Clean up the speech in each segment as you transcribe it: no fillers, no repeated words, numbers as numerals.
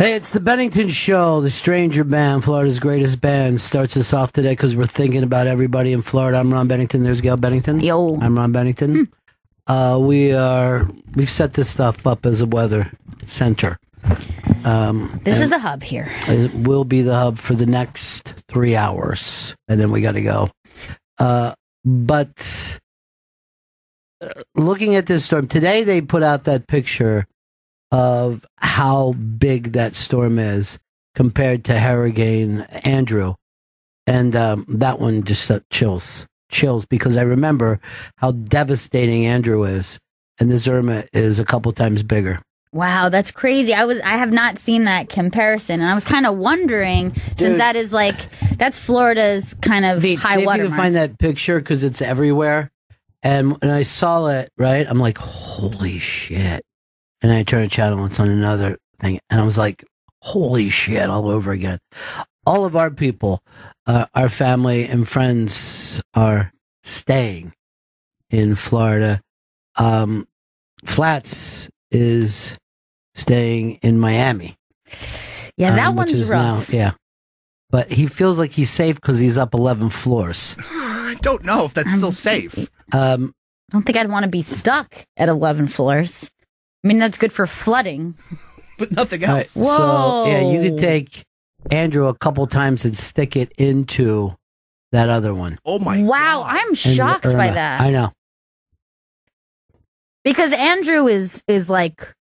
Hey, it's the Bennington Show, the Stranger Band, Florida's greatest band. Starts us off today because we're thinking about everybody in Florida. I'm Ron Bennington. There's Gail Bennington. Yo. I'm Ron Bennington. We've set this stuff up as a weather center. This is the hub here. It will be the hub for the next 3 hours, and then we got to go. But looking at this storm, today they put out that picture of how big that storm is compared to Hurricane Andrew. And that one just chills because I remember how devastating Andrew is. And this Irma is a couple times bigger. Wow, that's crazy. I have not seen that comparison, and I was kind of wondering, since that is that's Florida's kind of high see water if you can mark. find that picture because it's everywhere. And when I saw it, right, I'm like, holy shit. And I turned a channel, it's on another thing. And I was like, holy shit, all over again. All of our people, our family and friends are staying in Florida. Flats is staying in Miami. Yeah, that one's rough. But he feels like he's safe because he's up 11 floors. I don't know if that's still safe. I don't think I'd want to be stuck at 11 floors. I mean, that's good for flooding. But nothing else. Whoa. So, yeah, you could take Andrew a couple times and stick it into that other one. Oh, my Wow, God. I'm shocked by that. I know. Because Andrew is like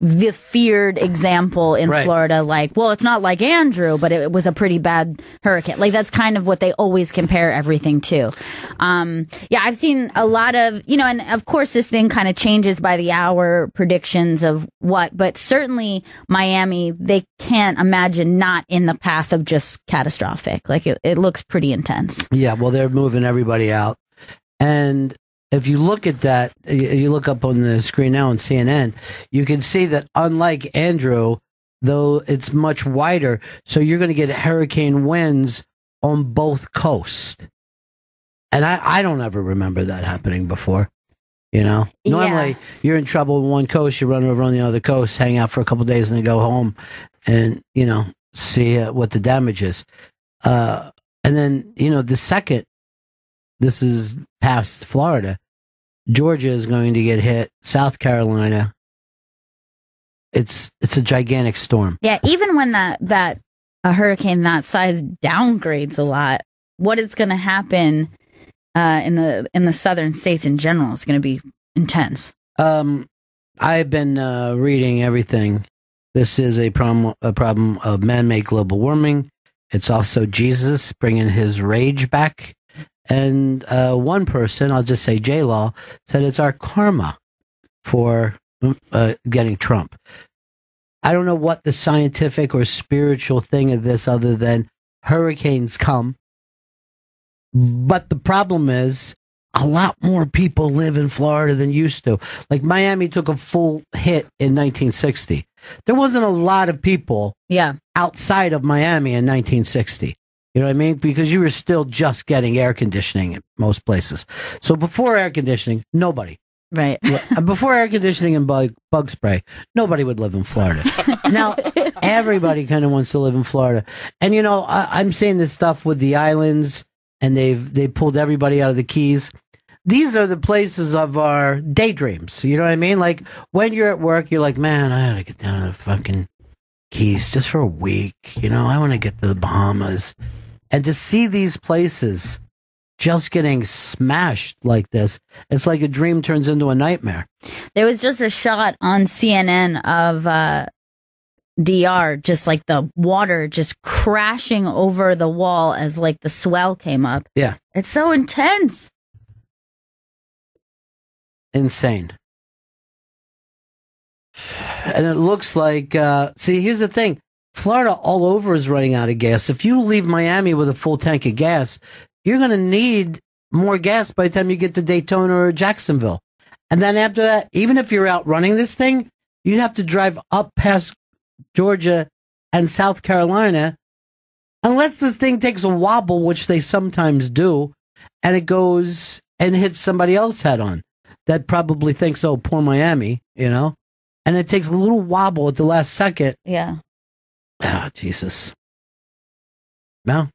the feared example in Florida. Like, well, it's not like Andrew, but it was a pretty bad hurricane. Like, that's kind of what they always compare everything to. Yeah, I've seen a lot of, and of course this thing kind of changes by the hour, predictions of what, but certainly Miami, they can't imagine not in the path of just catastrophic. Like, it looks pretty intense. Yeah, well, they're moving everybody out. And if you look at that, you look up on the screen now on CNN, you can see that unlike Andrew, though it's much wider, so you're going to get hurricane winds on both coasts. And I don't ever remember that happening before. Normally you're in trouble on one coast, you run over on the other coast, hang out for a couple of days, and then go home and, see what the damage is. And then, the second this is past Florida, Georgia is going to get hit. South Carolina. It's a gigantic storm. Yeah, even when that a hurricane that size downgrades a lot, what is going to happen in the southern states in general is going to be intense. I've been reading everything. This is a problem of man-made global warming. It's also Jesus bringing his rage back. And one person, I'll just say J-Law, said it's our karma for getting Trump. I don't know what the scientific or spiritual thing of this other than hurricanes come. But the problem is a lot more people live in Florida than used to. Like Miami took a full hit in 1960. There wasn't a lot of people outside of Miami in 1960. You know what I mean? Because you were still just getting air conditioning at most places. So before air conditioning, nobody. Right. Before air conditioning and bug spray, nobody would live in Florida. Now, everybody kind of wants to live in Florida. And, I'm seeing this stuff with the islands, and they pulled everybody out of the Keys. These are the places of our daydreams. You know what I mean? Like, when you're at work, you're like, man, I gotta get down to the fucking Keys just for a week. I want to get to the Bahamas. And to see these places just getting smashed like this, it's like a dream turns into a nightmare. There was just a shot on CNN of DR, just like the water just crashing over the wall as like the swell came up. Yeah. It's so intense. Insane. And it looks like, see, here's the thing. Florida all over is running out of gas. If you leave Miami with a full tank of gas, you're going to need more gas by the time you get to Daytona or Jacksonville. And then after that, even if you're out running this thing, you'd have to drive up past Georgia and South Carolina, unless this thing takes a wobble, which they sometimes do, and it goes and hits somebody else head on. That probably thinks, oh, poor Miami, and it takes a little wobble at the last second. Yeah. Oh, Jesus. No.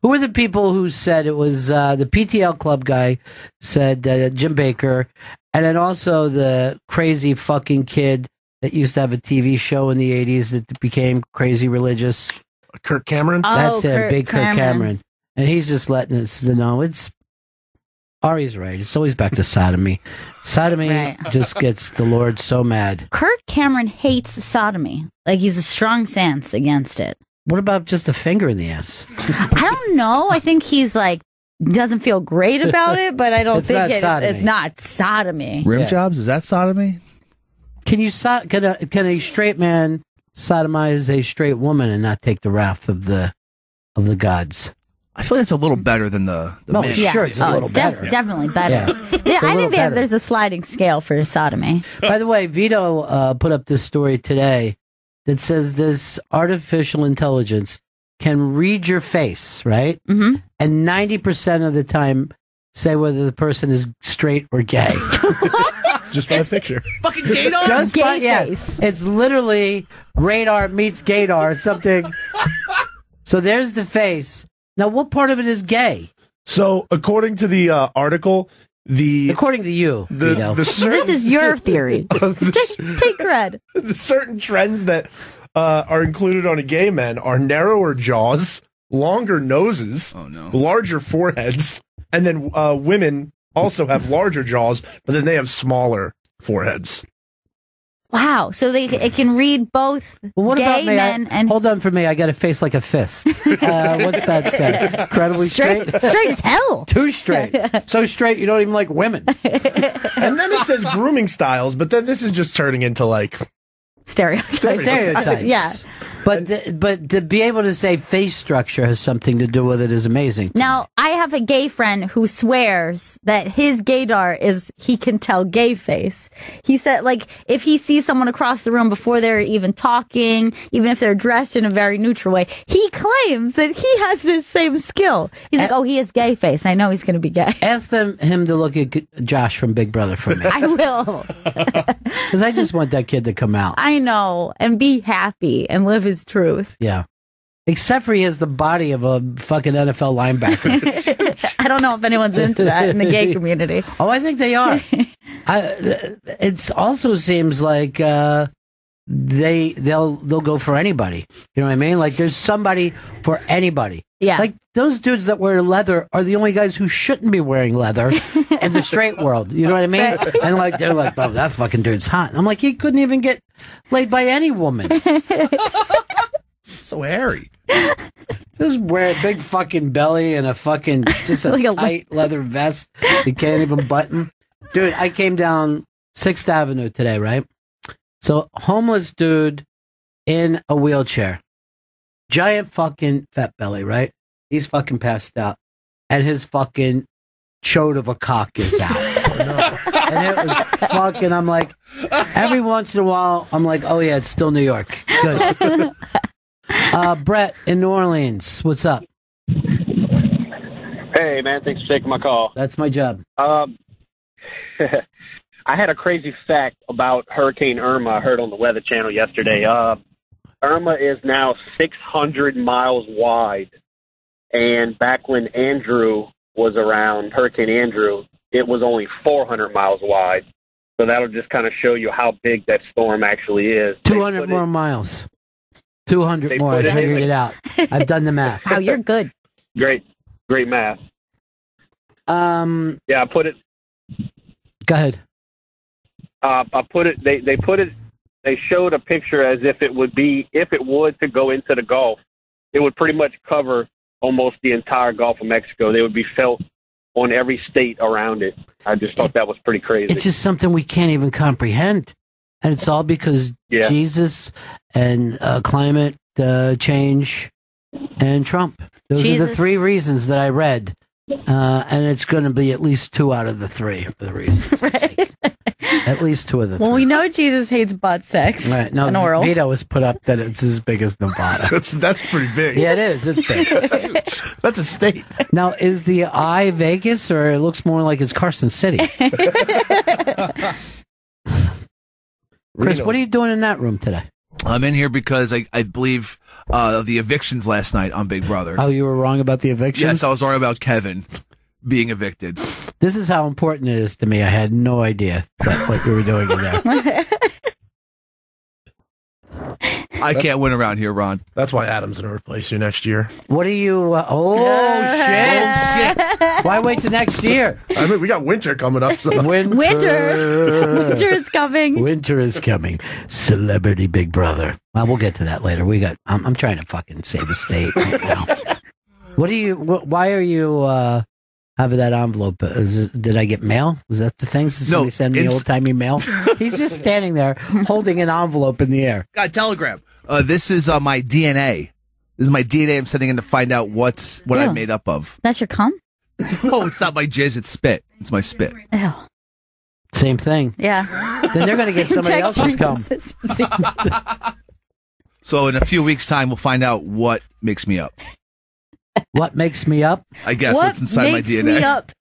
Who were the people who said it was the PTL Club guy said Jim Baker, and then also the crazy fucking kid that used to have a TV show in the 80s that became crazy religious? Kirk Cameron? That's him, Big Kirk Cameron. And he's just letting us know it's Ari's right. It's always back to sodomy. Sodomy just gets the Lord so mad. Kirk Cameron hates sodomy. Like, he's a strong stance against it. What about just a finger in the ass? I don't know. I think he's like, doesn't feel great about it, but I don't think it's not sodomy. Rim jobs? Is that sodomy? Can a straight man sodomize a straight woman and not take the wrath of the gods? I feel like it's a little better than the no, man. Sure, it's a little better. Definitely better. Yeah. I think there's a sliding scale for sodomy. By the way, Vito put up this story today that says this artificial intelligence can read your face, right? Mm-hmm. And 90% of the time say whether the person is straight or gay. Just by the picture. Fucking gaydar? Face. It's literally radar meets gaydar, something. So there's the face. Now, what part of it is gay? So, according to the article, according to you, Vito. This is your theory. Take cred. The certain trends that are included on a gay man are narrower jaws, longer noses, larger foreheads, and then women also have larger jaws, but then they have smaller foreheads. Wow. So it can read both gay men and... Hold on for me. I got a face like a fist. What's that say? Incredibly straight? Straight as hell. Too straight. So straight you don't even like women. And then it says grooming styles, but then this is just turning into like... Stereotypes. Yeah. But to be able to say face structure has something to do with it is amazing. Now, I have a gay friend who swears that his gaydar is he can tell gay face. He said, like, if he sees someone across the room before they're even talking, even if they're dressed in a very neutral way, he claims that he has this same skill. He's like, oh, he has gay face. I know he's going to be gay. Ask him to look at Josh from Big Brother for me. I will. Because I just want that kid to come out. I know. And be happy and live his truth. Yeah. Except for he has the body of a fucking NFL linebacker. I don't know if anyone's into that in the gay community. Oh, I think they are. It also seems like they'll go for anybody. You know what I mean? Like there's somebody for anybody. Yeah. Like those dudes that wear leather are the only guys who shouldn't be wearing leather in the straight world. You know what I mean? Right. And like they're like, oh, that fucking dude's hot. I'm like, he couldn't even get laid by any woman. So hairy. This wear a big fucking belly and a fucking just a like tight leather vest you can't even button. Dude, I came down 6th Avenue today, right? So homeless dude in a wheelchair. Giant fucking fat belly, right? He's fucking passed out. And his fucking chode of a cock is out. And it was fucking, I'm like, every once in a while, I'm like, oh yeah, it's still New York. Good. Brett in New Orleans, what's up? Hey, man, thanks for taking my call. That's my job. I had a crazy fact about Hurricane Irma I heard on the Weather Channel yesterday. Irma is now 600 miles wide. And back when Andrew was around, Hurricane Andrew, it was only 400 miles wide. So that'll just kind of show you how big that storm actually is. 200 more miles. 200 more. I figured it out. I've done the math. Wow, you're good. Great math. Yeah, I put it. Go ahead. I put it. They put it. They showed a picture as if it would to go into the Gulf, it would pretty much cover almost the entire Gulf of Mexico. They would be felt on every state around it. I just thought that was pretty crazy. It's just something we can't even comprehend. And it's all because Jesus and climate change and Trump. Those are the three reasons that I read. And it's going to be at least 2 out of the 3 of the reasons. Right. At least 2 of the 3. Well, we know Jesus hates butt sex and oral. Vito has put up that it's as big as Nevada. That's pretty big. Yeah, it is. It's big. That's a state. Now, is the eye Vegas, or it looks more like it's Carson City? Chris, what are you doing in that room today? I'm in here because I believe the evictions last night on Big Brother. Oh, you were wrong about the evictions? Yes, I was wrong about Kevin being evicted. This is how important it is to me. I had no idea what you were doing in there. I can't win around here, Ron. That's why Adam's going to replace you next year. What are you... shit. Why wait till next year? I mean, we got winter coming up. So. Winter is coming. Winter is coming. Celebrity Big Brother. Well, we'll get to that later. I'm trying to fucking save the state right now. Why are you... having that envelope? Did I get mail? Is that the thing? Did somebody send me old-timey mail? He's just standing there holding an envelope in the air. Got a telegram. This is my DNA. This is my DNA I'm sending in to find out what I'm made up of. That's your cum? Oh, it's not my jizz, it's spit. It's my spit. Ew. Same thing. Yeah. Then they're going to get somebody else's cum. So in a few weeks' time, we'll find out what makes me up. What makes me up? I guess what's inside my DNA. Me up?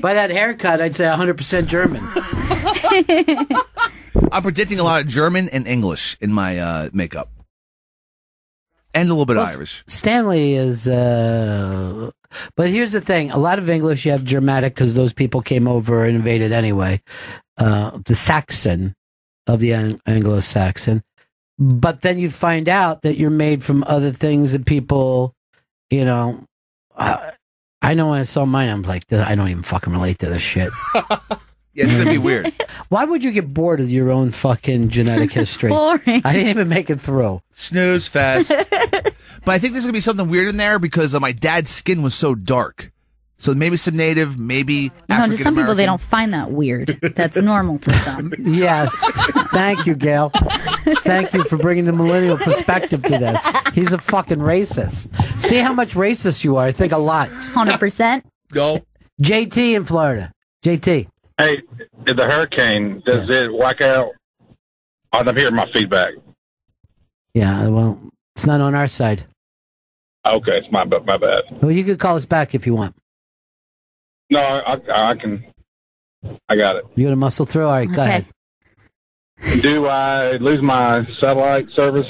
By that haircut, I'd say 100% German. I'm predicting a lot of German and English in my makeup. And a little bit of Irish. Stanley is... but here's the thing. A lot of English, you have Germanic because those people came over and invaded anyway. The Saxon of the Anglo-Saxon. But then you find out that you're made from other things that people... You know, I know when I saw mine, I'm like, I don't even fucking relate to this shit. Yeah, it's going to be weird. Why would you get bored of your own fucking genetic history? Boring. I didn't even make it through. Snooze fest. But I think there's going to be something weird in there because my dad's skin was so dark. So maybe some native, maybe African-American. To some people, they don't find that weird. That's normal to some. Yes. Thank you, Gail. Thank you for bringing the millennial perspective to this. He's a fucking racist. See how much racist you are. I think a lot. 100%. Go. JT in Florida. JT. Hey, the hurricane, does it whack out? I'm hearing my feedback. Yeah, well, it's not on our side. Okay, it's my bad. Well, you could call us back if you want. No, I can. I got it. You going to muscle through? All right, go ahead. Do I lose my satellite service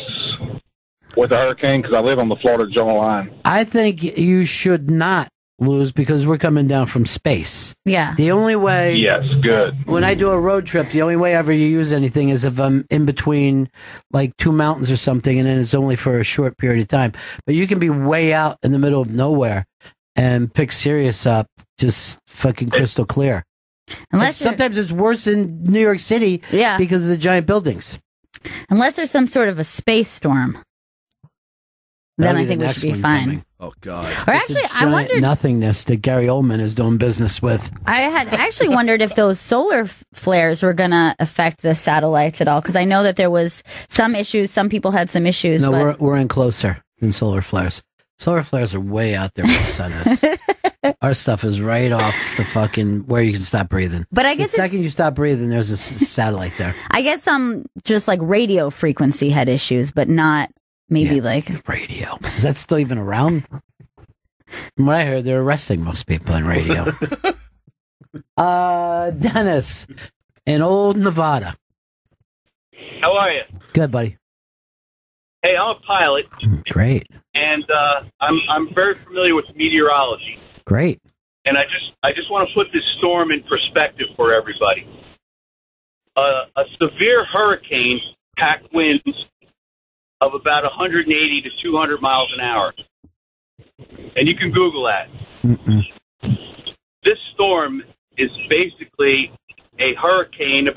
with the hurricane because I live on the Florida-Georgia line? I think you should not lose because we're coming down from space. Yeah. The only way... Yes, good. When I do a road trip, the only way I ever use anything is if I'm in between like two mountains or something, and then it's only for a short period of time. But you can be way out in the middle of nowhere and pick Sirius up just fucking crystal clear. Sometimes it's worse in New York City because of the giant buildings. Unless there's some sort of a space storm. Then I think we should be fine. Coming. Oh, God. Or actually, I wondered... nothingness that Gary Oldman is doing business with. I had actually wondered if those solar flares were going to affect the satellites at all, because I know that there was some issues. Some people had some issues. No, but... we're in closer than solar flares. Solar flares are way out there where the sun is. Our stuff is right off the fucking where you can stop breathing. But I guess the second you stop breathing, there's a satellite there. I guess some just like radio frequency had issues, but not maybe like radio. Is that still even around? From what I heard, they're arresting most people in radio. Dennis in Old Nevada. How are you? Good, buddy. Hey, I'm a pilot. Great. And I'm very familiar with meteorology. Great. And I just want to put this storm in perspective for everybody. A severe hurricane packed winds of about 180 to 200 miles an hour. And you can Google that. This storm is basically a hurricane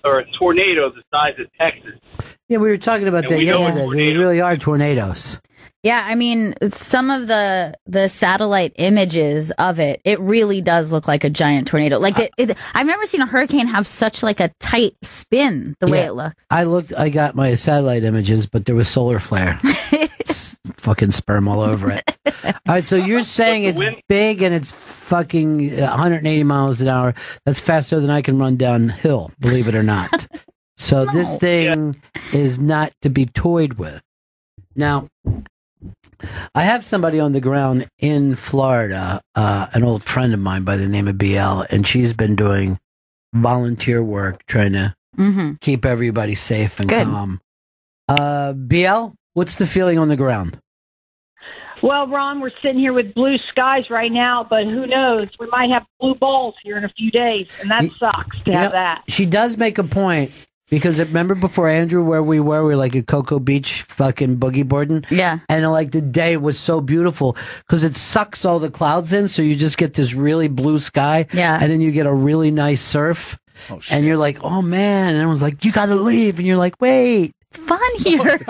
or a tornado the size of Texas. Yeah, we were talking about that yesterday. They really are tornadoes. Yeah, I mean, some of the satellite images of it really does look like a giant tornado. Like I've never seen a hurricane have such like a tight spin the way it looks. I got my satellite images, but there was solar flare. Fucking sperm all over it. All right, so you're saying it's big and it's fucking 180 miles an hour. That's faster than I can run downhill, believe it or not. So this thing is not to be toyed with. Now, I have somebody on the ground in Florida, an old friend of mine by the name of BL, and she's been doing volunteer work trying to keep everybody safe and calm. BL, what's the feeling on the ground? Well, Ron, we're sitting here with blue skies right now, but who knows? We might have blue balls here in a few days, and that sucks to have that. She does make a point, because remember before Andrew, where we were like at Cocoa Beach fucking boogie boarding? Yeah. And like the day was so beautiful because it sucks all the clouds in, so you just get this really blue sky. Yeah. And then you get a really nice surf. Oh, shit. And you're like, oh man. And everyone's like, you got to leave. And you're like, wait. It's fun here.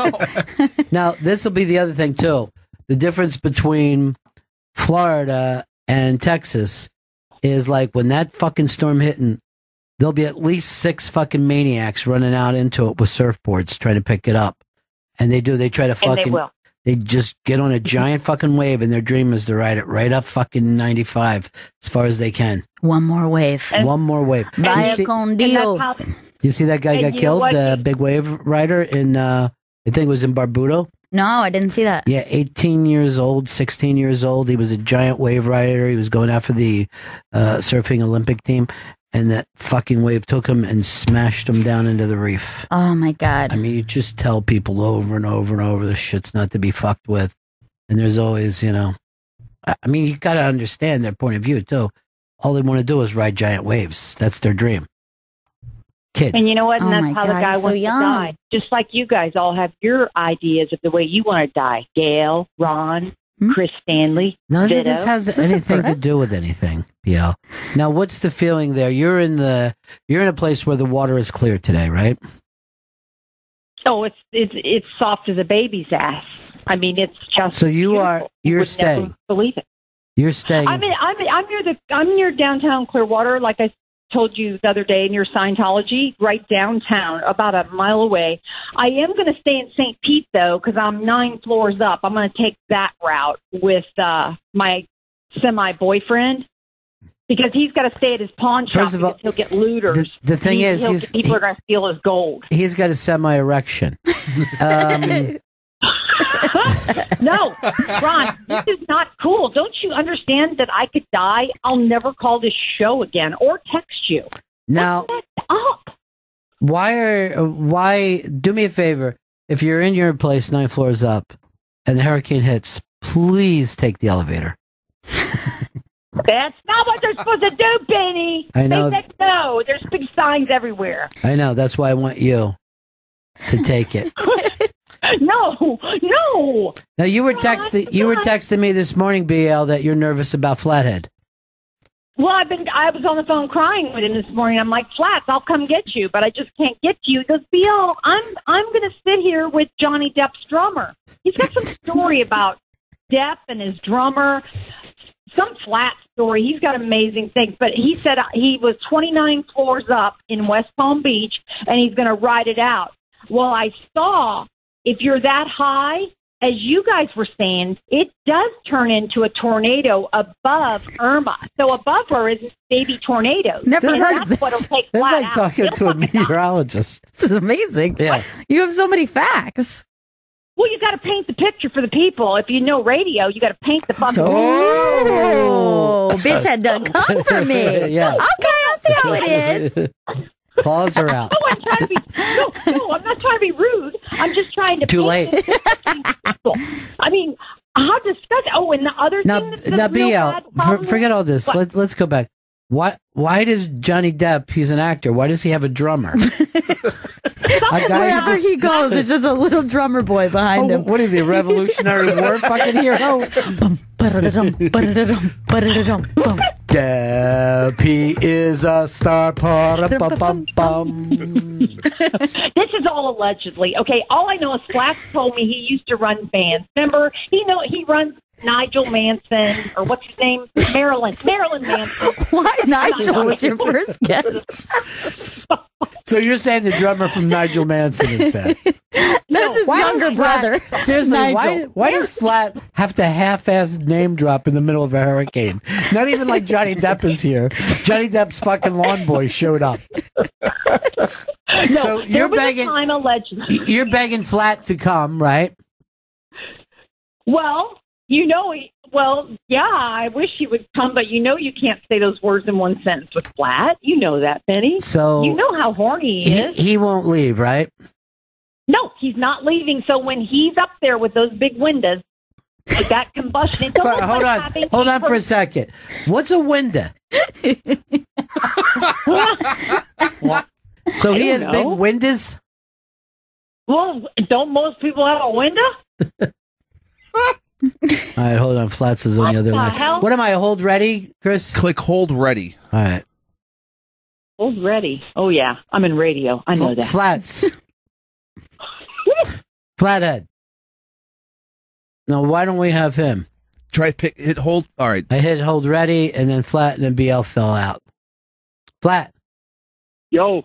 Now, this will be the other thing, too. The difference between Florida and Texas is like when that fucking storm hitting, there'll be at least 6 fucking maniacs running out into it with surfboards trying to pick it up. And they try to fucking, they just get on a giant fucking wave, and their dream is to ride it right up fucking 95 as far as they can. One more wave. One more wave. Vaya con Dios. You see that guy got killed, the big wave rider in, I think it was in Barbudo? No, I didn't see that. Yeah, 18 years old, 16 years old. He was a giant wave rider. He was going after the surfing Olympic team, and that fucking wave took him and smashed him down into the reef. Oh, my God. I mean, you just tell people over and over and over this shit's not to be fucked with. And there's always, I mean, you got to understand their point of view, too. All they want to do is ride giant waves. That's their dream. Kid. And you know what? And Oh that's my how God, the guy so wants to young. die. Just like you guys all have your ideas of the way you want to die. Gail, Ron, Chris Stanley, None of Ditto. this has Is this a anything to threat? do with anything, BL. Now, what's the feeling there? You're in a place where the water is clear today, right? Oh, it's soft as a baby's ass. I mean, it's just So you're would never staying. believe it. You're staying. I'm near downtown Clearwater, like I told you the other day, near Scientology, right downtown, about a mile away. I am going to stay in St. Pete though, because I'm 9 floors up. I'm going to take that route with my semi-boyfriend, because he's got to stay at his pawn shop. First of all, because he'll get looters. the thing is, people are going to steal his gold. he's got a semi-erection. No, Ron, this is not cool. Don't you understand that I could die? I'll never call this show again or text you. Now, What's that up? why? Do me a favor. If you're in your place 9 floors up, and the hurricane hits, please take the elevator. That's not what they're supposed to do, Benny. I know. They said no. There's big signs everywhere. I know. That's why I want you to take it. No. Now you were texting me this morning, BL, that you're nervous about Flathead. Well, I was on the phone crying with him this morning. I'm like, Flats, I'll come get you, but I just can't get to you. He goes, BL, I'm going to sit here with Johnny Depp's drummer. He's got some story about Depp and his drummer. Some flat story. He's got amazing things. But he said he was 29 floors up in West Palm Beach, and he's going to ride it out. Well, I saw, if you're that high, as you guys were saying, it does turn into a tornado above Irma. So above her is baby tornadoes. Never And heard of that's what'll this. take That's flat like out. talking It'll to a fucking out. meteorologist. This is amazing. Yeah. You have so many facts. Well, you got to paint the picture for the people. If you know radio, you got to paint the fucking Oh, bitch had to come for me. Yeah. Okay, I'll see how it is. Claws are out. No, I'm trying to be. No, I'm not trying to be rude. I'm just trying to. Too paint late. the people. I mean, how disgusting. Oh, and the other Now, thing that's now, real bad BL, problem- forget all this. What? Let's go back. Why does Johnny Depp? He's an actor. Why does he have a drummer? A guy Wherever who just- he goes, it's just a little drummer boy behind him. What is he? A Revolutionary War fucking hero? Depp, he is a star. Bum. This is all allegedly. Okay, all I know is Flats told me he used to run bands. Remember, he runs Nigel Manson, or what's his name? Marilyn Manson. Why Nigel was your first guess? So you're saying the drummer from Nigel Manson is that? That's his Why younger does Flat- brother. Seriously, Nigel. why does Flat have to half-ass name drop in the middle of a hurricane? Not even like Johnny Depp is here. Johnny Depp's fucking lawn boy showed up. No, So there you're was begging- a time allegedly. You're begging Flat to come, right? Well, Well, yeah, I wish he would come, but you can't say those words in one sentence with Flat. You know that, Benny. So you know how horny he is. He won't leave, right? No, he's not leaving. So when he's up there with those big windows, with that combustion, it's almost hold on for a second. What's a window? So he has big windows? Well, don't most people have a window? All right, hold on. Flats is on the other line. Hell? What am I? Hold ready, Chris? Click hold ready. All right. Hold ready. Oh, yeah. I'm in radio. I know that. Flats. Flathead. No, why don't we have him? Try hit hold. All right. I hit hold ready, and then Flat, and then BL fell out. Flat. Yo.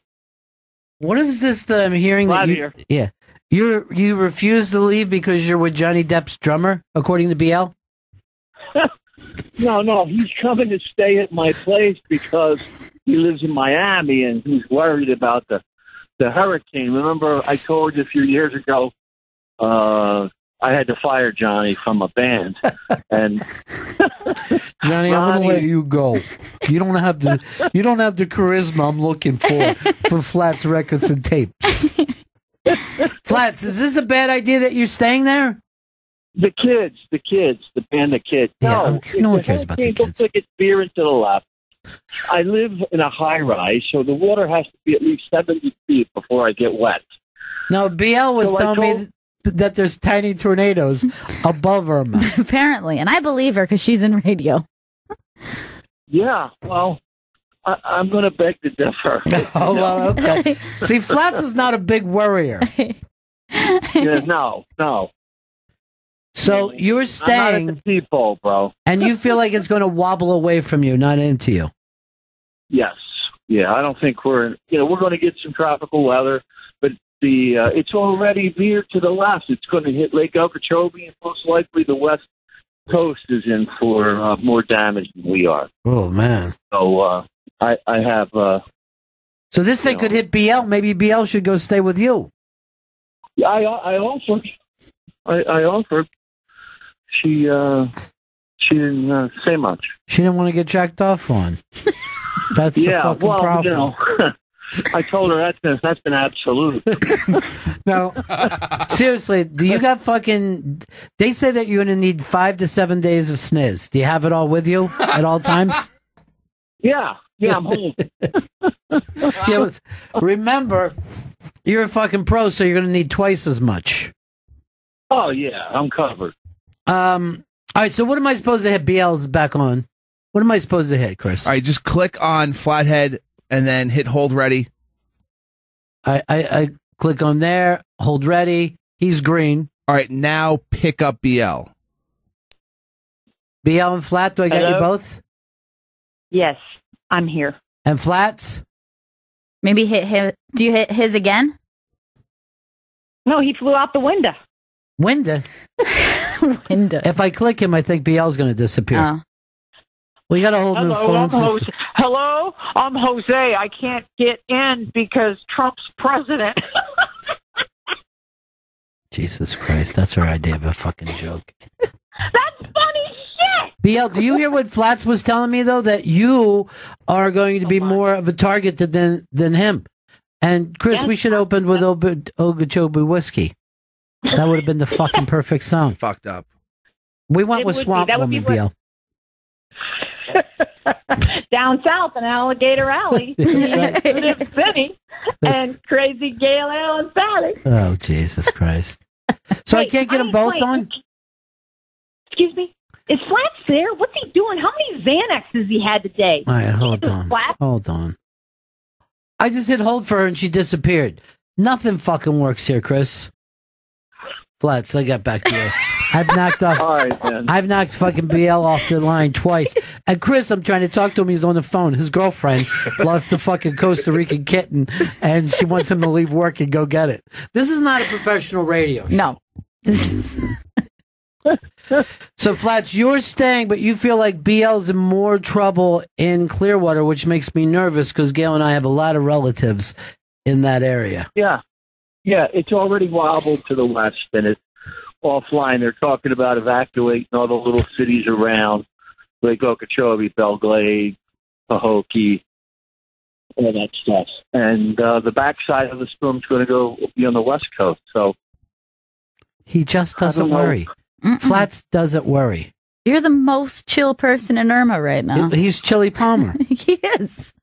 What is this that I'm hearing? Flat that you, here. Yeah. You refuse to leave because you're with Johnny Depp's drummer, according to BL? No, he's coming to stay at my place because he lives in Miami and he's worried about the hurricane. Remember, I told you a few years ago, I had to fire Johnny from a band, and Johnny, I'm going to let you go. You don't have the charisma I'm looking for Flats records and tapes. Flats, is this a bad idea that you're staying there? The kids, the band, the kids. Yeah, no one cares about the kids. Looks like it's veering to the left. I live in a high rise, so the water has to be at least 70 feet before I get wet. No, BL was telling me that there's tiny tornadoes above Irma. Apparently, and I believe her because she's in radio. Yeah, well, I'm going to beg to differ. Oh, well, okay. See, Flats is not a big worrier. Yeah, no. So you're staying, I'm not at the people, bro, and you feel like it's going to wobble away from you, not into you. Yes, yeah. I don't think we're going to get some tropical weather, but it's already veered to the left. It's going to hit Lake Okeechobee, and most likely the west coast is in for more damage than we are. Oh man! So I have. So this thing could hit BL. Maybe BL should go stay with you. I offered. I offered. She didn't say much. She didn't want to get jacked off on. That's the fucking problem. I told her that's been absolute. No, seriously, do you got fucking? They say that you're gonna need 5 to 7 days of sniz. Do you have it all with you at all times? Yeah, I'm home. Yeah, remember, you're a fucking pro, so you're gonna need twice as much. Oh yeah, I'm covered. All right, so what am I supposed to hit? BL's back on. What am I supposed to hit, Chris? All right, just click on Flathead and then hit hold ready. I click on there, hold ready. He's green. All right, now pick up BL. BL and Flat, do I get you both? Yes, I'm here. And Flats? Maybe hit him. Do you hit his again? No, he flew out the window. Window? Window. If I click him, I think BL's going to disappear. Oh. Well, you got a whole new phone system. Hello, I'm Jose. I can't get in because Trump's president. Jesus Christ, that's her idea of a fucking joke. That's funny shit. BL, do you hear what Flats was telling me, though? That you are going to be more of a target than him. And, Chris, we should open with Okeechobee Whiskey. That would have been the fucking perfect song. Fucked up. We went with Swamp Woman, BL. Down south in Alligator Alley, City, and Crazy Gail Allen Sally. Oh, Jesus Christ. So I can't get them both on? Excuse me? Is Flats there? What's he doing? How many Xanaxes he had today? All right, hold on. Hold on. I just hit hold for her and she disappeared. Nothing fucking works here, Chris. Flats, I got back to you. I've knocked off. All right, man. I've knocked fucking BL off the line twice. And Chris, I'm trying to talk to him. He's on the phone. His girlfriend lost the fucking Costa Rican kitten, and she wants him to leave work and go get it. This is not a professional radio show. No. This is. So, Flats, you're staying, but you feel like BL's in more trouble in Clearwater, which makes me nervous because Gail and I have a lot of relatives in that area. Yeah, it's already wobbled to the west, and offline. They're talking about evacuating all the little cities around Lake Okeechobee, Belglade, Pahokee, all that stuff. And the backside of the storm's going to go be on the West Coast. So he just doesn't worry. Flats doesn't worry. You're the most chill person in Irma right now. He's Chili Palmer. He is.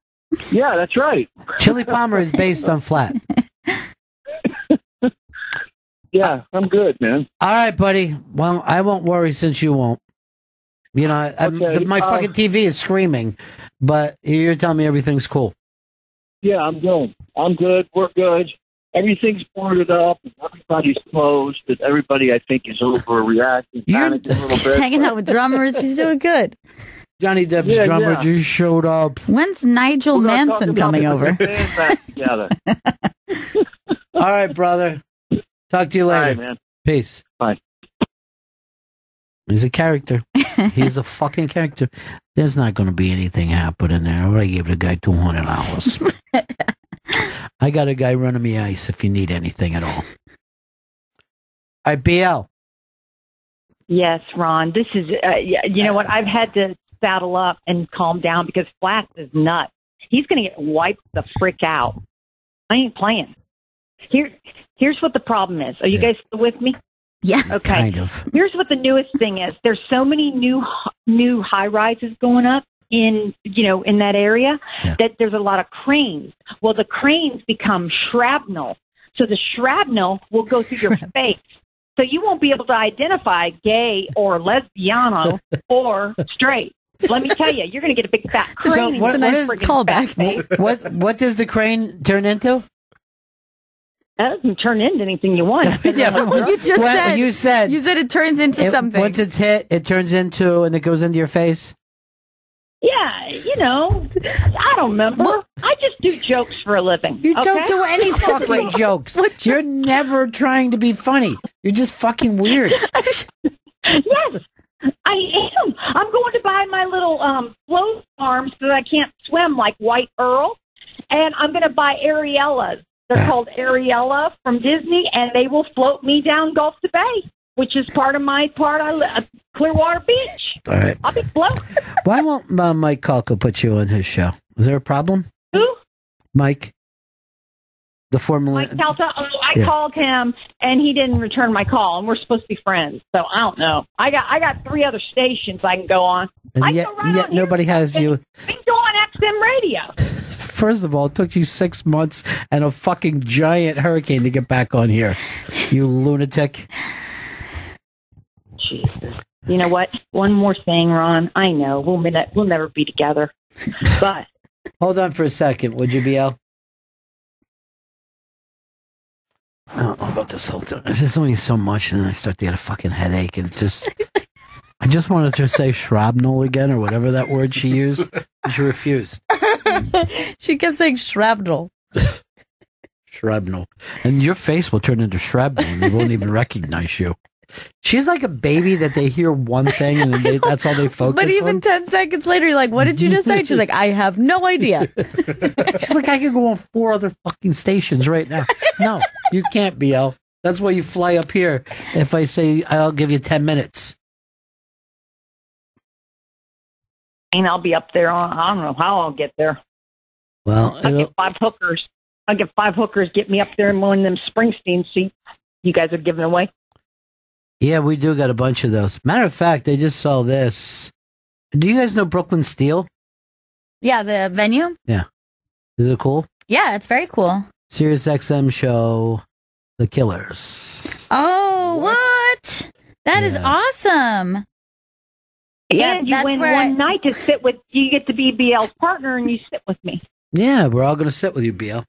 Yeah, that's right. Chili Palmer is based on Flat. Yeah, I'm good, man. All right, buddy. Well, I won't worry since you won't. You know, Okay, my fucking TV is screaming, but you're telling me everything's cool. Yeah, I'm good. I'm good. We're good. Everything's boarded up. Everybody's closed. But everybody, I think, is overreacting, panicking a little He's bit. hanging out with drummers. He's doing good. Johnny Depp's drummer just showed up. When's Nigel Manson coming over? Together. All right, brother. Talk to you later. All right, man. Peace. Bye. He's a character. He's a fucking character. There's not going to be anything happening there. I already gave the guy $200. I got a guy running me ice if you need anything at all. All right, BL. Yes, Ron. This is, you know what? I've had to saddle up and calm down because Flats is nuts. He's going to get wiped the frick out. I ain't playing. Here's what the problem is. Are you guys still with me? Yeah. Okay. Kind of. Here's what the newest thing is. There's so many new high rises going up in that area that there's a lot of cranes. Well, the cranes become shrapnel. So the shrapnel will go through your face. So you won't be able to identify gay or lesbiano or straight. Let me tell you, you're going to get a big fat crane. So what is callback? What does the crane turn into? That doesn't turn into anything you want. You said it turns into something. Once it's hit, it turns into, and it goes into your face? Yeah, I don't remember. I just do jokes for a living. You don't do any fucking jokes. You're never trying to be funny. You're just fucking weird. Yes, I am. I'm going to buy my little float arms so that I can't swim like White Earl, and I'm going to buy Ariellas. They're called Ariella from Disney, and they will float me down Gulf to Bay, which is part of my part. Clearwater Beach. All right. I'll be floating. Why won't Mike Calco put you on his show? Is there a problem? Who? Mike. The Formula. Mike Calta. Oh, I called him, and he didn't return my call, and we're supposed to be friends. So I don't know. I got 3 other stations I can go on. And yet nobody has you. I can go on XM radio. First of all, it took you 6 months and a fucking giant hurricane to get back on here. You lunatic. Jesus. You know what? One more thing, Ron. I know we'll never be together, but hold on for a second, would you, BL? I don't know about this whole thing. There's just only so much, and then I start to get a fucking headache, and I just wanted to say shrapnel again, or whatever that word she used. She refused. She kept saying shrapnel. Shrapnel. And your face will turn into shrapnel, and they won't even recognize you. She's like a baby that they hear one thing, and then that's all they focus on. But even 10 seconds later, you're like, what did you just say? She's like, I have no idea. She's like, I could go on 4 other fucking stations right now. No, you can't, BL. That's why you fly up here. If I say I'll give you 10 minutes. and I'll be up there on, I don't know how I'll get there. Well, I'll get 5 hookers. I'll get 5 hookers, get me up there in one of them Springsteen seats you guys are giving away. Yeah, we do got a bunch of those. Matter of fact, I just saw this. Do you guys know Brooklyn Steel? Yeah, the venue? Yeah. Is it cool? Yeah, it's very cool. Sirius XM show, The Killers. Oh, what? That is awesome. Yeah, you win one night to sit with, you get to be BL's partner and you sit with me. Yeah, we're all going to sit with you, BL.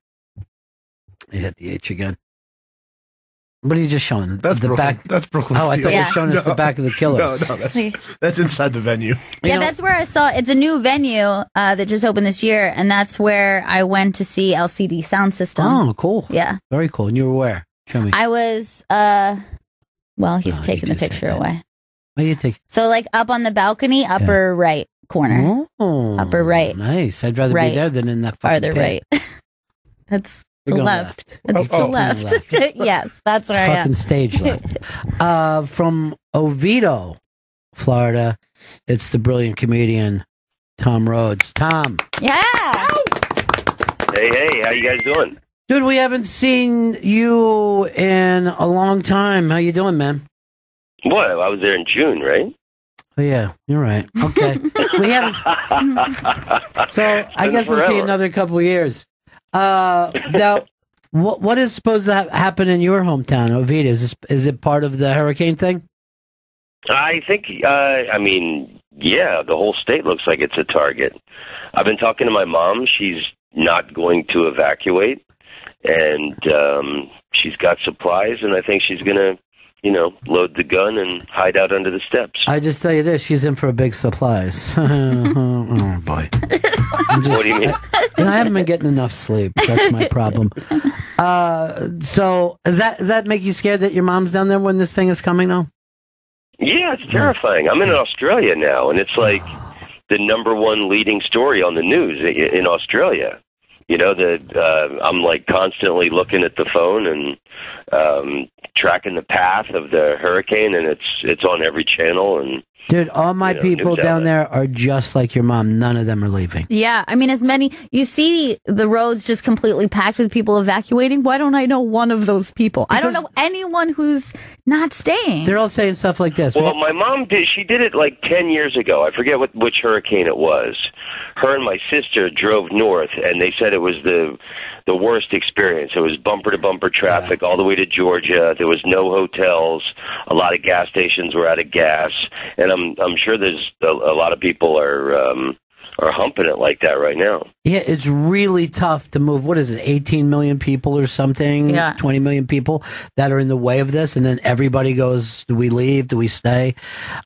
I hit the H again. What are you just showing? That's the Brooklyn. back. That's Brooklyn Oh, I Steel. thought you were showing us the back of the Killers. No, that's inside the venue. Yeah, that's where I saw, it's a new venue that just opened this year, and that's where I went to see LCD Sound System. Oh, cool. Yeah. Very cool. And you were where? Show me. I was, well, he's taking the picture away. What do you take? So, like, up on the balcony, upper right corner. Oh. Upper right. Nice. I'd rather be there than in that fucking farther pit. right. That's We're going left. It's to the left. Yes, that's where I am. Fucking stage left. From Oviedo, Florida, it's the brilliant comedian Tom Rhodes. Tom. Yeah. Hey, how you guys doing? Dude, we haven't seen you in a long time. How you doing, man? What? I was there in June, right? Oh, yeah, you're right. Okay. We haven't. So I guess we'll see another couple of years. Now, what is supposed to happen in your hometown, Oviedo? Is it part of the hurricane thing? I think, yeah, the whole state looks like it's a target. I've been talking to my mom. She's not going to evacuate, and she's got supplies, and I think she's going to, load the gun and hide out under the steps. I just tell you this, she's in for a big supplies. Oh, boy. What do you mean? I haven't been getting enough sleep. That's my problem. So does that make you scared that your mom's down there when this thing is coming now? Yeah, it's terrifying. I'm in Australia now, and it's like the number one leading story on the news in Australia. I'm like constantly looking at the phone and tracking the path of the hurricane, and it's on every channel. And dude, all my people down there are just like your mom. None of them are leaving. Yeah, I mean, you see the roads just completely packed with people evacuating. Why don't I know one of those people? I don't know anyone who's not staying. They're all saying stuff like this. Well, my mom she did it like 10 years ago. I forget which hurricane it was. Her and my sister drove north, and they said it was the worst experience. It was bumper-to-bumper traffic all the way to Georgia. There was no hotels. A lot of gas stations were out of gas. And I'm sure there's a lot of people are humping it like that right now. Yeah, it's really tough to move. What is it, 18 million people or something? Yeah. 20 million people that are in the way of this, and then everybody goes, do we leave? Do we stay?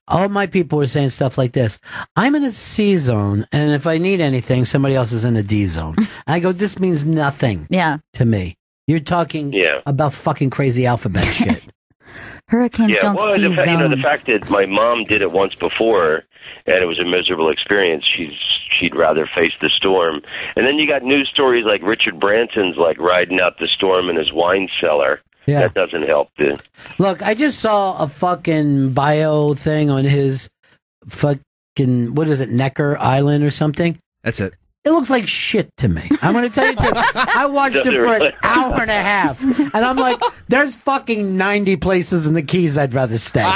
All my people are saying stuff like this. I'm in a C zone, and if I need anything, somebody else is in a D zone. I go, this means nothing to me. You're talking about fucking crazy alphabet shit. Hurricanes don't see zones. The fact that my mom did it once before, and it was a miserable experience, she'd rather face the storm. And then you got news stories like Richard Branson's like riding out the storm in his wine cellar. Yeah. That doesn't help, dude. Look, I just saw a fucking bio thing on his fucking, what is it, Necker Island or something? That's it. It looks like shit to me. I'm going to tell you, I watched it for an hour and a half, and I'm like, there's fucking 90 places in the Keys I'd rather stay.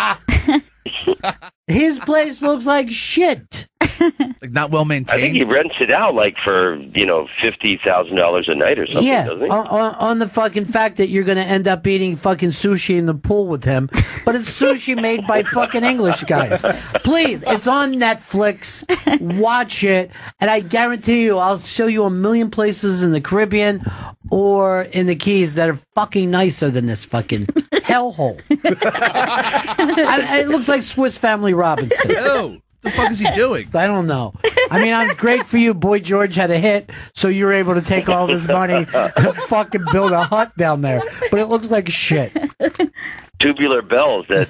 His place looks like shit. Like not well maintained. I think he rents it out like for $50,000 a night or something. Yeah, doesn't he? on the fucking fact that you're going to end up eating fucking sushi in the pool with him, but it's sushi made by fucking English guys. Please, it's on Netflix. Watch it, and I guarantee you, I'll show you a million places in the Caribbean or in the Keys that are fucking nicer than this fucking hellhole. It looks like Swiss Family Robinson. Oh. What the fuck is he doing? I don't know. I mean, I'm great for you. Boy George had a hit, so you were able to take all this money and fucking build a hut down there. But it looks like shit. Tubular Bells, that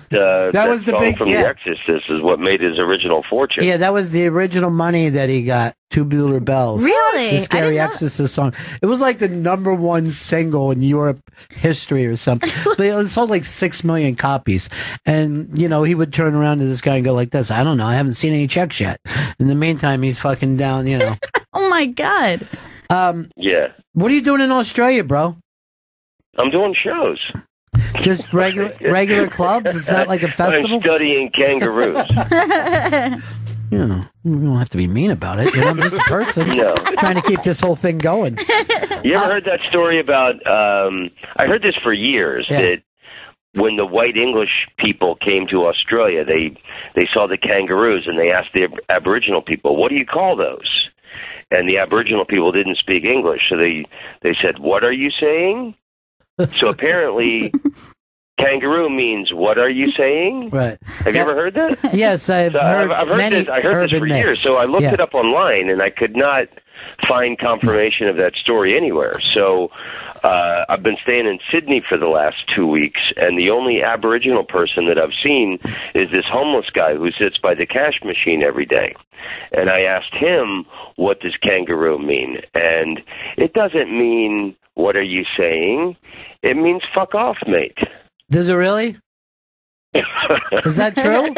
was the song big, from The Exorcist, is what made his original fortune. Yeah, that was the original money that he got. Tubular Bells. Really? The Scary Exorcist song. It was like the #1 single in Europe history or something. But it sold like 6 million copies. And, he would turn around to this guy and go like this, I don't know, I haven't seen any checks yet. In the meantime, he's fucking down, Oh my God. Yeah. What are you doing in Australia, bro? I'm doing shows. Just regular clubs? It's not like a festival? I'm studying kangaroos. You don't have to be mean about it. I'm just a person trying to keep this whole thing going. You ever heard that story about, I heard this for years, that when the white English people came to Australia, they saw the kangaroos and they asked the Aboriginal people, what do you call those? And the Aboriginal people didn't speak English, so they said, what are you saying? So apparently, kangaroo means what are you saying? Right. Have you ever heard that? Yes, I've heard this. I heard this for years. So I looked it up online, and I could not find confirmation of that story anywhere. So I've been staying in Sydney for the last 2 weeks, and the only Aboriginal person that I've seen is this homeless guy who sits by the cash machine every day. And I asked him, what does kangaroo mean? And it doesn't mean, what are you saying? It means fuck off, mate. Does it really? Is that true?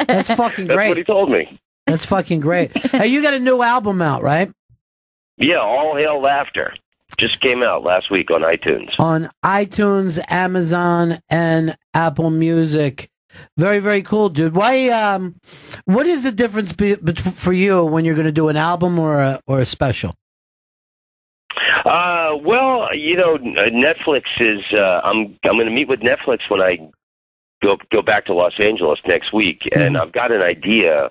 That's fucking great. That's what he told me. That's fucking great. Hey, you got a new album out, right? Yeah, All Hail Laughter. Just came out last week on iTunes. On iTunes, Amazon, and Apple Music. Very, very cool, dude. Why? What is the difference for you when you're going to do an album or a special? Well, Netflix is. I'm going to meet with Netflix when I go back to Los Angeles next week, and I've got an idea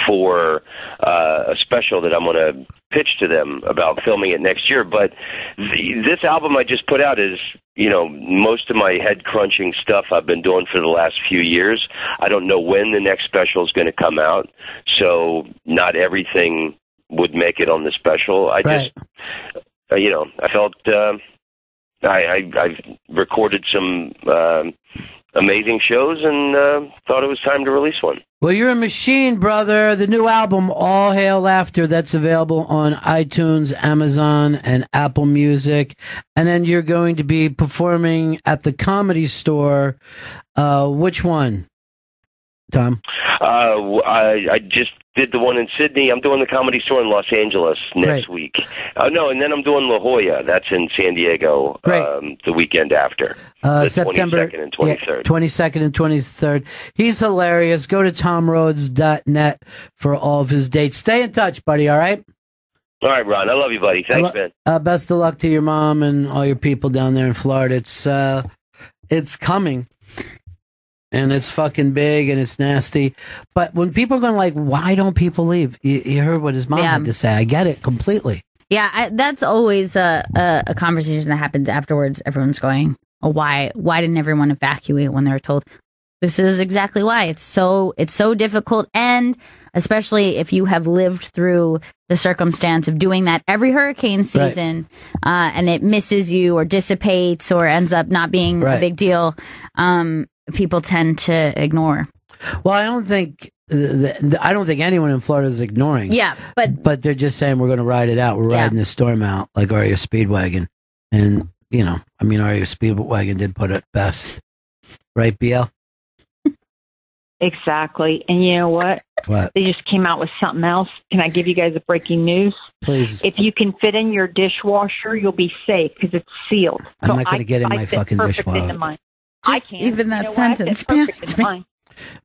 for a special that I'm going to pitch to them about filming it next year. But this album I just put out is, most of my head crunching stuff I've been doing for the last few years. I don't know when the next special is going to come out, so not everything would make it on the special. I felt I've recorded some amazing shows and thought it was time to release one. Well, you're a machine, brother. The new album, All Hail Laughter, that's available on iTunes, Amazon, and Apple Music. And then you're going to be performing at the Comedy Store. Which one, Tom? I just did the one in Sydney. I'm doing the Comedy Store in Los Angeles next week. No, and then I'm doing La Jolla. That's in San Diego the weekend after. The September 22nd and 23rd. Yeah, 22nd and 23rd. He's hilarious. Go to tomrhodes.net for all of his dates. Stay in touch, buddy, all right? All right, Ron. I love you, buddy. Thanks, man. Best of luck to your mom and all your people down there in Florida. It's coming. And it's fucking big and it's nasty. But when people are going like, why don't people leave? You heard what his mom had to say. I get it completely. Yeah, that's always a conversation that happens afterwards. Everyone's going, oh, why didn't everyone evacuate when they were told? This is exactly why. It's so difficult. And especially if you have lived through the circumstance of doing that every hurricane season, and it misses you or dissipates or ends up not being a big deal, people tend to ignore. Well, I don't think anyone in Florida is ignoring. Yeah, but they're just saying we're going to ride it out. We're riding the storm out like REO Speedwagon, and REO Speedwagon did put it best, right, BL? Exactly. And you know what? What? They just came out with something else. Can I give you guys a breaking news? Please. If you can fit in your dishwasher, you'll be safe because it's sealed. I'm not going to get in my fucking dishwasher. I can't. Even that sentence.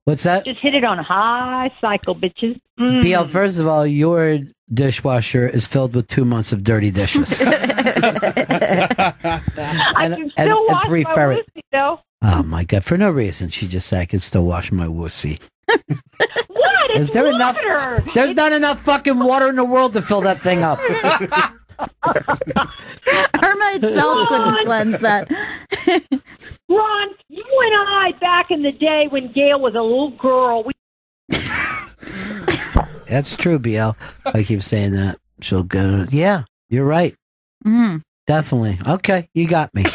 What's that? Just hit it on a high cycle, bitches. BL, first of all, your dishwasher is filled with 2 months of dirty dishes. I can still wash my wussy, though. Oh, my God. For no reason. She just said I can still wash my wussy. What? Is there enough? There's not enough fucking water in the world to fill that thing up. Irma itself couldn't cleanse that. Ron, you and I, back in the day when Gail was a little girl, That's true, BL. I keep saying that. She'll go, yeah, you're right. Mm. Definitely. Okay, you got me.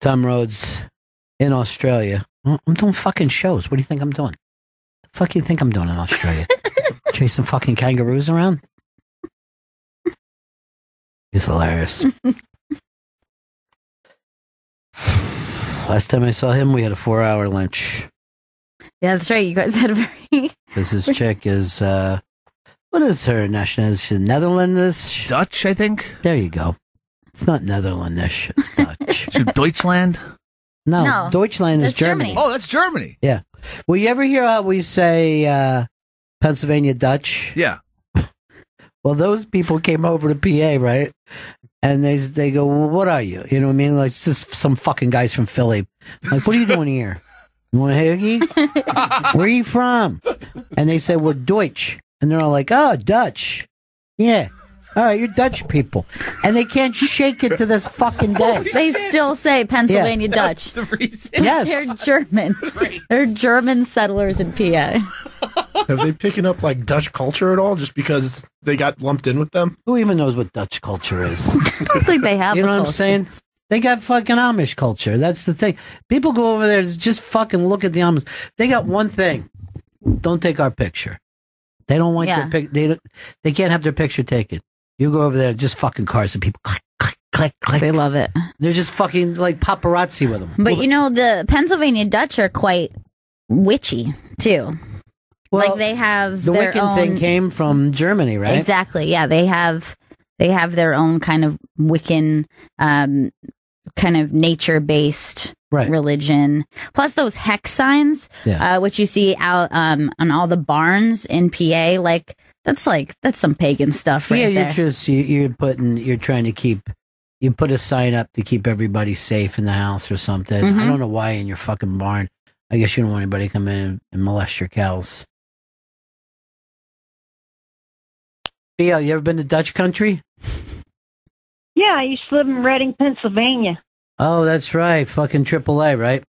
Tom Rhodes in Australia. I'm doing fucking shows. What do you think I'm doing? The fuck you think I'm doing in Australia? Chasing fucking kangaroos around? He's hilarious. Last time I saw him, we had a 4-hour lunch. Yeah, that's right. You guys had a very... Because his chick is, what is her nationality? Netherlandish? Dutch, I think. There you go. It's not Netherlandish. It's Dutch. So Deutschland? No, Deutschland is Germany. Oh, that's Germany. Yeah. Well, you ever hear how we say Pennsylvania Dutch? Yeah. Well, those people came over to PA, right? And they go, well, what are you? You know what I mean? Like, it's just some fucking guys from Philly. Like, what are you doing here? You want a hoagie? Where are you from? And they say, we're Deutsch. And they're all like, oh, Dutch. Yeah. All right, you're Dutch people. And they can't shake it to this fucking day. They still say Pennsylvania Dutch. That's the reason. Yes. They're German. They're German settlers in PA. Have they picking up like Dutch culture at all just because they got lumped in with them? Who even knows what Dutch culture is? I don't think they have. You know a what I'm culture. saying? They got fucking Amish culture. That's the thing. People go over there to just fucking look at the Amish. They got one thing. Don't take our picture. They don't want Yeah. their pic. They can't have their picture taken. You go over there, just fucking cars and people click, click, click, click. They love it. They're just fucking like paparazzi with them. But you know, the Pennsylvania Dutch are quite witchy too. Well, like they have the their Wiccan own thing came from Germany, right? Exactly. Yeah, they have their own kind of Wiccan, kind of nature-based religion. Plus those hex signs, which you see out on all the barns in PA. That's some pagan stuff, right there. You're trying to keep. You put a sign up to keep everybody safe in the house or something. Mm-hmm. I don't know why in your fucking barn. I guess you don't want anybody to come in and molest your cows. BL, you ever been to Dutch country? Yeah, I used to live in Reading, Pennsylvania. Oh, that's right. Fucking AAA, right?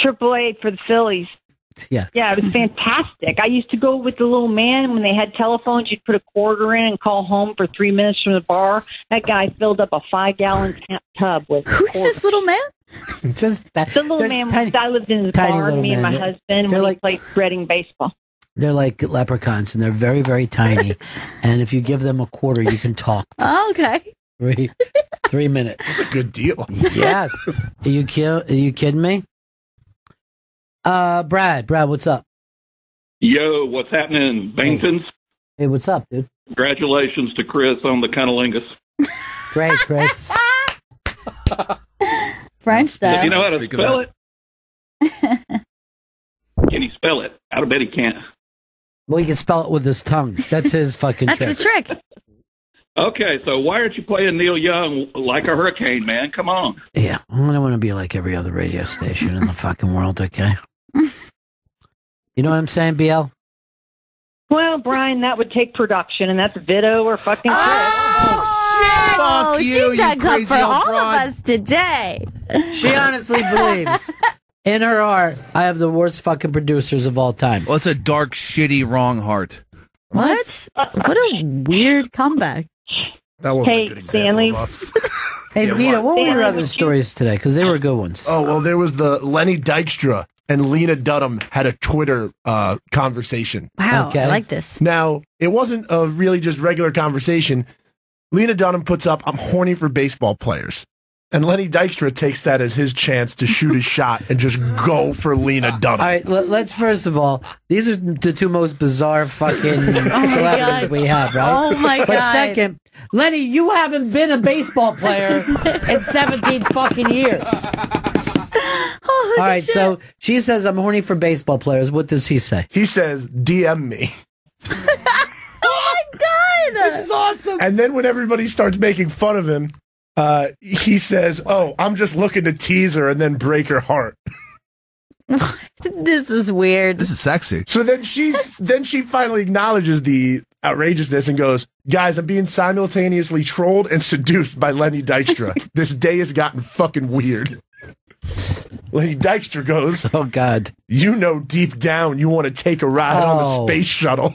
AAA for the Phillies. Yeah. Yeah, it was fantastic. I used to go with the little man when they had telephones. You'd put a quarter in and call home for 3 minutes from the bar. That guy filled up a 5-gallon tub with. Who's this little man? Just that. The little man. I lived in his bar. Me and my husband when we played Reading baseball. They're like leprechauns, and they're very, very tiny. And if you give them a quarter, you can talk. Oh, okay. 3 minutes. That's a good deal. Yes. Are you kidding me? Brad, what's up? Yo, what's happening, Benningtons? Hey, what's up, dude? Congratulations to Chris on the cunnilingus. Great, Chris. French stuff. Does he know how to spell it? Can he spell it? I bet he can't. Well, he can spell it with his tongue. That's his fucking trick. That's the trick. Okay, so why aren't you playing Neil Young like a hurricane, man? Come on. Yeah, I don't want to be like every other radio station in the fucking world, okay? You know what I'm saying, BL? Well, Brian, that would take production, and that's Vito or fucking Chris. Oh, Fuck you, she dug you up crazy for old all broad. of us today. She honestly believes in her heart I have the worst fucking producers of all time. Well, it's a dark, shitty, wrong heart. What? What a weird comeback. That wasn't Hey, a good example Stanley. of us. Hey, Yeah, Vito, what were your Stanley, other would you- stories today? Because they were good ones. Oh, well, there was the Lenny Dykstra and Lena Dunham had a Twitter conversation. Wow, Okay. I like this. Now, it wasn't a really just regular conversation. Lena Dunham puts up, I'm horny for baseball players. And Lenny Dykstra takes that as his chance to shoot his shot and just go for Lena Dunham. All right, let's first of all, these are the two most bizarre fucking celebrities God. we have, right? Oh, my But God. second, Lenny, you haven't been a baseball player in 17 fucking years. Holy All right, shit. so she says, I'm horny for baseball players. What does he say? He says, DM me. Oh my God. This is awesome. And then when everybody starts making fun of him, he says, oh, I'm just looking to tease her and then break her heart. This is weird. This is sexy. So then she finally acknowledges the outrageousness and goes, guys, I'm being simultaneously trolled and seduced by Lenny Dykstra. This day has gotten fucking weird. Lenny Dykstra goes, Oh, God. you know deep down you want to take a ride on the Oh. space shuttle.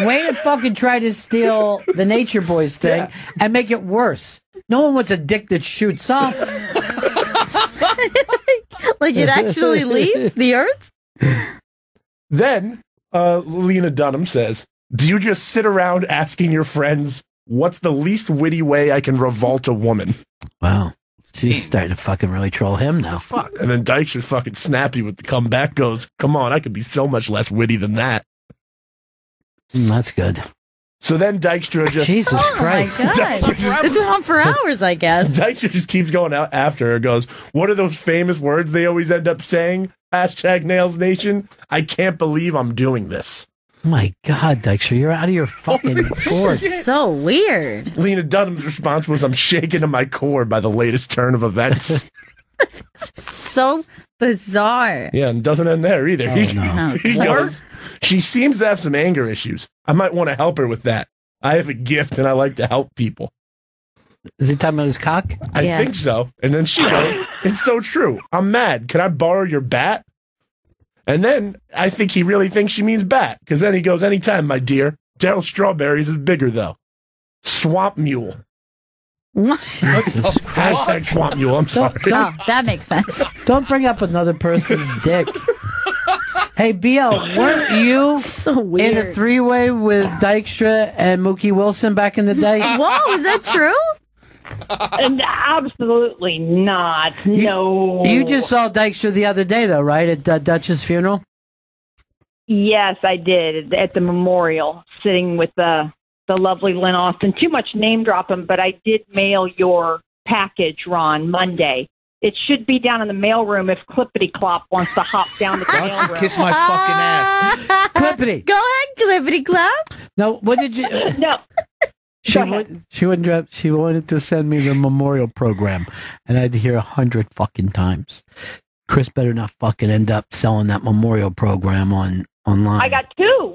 Way to fucking try to steal the Nature Boys thing and make it worse. No one wants a dick that shoots up. Like it actually leaves the earth? Then Lena Dunham says, do you just sit around asking your friends, what's the least witty way I can revolt a woman? Wow. She's starting to fucking really troll him now. And then Dykstra's fucking snappy with the comeback, goes, come on, I could be so much less witty than that. That's good. So then Dykstra just... Jesus Oh Christ. my God. It's been on for hours, I guess. Dykstra just keeps going out after her, goes, what are those famous words they always end up saying? Hashtag Nails Nation. I can't believe I'm doing this. My God, Dykstra, you're out of your fucking gourd. So weird. Lena Dunham's response was, I'm shaken to my core by the latest turn of events. So bizarre. Yeah, and doesn't end there either. Oh, no. He goes, she seems to have some anger issues. I might want to help her with that. I have a gift and I like to help people. Is he talking about his cock? I Yeah. think so. And then she goes, it's so true. I'm mad. Can I borrow your bat? And then I think he really thinks she means bat, because then he goes, anytime, my dear. Daryl Strawberries is bigger, though. Swamp Mule. Hashtag Swamp Mule, I'm sorry. Oh, that makes sense. Don't bring up another person's dick. Hey, BL, weren't you so weird. in a three-way with Dykstra and Mookie Wilson back in the day? Whoa, is that true? And absolutely not. No. You just saw Dykstra the other day, though, right, at Dutch's funeral? Yes, I did, at the memorial, sitting with the lovely Lynn Austin. Too much name dropping, but I did mail your package, Ron, Monday. It should be down in the mailroom if Clippity Clop wants to hop down to the mailroom. Kiss my fucking ass. Clippity. Go ahead, Clippity Clop. No, what did you... No. She wanted to send me the memorial program, and I had to hear 100 fucking times. Chris better not fucking end up selling that memorial program online. I got two.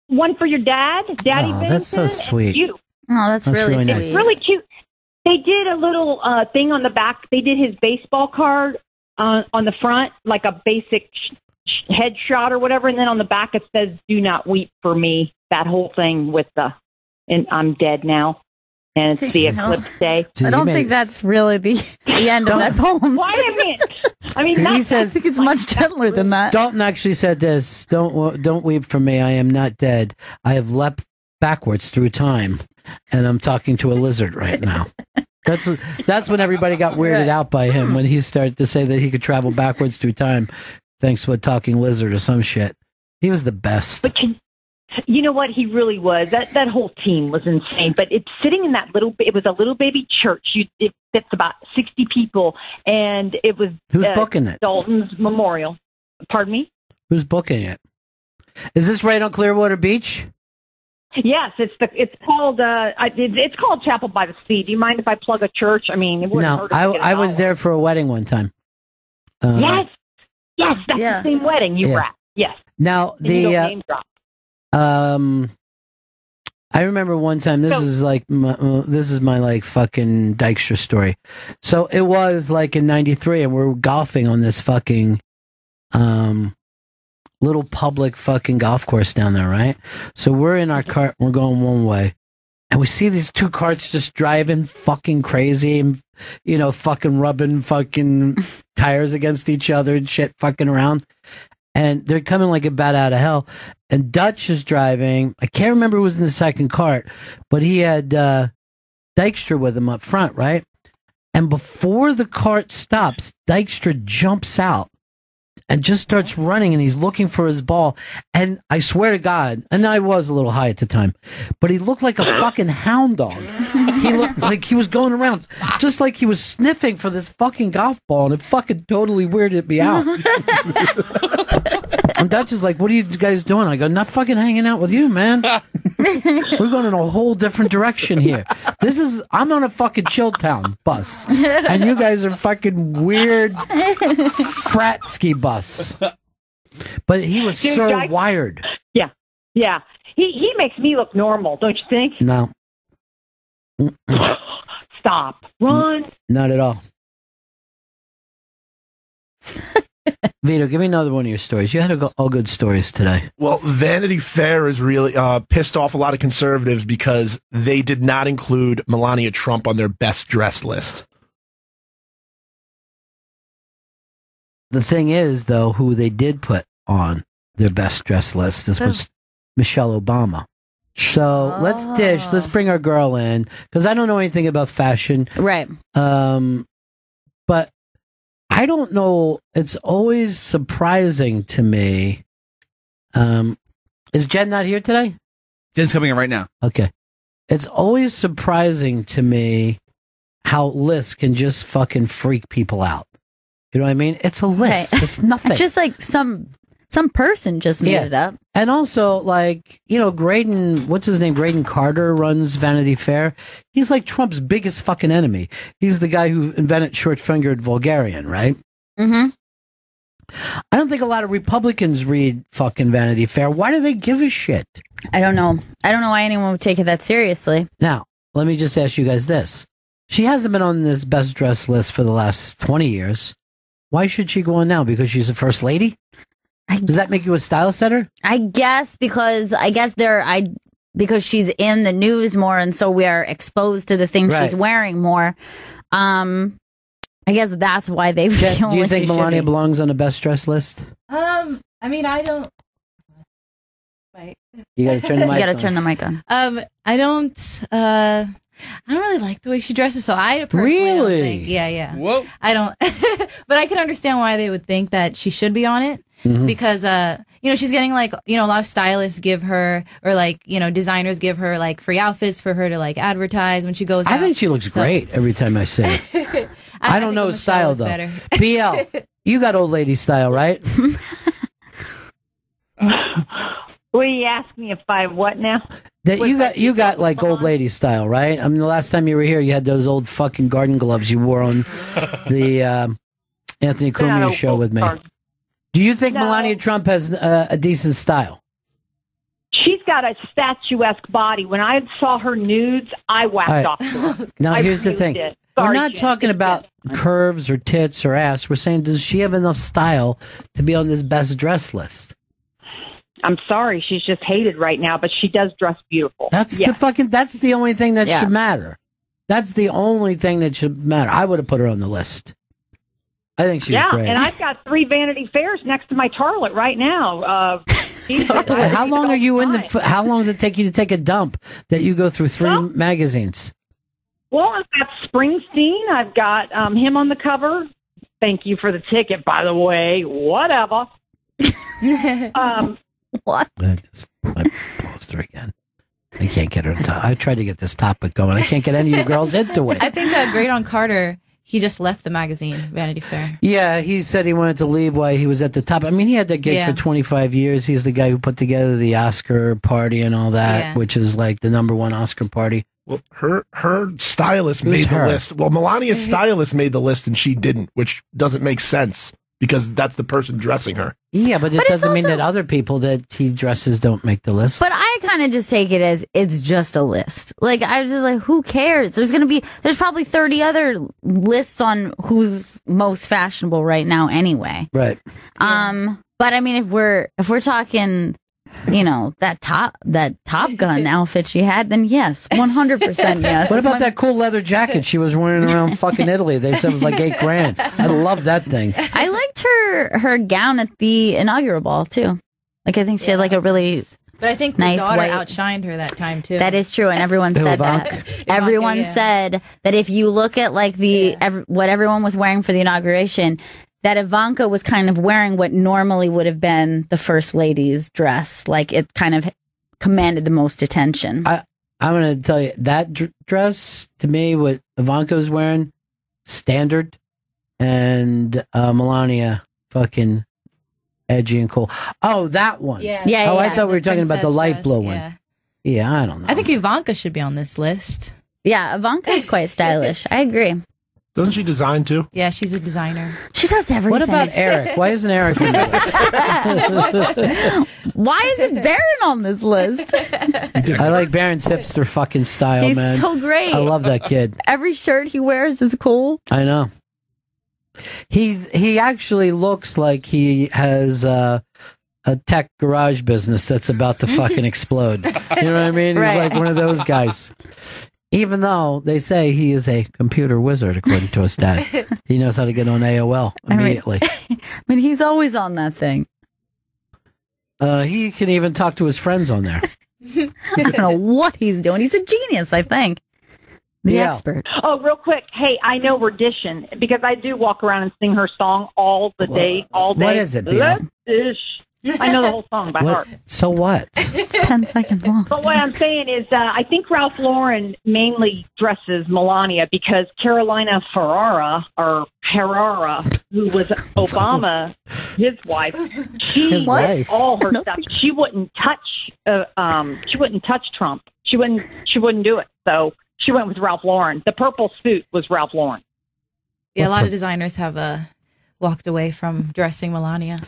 One for your dad, Daddy Bennington, that's so sweet. and you. Oh, that's really nice. sweet. It's really cute. They did a little thing on the back. They did his baseball card on the front, like a basic headshot or whatever, and then on the back it says, "Do not weep for me." That whole thing with and I'm dead now, and it's the eclipse day. I don't think that's really the end of that poem. Why a minute? I mean, He says, I think it's much gentler than that. Dalton actually said this, don't weep for me, I am not dead. I have leapt backwards through time, and I'm talking to a lizard right now. That's when everybody got weirded out by him, when he started to say that he could travel backwards through time thanks to a talking lizard or some shit. He was the best. But you know what? He really was. That whole team was insane. But it's sitting in that it was a little baby church. It fits about 60 people, and it was Who's booking it? Dalton's memorial. Pardon me? Who's booking it? Is this right on Clearwater Beach? Yes, it's called Chapel by the Sea. Do you mind if I plug a church? I mean, it wouldn't No, hurt if we get I was there for a wedding one time. Yes, that's the same wedding you were at. Yes. Now And you don't name drop. I remember one time. This is my like fucking Dykstra story. So it was like in '93, and we're golfing on this fucking little public fucking golf course down there, right? So we're in our cart, we're going one way, and we see these two carts just driving fucking crazy, and fucking rubbing fucking tires against each other and shit, fucking around. And they're coming like a bat out of hell. And Dutch is driving. I can't remember who was in the second cart, but he had Dykstra with him up front, right? And before the cart stops, Dykstra jumps out and just starts running, and he's looking for his ball. And I swear to God, and I was a little high at the time, but he looked like a fucking hound dog. He looked like he was going around, just like he was sniffing for this fucking golf ball, and it fucking totally weirded me out. And Dutch is like, what are you guys doing? I go, not fucking hanging out with you, man. We're going in a whole different direction here. I'm on a fucking Chilltown bus, and you guys are fucking weird frat ski bus. But he was wired. Yeah. Yeah. He makes me look normal, don't you think? No. Stop. Ron. Not at all. Vito, give me another one of your stories. You had all good stories today. Well, Vanity Fair is really pissed off a lot of conservatives because they did not include Melania Trump on their best dressed list. The thing is, though, who they did put on their best dressed list was Michelle Obama. So let's bring our girl in, because I don't know anything about fashion. Right. But I don't know. It's always surprising to me. Is Jen not here today? Jen's coming in right now. Okay. It's always surprising to me how lists can just fucking freak people out. You know what I mean? It's a list. Right. It's nothing. Just like some person just made it up. And also, like, Graydon, what's his name? Graydon Carter runs Vanity Fair. He's like Trump's biggest fucking enemy. He's the guy who invented short-fingered Vulgarian, right? Mm-hmm. I don't think a lot of Republicans read fucking Vanity Fair. Why do they give a shit? I don't know. I don't know why anyone would take it that seriously. Now, let me just ask you guys this. She hasn't been on this best dressed list for the last 20 years. Why should she go on now? Because she's a first lady? Does that make you a style setter? I guess because because she's in the news more, and so we are exposed to the things she's wearing more. I guess that's why they feel. Do you think Melania belongs on the best dress list? I mean, I don't. Wait. You gotta turn the mic. You gotta turn the mic on. I don't. I don't really like the way she dresses, so I personally don't think. Yeah. Whoa. I don't. But I can understand why they would think that she should be on it. Because she's getting like a lot of stylists give her, or like designers give her like free outfits for her to like advertise when she goes out. I think she looks great every time I see it. I don't know style though. Better. BL, you got old lady style, right? Will you ask me if I what now? That you got like old lady style, right? I mean, the last time you were here, you had those old fucking garden gloves you wore on the Anthony Cumia show with me. Do you think Melania Trump has a decent style? She's got a statuesque body. When I saw her nudes, I whacked off. Now, here's the thing. We're not talking about curves or tits or ass. We're saying, does she have enough style to be on this best dress list? I'm sorry, she's just hated right now, but she does dress beautiful. That's the only thing that should matter. That's the only thing that should matter. I would have put her on the list. I think she's great. And I've got 3 Vanity Fairs next to my toilet right now. How long are you in the? How long does it take you to take a dump that you go through 3 magazines? Well, I've got Springsteen. I've got him on the cover. Thank you for the ticket, by the way. Whatever. What? I paused her again. I can't get her to talk. I tried to get this topic going. I can't get any of you girls into it. I think Great on Carter, he just left the magazine, Vanity Fair. Yeah, he said he wanted to leave while he was at the top. I mean, he had that gig for 25 years. He's the guy who put together the Oscar party and all that, which is like the #1 Oscar party. Well, her stylist made the list. Well, Melania's stylist made the list and she didn't, which doesn't make sense because that's the person dressing her. Yeah, but it doesn't mean that other people that he dresses don't make the list. But I kind of just take it as it's just a list. Like, I was just like, who cares? There's probably 30 other lists on who's most fashionable right now anyway. Right. But I mean, if we're talking, that Top Gun outfit she had, then yes, 100% yes. What about that cool leather jacket she was wearing around fucking Italy? They said it was like $8,000. I love that thing. I liked her gown at the inaugural ball too. Like, I think she had like a really But I think nice the daughter white outshined her that time too. That is true, and everyone said that. Everyone said that if you look at like what everyone was wearing for the inauguration, that Ivanka was kind of wearing what normally would have been the first lady's dress. Like, it kind of commanded the most attention. I'm going to tell you, that dress, to me, what Ivanka was wearing, standard, and Melania, fucking edgy and cool. Oh, that one. Yeah. I thought we were talking about the light blue one. Yeah, I don't know. I think Ivanka should be on this list. Yeah, Ivanka is quite stylish. I agree. Doesn't she design too? Yeah, she's a designer. She does everything. What about Eric? Why isn't Eric on the list? Why isn't Baron on this list? I like Baron's hipster fucking style, man. He's so great. I love that kid. Every shirt he wears is cool. I know. He actually looks like he has a tech garage business that's about to fucking explode. You know what I mean? He's like one of those guys. Even though they say he is a computer wizard, according to his dad. He knows how to get on AOL immediately. I mean, he's always on that thing. He can even talk to his friends on there. I don't know what he's doing. He's a genius, I think. The expert. Oh, real quick. Hey, I know we're dishing because I do walk around and sing her song all day. What is it, Bill? Let's dish. I know the whole song by heart. So what? It's 10 seconds long. But what I'm saying is, I think Ralph Lauren mainly dresses Melania because Carolina Ferrara, who was Obama, his wife, she all her stuff. She wouldn't touch. She wouldn't touch Trump. She wouldn't do it. So she went with Ralph Lauren. The purple suit was Ralph Lauren. Yeah, a lot of designers have walked away from dressing Melania.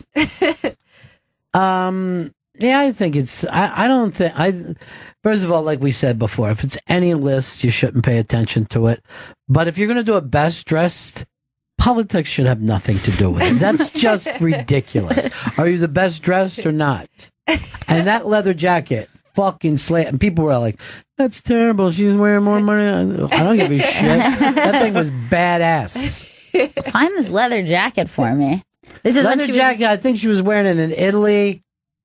Yeah, I think it's. I don't think. First of all, like we said before, if it's any list, you shouldn't pay attention to it. But if you're going to do a best dressed Politics should have nothing to do with it. That's just ridiculous. Are you the best dressed or not? And that leather jacket fucking slayed. And people were like, that's terrible. She's wearing more money. I don't give a shit. That thing was badass. Find this leather jacket for me. This is leather jacket. I think she was wearing it in Italy.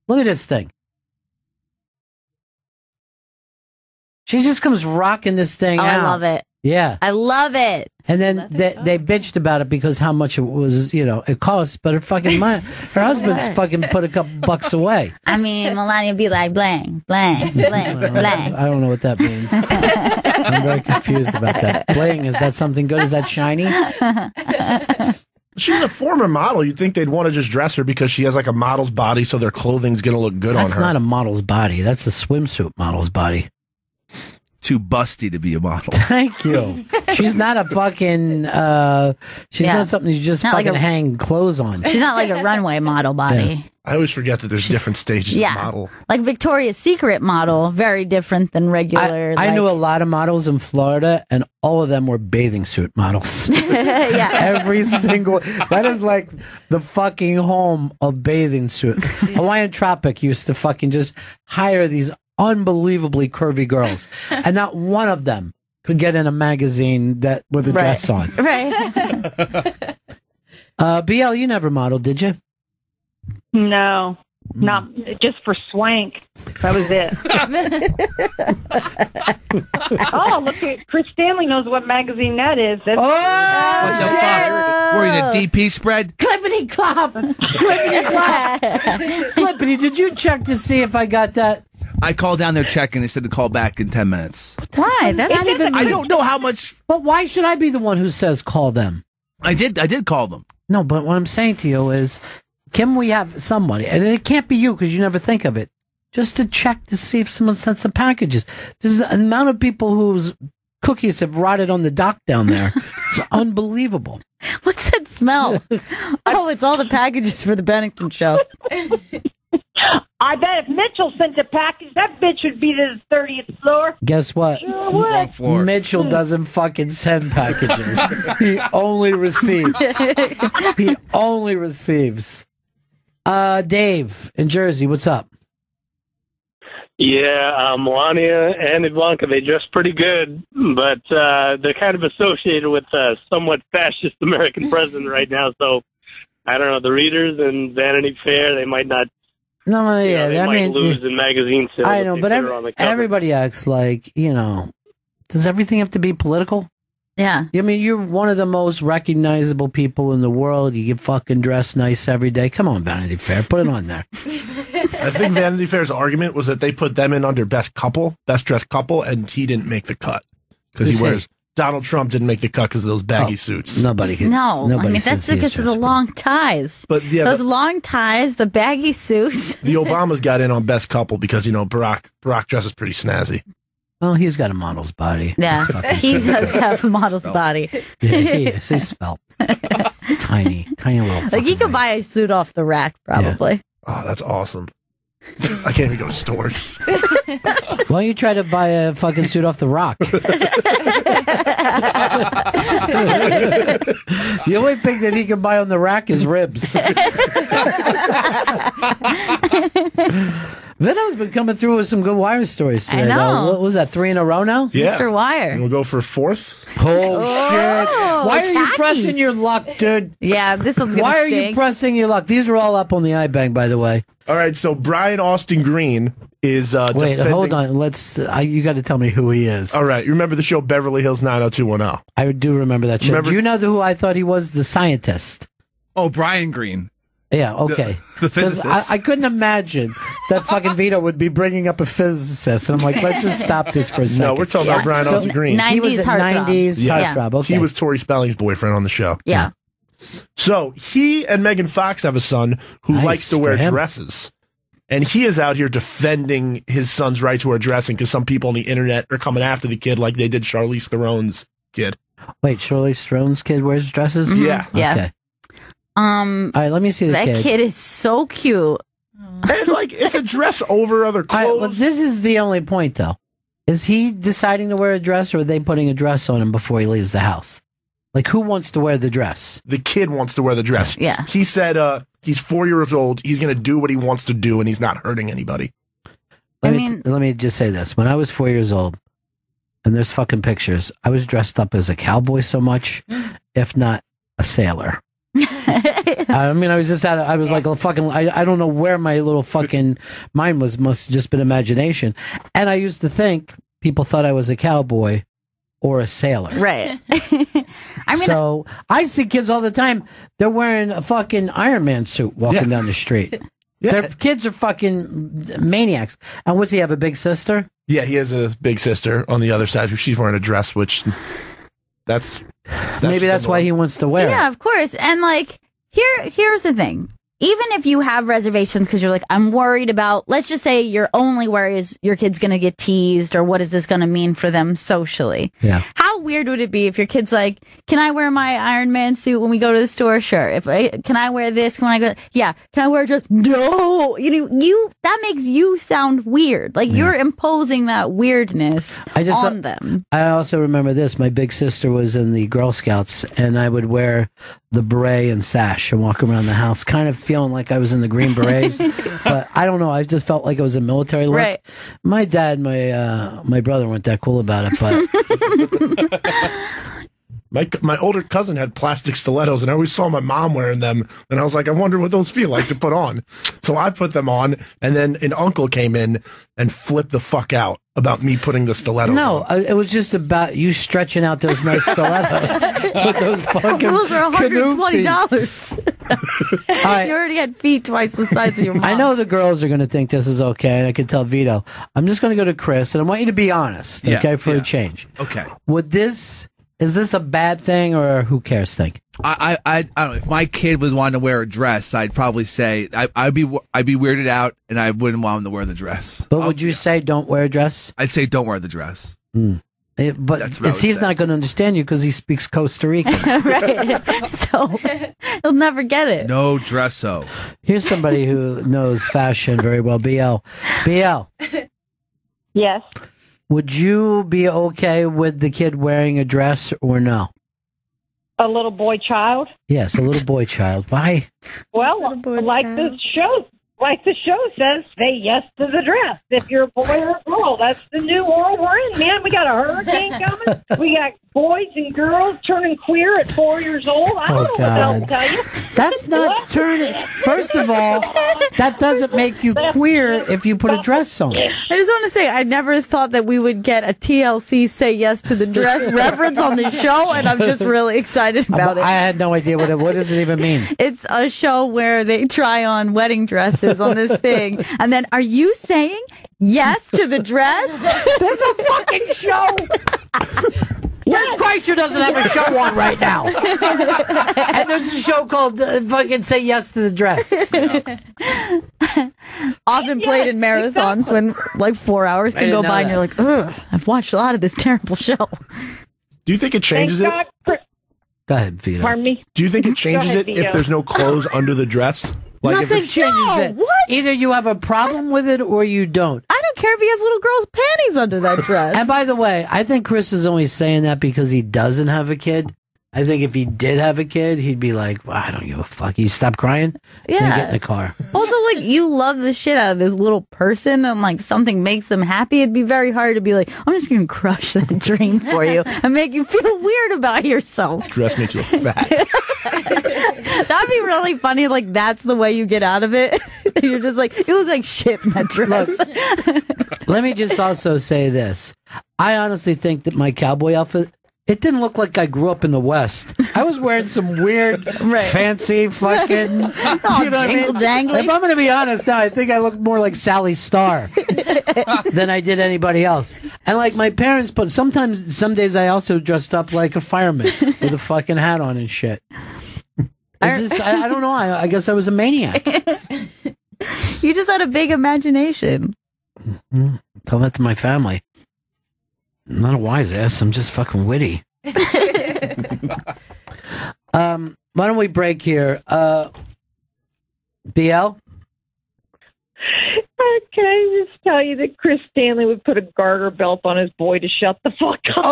Look at this thing. She just comes rocking this thing out. I love it. Yeah. I love it. And then they bitched about it because how much it was, it cost, but her husband's fucking put a couple bucks away. I mean, Melania be like, blang, blang, blang, blang. I don't know what that means. I'm very confused about that. Bling, is that something good? Is that shiny? She's a former model. You'd think they'd want to just dress her because she has like a model's body, so their clothing's going to look good on her. That's not a model's body. That's a swimsuit model's body. Too busty to be a model. Thank you. She's not a fucking, she's not something you just Not like fucking a- hang clothes on. She's not like a runway model body. I always forget that there's different stages of model. Like Victoria's Secret model, very different than regular. I knew a lot of models in Florida, and all of them were bathing suit models. Yeah. Every single. That is like the fucking home of bathing suit. Hawaiian Tropic used to fucking just hire these unbelievably curvy girls, and not one of them could get in a magazine that with a dress on. Right. BL, you never modeled, did you? No, not just for swank. That was it. Oh, look at Chris Stanley knows what magazine that is. That's What the fuck? Were you in a DP spread? Clippity clop! Clippity clop! Clippity, did you check to see if I got that? I called down there checking. They said to call back in 10 minutes. Why? That's not even. I don't know how much. But why should I be the one who says call them? I did call them. No, but what I'm saying to you is, can we have somebody, and it can't be you because you never think of it, just to check to see if someone sent some packages. There's the amount of people whose cookies have rotted on the dock down there. It's unbelievable. What's that smell? Oh, it's all the packages for the Bennington show. I bet if Mitchell sent a package, that bitch would be to the 30th floor. Guess what? Sure would. Mitchell doesn't fucking send packages. He only receives. He only receives. Dave in Jersey, what's up? Yeah, Melania and Ivanka, they dress pretty good, but they're kind of associated with a somewhat fascist American president right now. So, I don't know, the readers and Vanity Fair, they might not. No, yeah, they I might mean, lose in magazine sales. I know, if but they put her on the cover. everybody acts like, does everything have to be political? Yeah. I mean, you're one of the most recognizable people in the world. You get fucking dressed nice every day. Come on, Vanity Fair, put it on there. I think Vanity Fair's argument was that they put them in under best dressed couple, and he didn't make the cut because he wears. Donald Trump didn't make the cut because of those baggy suits. Nobody can. No, I mean, that's because of the long ties. But yeah, those long ties, the baggy suits. The Obamas got in on best couple because Barack dresses pretty snazzy. Well, he's got a model's body. Yeah, he does have a model's body. Yeah, he is. He's svelte. tiny little. Like he could buy a suit off the rack, probably. Yeah. Oh, that's awesome. I can't even go to stores. Why don't you try to buy a fucking suit off the Rock? The only thing that he can buy on the rack is ribs. Vito's been coming through with some good Wire stories today. I know. Though. What was that, 3 in a row now? Yeah. Mr. Wire. We'll go for 4th. Oh, shit. Why are you tacky. pressing your luck, dude? Yeah, this one's going to Why are you pressing your luck? These are all up on the iBang, by the way. All right, so Brian Austin Green is Wait, defending... hold on. You got to tell me who he is. All right, you remember the show Beverly Hills 90210? I do remember that show. Do you know who I thought he was? The scientist. Oh, Brian Green. Yeah, okay. The physicist. I couldn't imagine that fucking Vito would be bringing up a physicist. And I'm like, let's just stop this for a second. No, we're talking about Brian Austin Green. 90s he was a heartthrob. 90s heartthrob. Okay. He was Tori Spelling's boyfriend on the show. Yeah. So he and Megan Fox have a son who Nice likes to wear for him. dresses. And he is out here defending his son's right to wear dressing because some people on the internet are coming after the kid like they did Charlize Theron's kid. Wait, Charlize Theron's kid wears dresses? Mm-hmm. Yeah. Yeah. Okay. All right, let me see the that kid. kid is so cute. And like it's a dress over other All clothes. right, well, this is the only point, though. Is he deciding to wear a dress, or are they putting a dress on him before he leaves the house? Like, who wants to wear the dress? The kid wants to wear the dress. Yeah. He said he's 4 years old. He's going to do what he wants to do, and he's not hurting anybody. Let me just say this. When I was 4 years old, and there's fucking pictures, I was dressed up as a cowboy so much, if not a sailor. I mean, I was like a fucking, I don't know where my little fucking mind was, must have just been imagination. And I used to think people thought I was a cowboy or a sailor. Right. So I see kids all the time, they're wearing a fucking Iron Man suit walking down the street. Their kids are fucking maniacs. And what's he have, a big sister? Yeah, he has a big sister on the other side. She's wearing a dress, which maybe that's why he wants to wear it. Yeah, of course. And like, here's the thing. Even if you have reservations because you're like, I'm worried about, let's just say your only worry is your kid's going to get teased, or what is this going to mean for them socially? Yeah. How weird would it be if your kid's like, can I wear my Iron Man suit when we go to the store? Sure. Can I wear this when I go? Yeah. Can I wear just? No. That makes you sound weird. Like you're imposing that weirdness on them. I also remember this. My big sister was in the Girl Scouts, and I would wear the beret and sash and walk around the house, kind of feeling like I was in the Green Berets. But I don't know. I just felt like it was a military look. Right. My dad, my brother weren't that cool about it, but my older cousin had plastic stilettos, and I always saw my mom wearing them, and I was like, I wonder what those feel like to put on. So I put them on, and then an uncle came in and flipped the fuck out about me putting the stilettos on. It was just about you stretching out those nice stilettos with those fucking Those are canoe feet. $120. You already had feet twice the size of your mom. I know the girls are going to think this is okay, and I can tell Vito. I'm just going to go to Chris, and I want you to be honest, okay, for a change. Okay. Is this a bad thing or a who cares thing? I don't know. If my kid was wanting to wear a dress, I'd probably say I'd be weirded out, and I wouldn't want him to wear the dress. But would you say don't wear a dress? I'd say don't wear the dress. But he's not going to understand you because he speaks Costa Rican. Right. So he'll never get it. No dresso. Here's somebody who knows fashion very well. BL. Yes. Would you be okay with the kid wearing a dress or no? A little boy child? Yes, a little boy child. Why? Well, like the show says, say yes to the dress. If you're a boy or a girl, that's the new world we're in, man. We got a hurricane coming. We got boys and girls turning queer at 4 years old. I don't know what else to tell you. That's not turning. First of all, that doesn't make you queer if you put a dress on. I just want to say, I never thought that we would get a TLC say yes to the dress reference on the show, and I'm just really excited about it. I had no idea what does it even mean? It's a show where they try on wedding dresses on this thing, and then are you saying yes to the dress? There's a fucking show. Kreischer doesn't have a show on right now. And there's a show called fucking Say Yes to the Dress. Often played in marathons when like 4 hours can go by and you're like, ugh, I've watched a lot of this terrible show. Do you think it changes it? Go ahead, Vito. Pardon me? Do you think it changes ahead, it Vito. if there's no clothes under the dress? Like Nothing changes it. What? Either you have a problem with it or you don't. I don't care if he has little girls' panties under that dress. And by the way, I think Chris is only saying that because he doesn't have a kid. I think if he did have a kid, he'd be like, well, I don't give a fuck. You stop crying? Yeah. And get in the car. Also, like, you love the shit out of this little person and, like, something makes them happy. It'd be very hard to be like, I'm just going to crush that dream for you and make you feel weird about yourself. Dress makes you fat. That'd be really funny. Like, that's the way you get out of it. You're just like, you look like shit in that dress. Look, let me just also say this. I honestly think that my cowboy outfit, it didn't look like I grew up in the West. I was wearing some weird, fancy fucking, you know what I mean? Dangly. If I'm going to be honest now, I think I look more like Sally Starr than I did anybody else. And like my parents put, some days I also dressed up like a fireman with a fucking hat on and shit. It's just, I don't know. I guess I was a maniac. You just had a big imagination. Tell that to my family. I'm not a wise ass. I'm just fucking witty. Why don't we break here? BL? Can I just tell you that Chris Stanley would put a garter belt on his boy to shut the fuck up?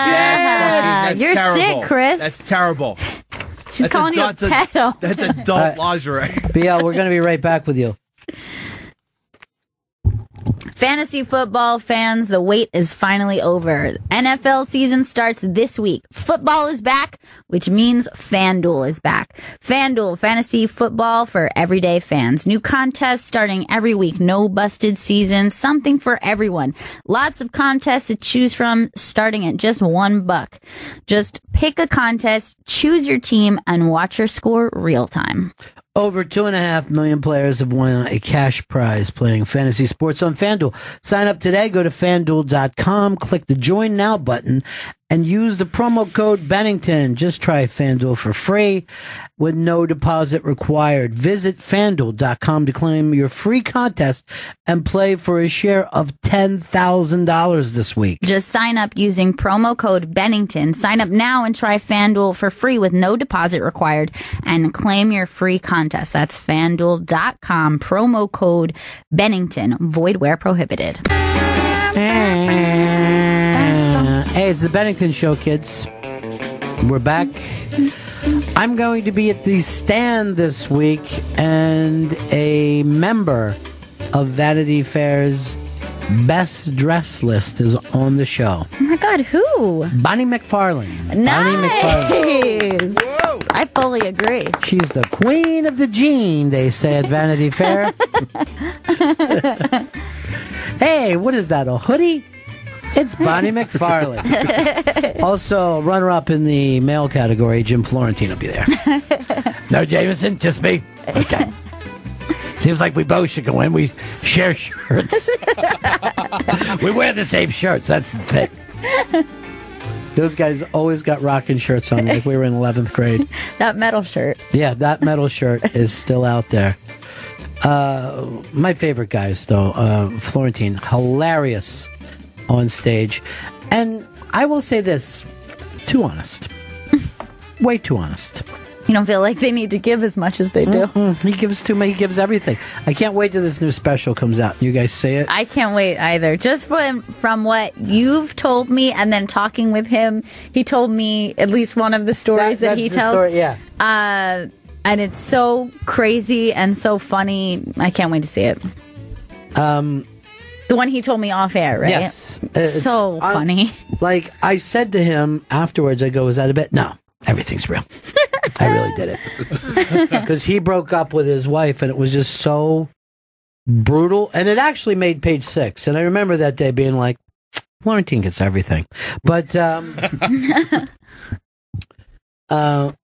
That's you're terrible. sick, Chris. That's terrible. She's calling you a pedo. That's adult lingerie. BL, we're going to be right back with you. Fantasy football fans, the wait is finally over. NFL season starts this week. Football is back, which means FanDuel is back. FanDuel, fantasy football for everyday fans. New contests starting every week. No busted season. Something for everyone. Lots of contests to choose from, starting at just $1. Just pick a contest, choose your team, and watch your score real time. Over 2.5 million players have won a cash prize playing fantasy sports on FanDuel. Sign up today. Go to FanDuel.com, click the Join Now button, and use the promo code Bennington. Just try FanDuel for free with no deposit required. Visit FanDuel.com to claim your free contest and play for a share of $10,000 this week. Just sign up using promo code Bennington. Sign up now and try FanDuel for free with no deposit required and claim your free contest. That's FanDuel.com, promo code Bennington. Void where prohibited. Hey, it's the Bennington Show, kids. We're back. I'm going to be at the stand this week, and a member of Vanity Fair's Best Dress list is on the show. Oh my God, who? Bonnie McFarlane. Nice. Bonnie McFarlane. I fully agree. She's the queen of the jean, they say at Vanity Fair. Hey, what is that, a hoodie? It's Bonnie McFarlane. Also, runner-up in the male category, Jim Florentine will be there. No Jameson, just me? Okay. Seems like we both should go in. We share shirts. We wear the same shirts. That's the thing. Those guys always got rocking shirts on like we were in 11th grade. That metal shirt. Yeah, that metal shirt is still out there. My favorite guys, though, Florentine, hilarious on stage. And I will say this, too honest. Way too honest. You don't feel like they need to give as much as they do? He gives too much. He gives everything. I can't wait till this new special comes out. You guys see it? I can't wait either. Just from what you've told me and then talking with him, he told me at least one of the stories that he tells. Story, yeah. And it's so crazy and so funny. I can't wait to see it. The one he told me off air, right? Yes. So funny. Like, I said to him afterwards, I go, is that a bit? No, everything's real. I really did it. Because he broke up with his wife, and it was just so brutal. And it actually made Page 6. And I remember that day being like, Florentine gets everything. But, and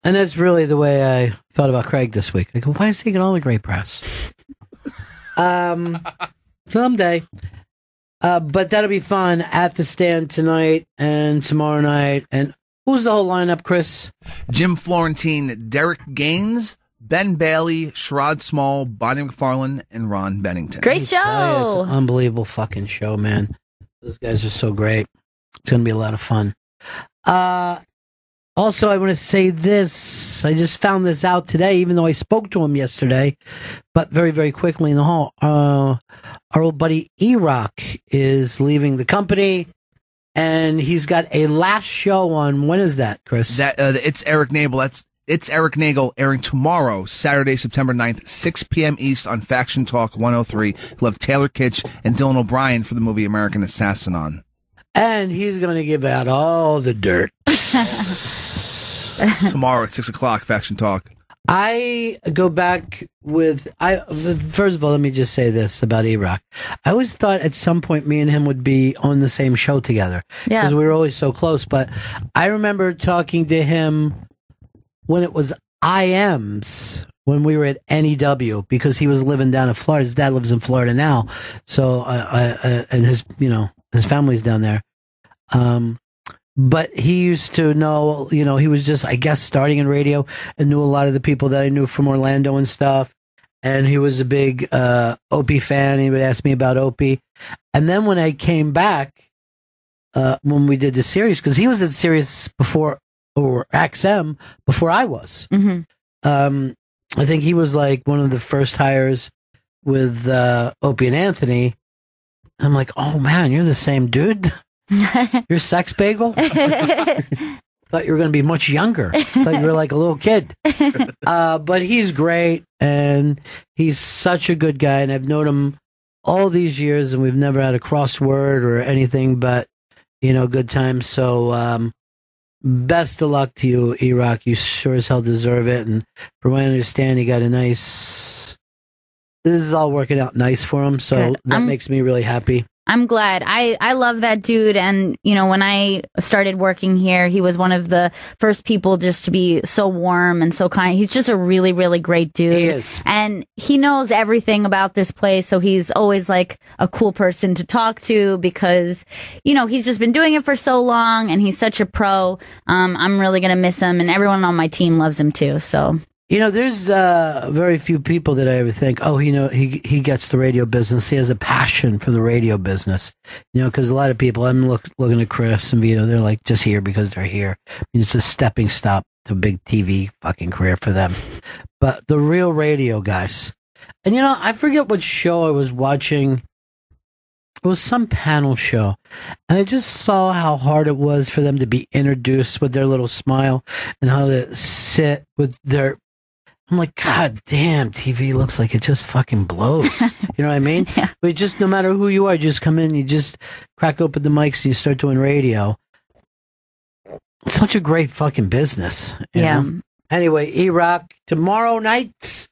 that's really the way I felt about Craig this week. I go, why is he getting all the great press? Someday. But that'll be fun at the stand tonight and tomorrow night. And who's the whole lineup, Chris? Jim Florentine, Derek Gaines, Ben Bailey, Sherrod Small, Bonnie McFarlane, and Ron Bennington. Great show. It's an unbelievable fucking show, man. Those guys are so great. It's going to be a lot of fun. Also, I want to say this. I just found this out today, even though I spoke to him yesterday, but very, very quickly in the hall. Our old buddy E-Rock is leaving the company, and he's got a last show on, when is that, Chris? It's Eric Nagel. It's Eric Nagel airing tomorrow, Saturday, September 9th, 6 p.m. East on Faction Talk 103. He'll have Taylor Kitsch and Dylan O'Brien for the movie American Assassin on. And he's going to give out all the dirt. Tomorrow at 6 o'clock, Faction Talk. I go back with, first of all, let me just say this about E-Rock. I always thought at some point me and him would be on the same show together. Yeah. Because we were always so close. But I remember talking to him when it was IMs, when we were at NEW, because he was living down in Florida. His dad lives in Florida now. So, and his family's down there. But he used to know, he was just, I guess, starting in radio and knew a lot of the people that I knew from Orlando and stuff. And he was a big Opie fan. He would ask me about Opie. And then when I came back, when we did the series, because he was at Sirius before, or XM, before I was. Mm-hmm. I think he was like one of the first hires with Opie and Anthony. I'm like, oh man, you're the same dude. You're Sex Bagel. Thought you were going to be much younger. Thought you were like a little kid. But he's great, and he's such a good guy, and I've known him all these years, and we've never had a crossword or anything but, good times. So best of luck to you, E-Rock. You sure as hell deserve it. And from what I understand, he got this is all working out nice for him, so that makes me really happy. I'm glad. I love that dude. And, when I started working here, he was one of the first people just to be so warm and so kind. He's just a really, really great dude. He is. And he knows everything about this place. So he's always like a cool person to talk to because, he's just been doing it for so long and he's such a pro. I'm really going to miss him, and everyone on my team loves him too. So. There's very few people that I ever think, oh, he gets the radio business. He has a passion for the radio business. Because a lot of people, I'm looking at Chris and Vito, they're like just here because they're here. It's a stepping stop to a big TV fucking career for them. But the real radio guys. And I forget what show I was watching. It was some panel show. And I just saw how hard it was for them to be introduced with their little smile and how to sit with their... I'm like, God damn, TV looks like it just fucking blows. You know what I mean? Yeah. But just no matter who you are, just come in, you just crack open the mics and you start doing radio. It's such a great fucking business. You know? Anyway, E-Rock, tomorrow night,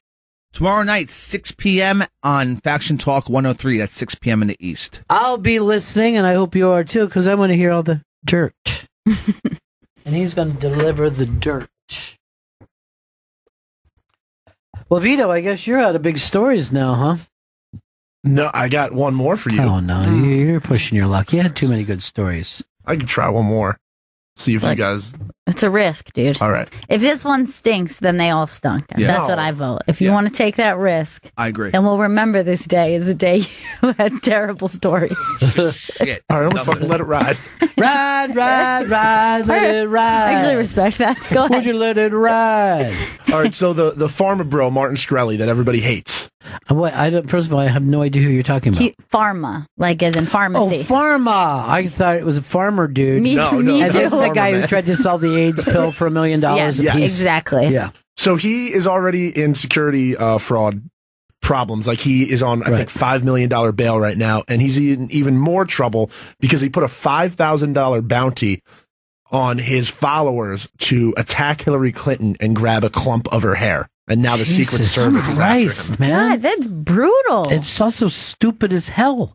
6 p.m. on Faction Talk 103. That's 6 p.m. in the East. I'll be listening, and I hope you are too, because I want to hear all the dirt. And he's going to deliver the dirt. Well, Vito, I guess you're out of big stories now, huh? No, I got one more for you. Oh, no. You're pushing your luck. You had too many good stories. I could try one more. See if you guys... It's a risk, dude. All right. If this one stinks, then they all stunk. Yeah. That's what I vote. If you want to take that risk, I agree. and we'll remember this day as a day you had terrible stories. All right, I'm going to fucking let it ride. Ride, let it ride. I actually respect that. Go ahead. Would you let it ride? All right, so the farmer bro, Martin Shkreli, that everybody hates. First of all, I have no idea who you're talking about. Pharma, like as in pharmacy. Oh, pharma. I thought it was a farmer dude. Me too. Me And too. this is the guy who tried to sell the AIDS pill for $1 million Yes, a piece. exactly. Yeah. So he is already in security fraud problems. Like he is on, I think, $5 million bail right now. And he's in even more trouble because he put a $5,000 bounty on his followers to attack Hillary Clinton and grab a clump of her hair. And now the Secret Service is after him. Man. God, that's brutal. It's also stupid as hell.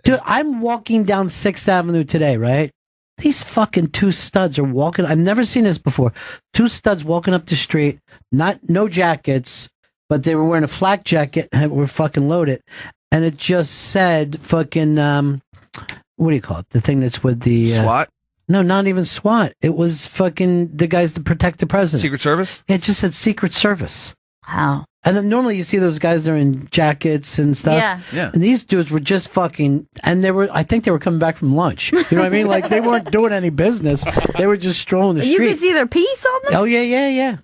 Dude, I'm walking down 6th Avenue today, right? These fucking two studs are walking. I've never seen this before. Two studs walking up the street, no jackets, but they were wearing a flak jacket and were fucking loaded. And it just said fucking, what do you call it? The thing that's with the... SWAT? No, not even SWAT. It was fucking the guys that protect the president. Secret Service? Yeah, it just said Secret Service. Wow. And then normally you see those guys that are in jackets and stuff. Yeah. And these dudes were just fucking, and I think they were coming back from lunch. You know what I mean? Like they weren't doing any business. They were just strolling the street. You could see their piece on them? Oh, yeah.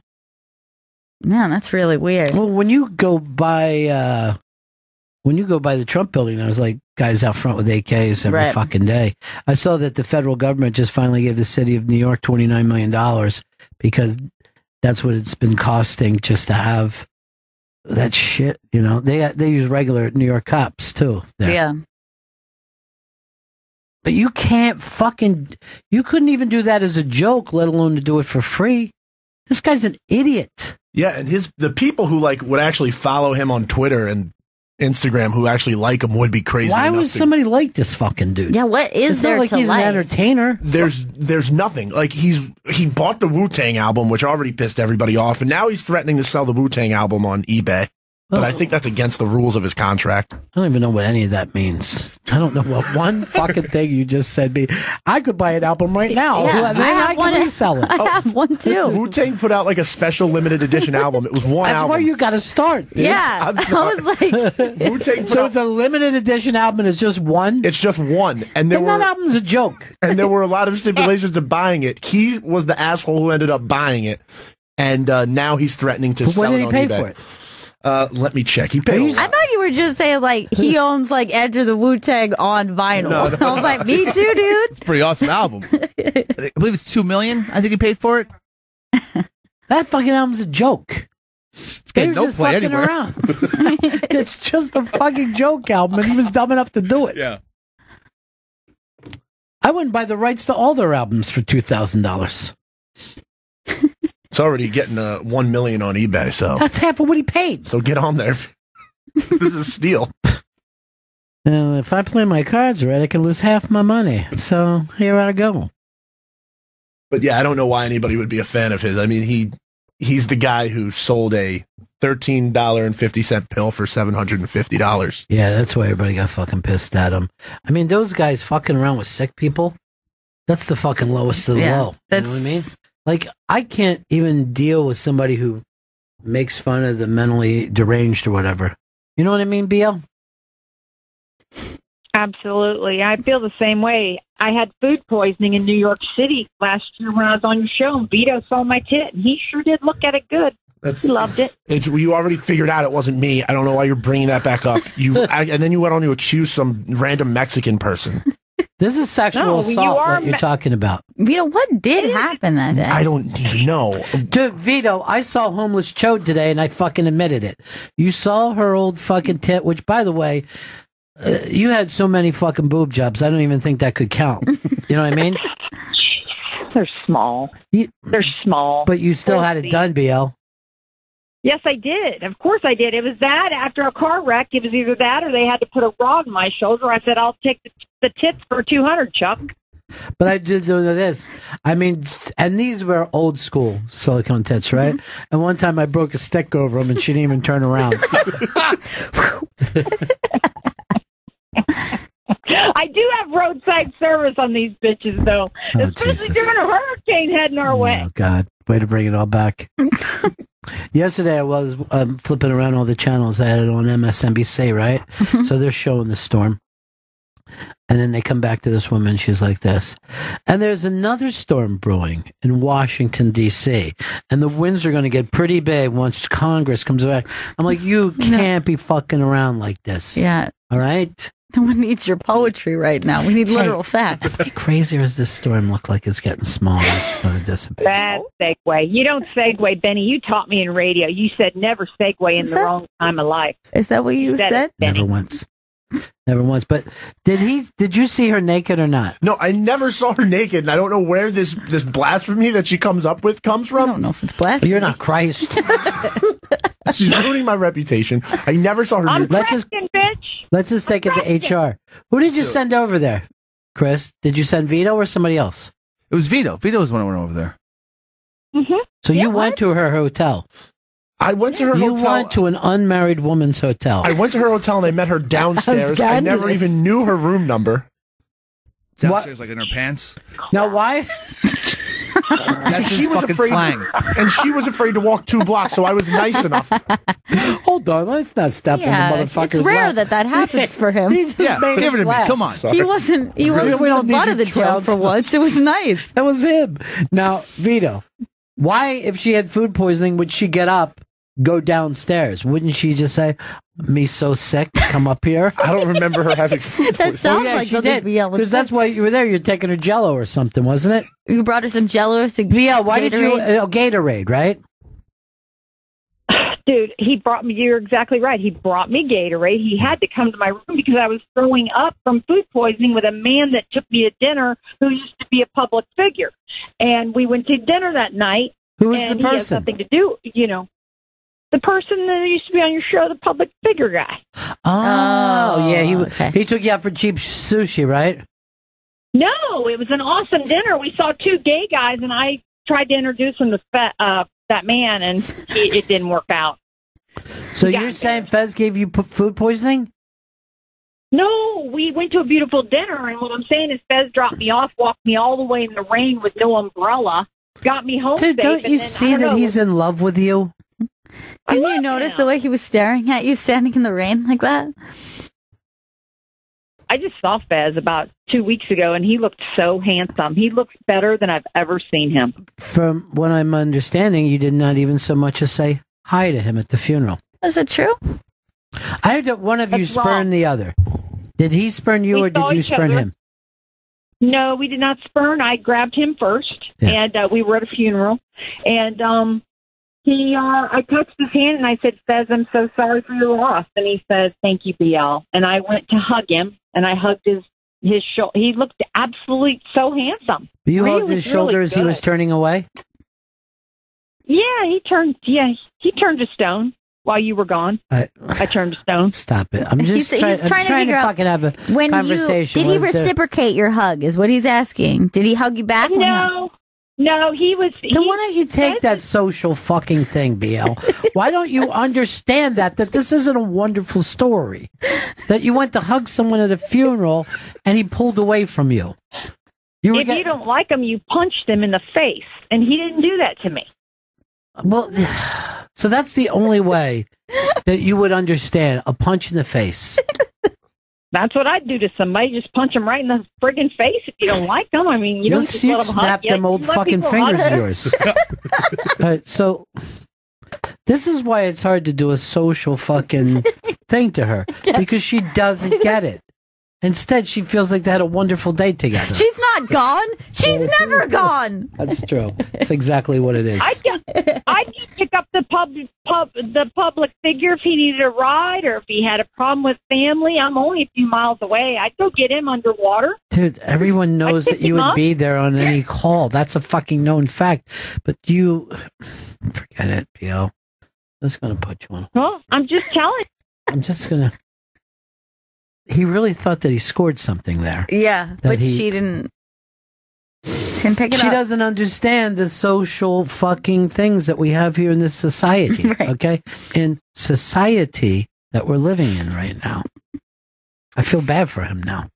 Man, that's really weird. Well, when you go by the Trump building, there's like guys out front with AKs every fucking day. I saw that the federal government just finally gave the city of New York $29 million because that's what it's been costing just to have that shit. You know, they use regular New York cops too. There. Yeah. But you you couldn't even do that as a joke, let alone to do it for free. This guy's an idiot. Yeah, and the people who would actually follow him on Twitter and Instagram who actually like him would be crazy. Why would somebody like this fucking dude? Yeah, what is it's there not like to he's like? an entertainer. There's nothing. Like he bought the Wu-Tang album, which already pissed everybody off, and now he's threatening to sell the Wu-Tang album on eBay. But I think that's against the rules of his contract. I don't even know what any of that means. I don't know what one fucking thing you just said me. I could buy an album right now. Yeah, and then I can resell it. I have one too. Wu-Tang put out like a special limited edition album. It was one That's album. where you got to start. Dude. Yeah, I was like, Wu-Tang. So it's a limited edition album and it's just one? It's just one. And that album's a joke. And there were a lot of stipulations to buying it. He was the asshole who ended up buying it. And now he's threatening to sell it on eBay. What did he pay for it? Let me check. He paid a lot. I thought you were just saying, like, he owns, like, Enter the Wu-Tang on vinyl. No. I was like, me too, dude. It's a pretty awesome album. I believe it's $2 million. I think he paid for it. That fucking album's a joke. It's getting no just play fucking anywhere. around. It's just a fucking joke album, and he was dumb enough to do it. Yeah. I wouldn't buy the rights to all their albums for $2,000. It's already getting $1 million on eBay, so That's half of what he paid. so get on there. This is a steal. If I play my cards right, I can lose half my money. So here I go. But yeah, I don't know why anybody would be a fan of his. I mean, he's the guy who sold a $13.50 pill for $750. Yeah, that's why everybody got fucking pissed at him. I mean, those guys fucking around with sick people, that's the fucking lowest of the low. You know what I mean? Like, I can't even deal with somebody who makes fun of the mentally deranged or whatever. You know what I mean, BL? Absolutely. I feel the same way. I had food poisoning in New York City last year when I was on your show, and Vito saw my tit, and he sure did look at it good. He loved it. You already figured out it wasn't me. I don't know why you're bringing that back up. And then you went on to accuse some random Mexican person. This is sexual assault, what you're talking about. Vito, what did happen that day? I don't even know. Dude, Vito, I saw homeless Chode today, and I fucking admitted it. You saw her old fucking tit, which, by the way, you had so many fucking boob jobs, I don't even think that could count. You know what I mean? They're small. They're small. But you still had it done, BL. Yes, I did. Of course I did. It was that after a car wreck. It was either that or they had to put a rod in my shoulder. I said, I'll take the tits for $200, Chuck. But I did do this. I mean, and these were old school silicone tits, right? Mm-hmm. And one time I broke a stick over them and she didn't even turn around. I do have roadside service on these bitches, though, especially during a hurricane heading our way. Oh, God. Way to bring it all back. Yesterday I was flipping around all the channels. I had it on MSNBC, right? So they're showing the storm. And then they come back to this woman. She's like this. And there's another storm brewing in Washington, D.C. And the winds are going to get pretty big once Congress comes back. I'm like, you can't be fucking around like this. Yeah. All right? No one needs your poetry right now. We need literal facts. How crazy does this storm look like it's getting smaller? It's going to dissipate. Bad segue. You don't segue, Benny. You taught me in radio. You said never segue in the wrong time of life. Is that what you said? Never once. Never once. But did you see her naked or not? No, I never saw her naked, and I don't know where this blasphemy that she comes up with comes from. I don't know if it's blasphemy. You're not Christ. She's ruining my reputation. I never saw her I'm naked. Let's just take it to HR. Who did you send over there, Chris? Did you send Vito or somebody else? It was Vito. Vito was the one who went over there. Mm-hmm. So you went to her hotel. I went to her You hotel. went to an unmarried woman's hotel. I went to her hotel and I met her downstairs. I never even knew her room number. Downstairs, like in her pants. Now, why? That's she his was fucking afraid, slang. and she was afraid to walk 2 blocks, so I was nice enough. Hold on, let's not step in the motherfucker's it's rare lap. that happens for him. He just made give it to us me. laugh. Come on. He wasn't We the don't need butt your of the joke trounce. for once. It was nice. That was him. Now, Vito, why, if she had food poisoning, would she get up, go downstairs? Wouldn't she just say, "Me so sick, come up here"? I don't remember her having food That sounds like she something did. BL would Because say. that's why you were there. You're taking her Jello or something, wasn't it? You brought her some Jello. BL, why did you? Gatorade, right? Dude, he brought me, you're exactly right. He brought me Gatorade. He had to come to my room because I was throwing up from food poisoning with a man that took me to dinner who used to be a public figure. And we went to dinner that night. Who was and the he has person? nothing to do, the person that used to be on your show, the public figure guy. Oh, yeah. He took you out for cheap sushi, right? No, it was an awesome dinner. We saw 2 gay guys, and I tried to introduce him to that man, and it didn't work out. So you're saying Fez gave you food poisoning? No, we went to a beautiful dinner, and what I'm saying is Fez dropped me off, walked me all the way in the rain with no umbrella, got me home Dude, safe. don't you and then, see I don't that know, he's in love with you? Didn't you notice the way he was staring at you standing in the rain like that? I just saw Fez about 2 weeks ago, and he looked so handsome. He looks better than I've ever seen him. From what I'm understanding, you did not even so much as say hi to him at the funeral. Is it true? I heard that one of you That's spurned wrong. the other. Did he spurn you, We or did saw you each spurn other. him? No, we did not spurn. I grabbed him first, and we were at a funeral. And I touched his hand, and I said, Fez, I'm so sorry for your loss. And he said, thank you, BL. And I went to hug him, and I hugged his shoulder. He looked absolutely so handsome. You Really hugged his was shoulder really as he was good. turning away? Yeah, he turned to stone while you were gone. I turned to stone. Stop it. I'm just He's trying to figure out fucking have a when conversation. did he Was there- reciprocate your hug? Is what he's asking. Did he hug you back? No, he was. Then why don't you take that social fucking thing, BL? Why don't you understand that this isn't a wonderful story? That you went to hug someone at a funeral and he pulled away from you. If you don't like him, you punched him in the face, and he didn't do that to me. Well, so that's the only way that you would understand a punch in the face. That's what I'd do to somebody. Just punch them right in the friggin' face if you don't like them. I mean, you don't just let them hug snap you. them old You let fucking people fingers hug of them. yours. All right, so this is why it's hard to do a social fucking thing to her, because she doesn't get it. Instead, she feels like they had a wonderful day together. She's not gone. She's never gone. That's true. That's exactly what it is. I'd just pick up the public figure if he needed a ride or if he had a problem with family. I'm only a few miles away. I'd go get him underwater. Dude, everyone knows that you would be there on any call. That's a fucking known fact. But you... Forget it, P.O. I'm just going to put you on. Well, I'm just telling. I'm just going to... He really thought that he scored something there. Yeah, That but he- she didn't pick it She up. doesn't understand the social fucking things that we have here in this society, okay? In society that we're living in right now. I feel bad for him now.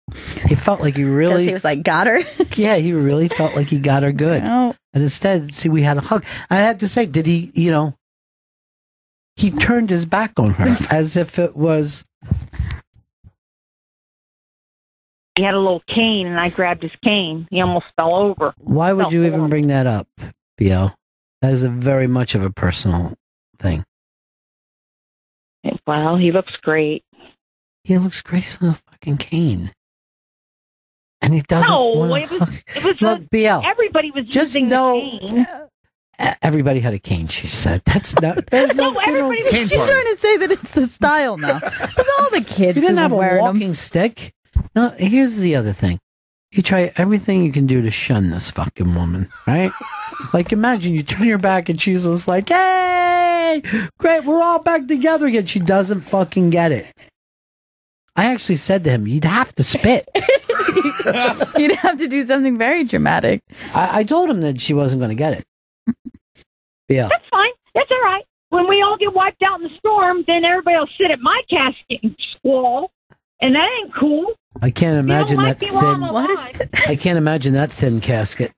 He felt like he really... Because he was like, got her? Yeah, he really felt like he got her good. No. And instead, see, we had a hug. I had to say, did he, he turned his back on her as if it was... He had a little cane, and I grabbed his cane. He almost fell over. Why would Felt you even horrible. bring that up, BL? That is a very much of a personal thing. Well, he looks great. He looks great. He's on a fucking cane. And he doesn't No, wanna it was. hug. It was. Look, BL. Everybody was Just using know- the cane. Everybody had a cane, she said. That's not... There's no everybody was. She's trying to say that it's the style now. It's all the kids You didn't who have a wearing them. walking stick. No, here's the other thing. You try everything you can do to shun this fucking woman, right? Like, imagine you turn your back and she's just like, hey, great, we're all back together again. She doesn't fucking get it. I actually said to him, you'd have to spit. You'd have to do something very dramatic. I told him that she wasn't going to get it. Yeah. That's fine. That's all right. When we all get wiped out in the storm, then everybody will sit at my casket and squall, and that ain't cool. I can't imagine that me while I'm thin. alive. I can't imagine that thin casket.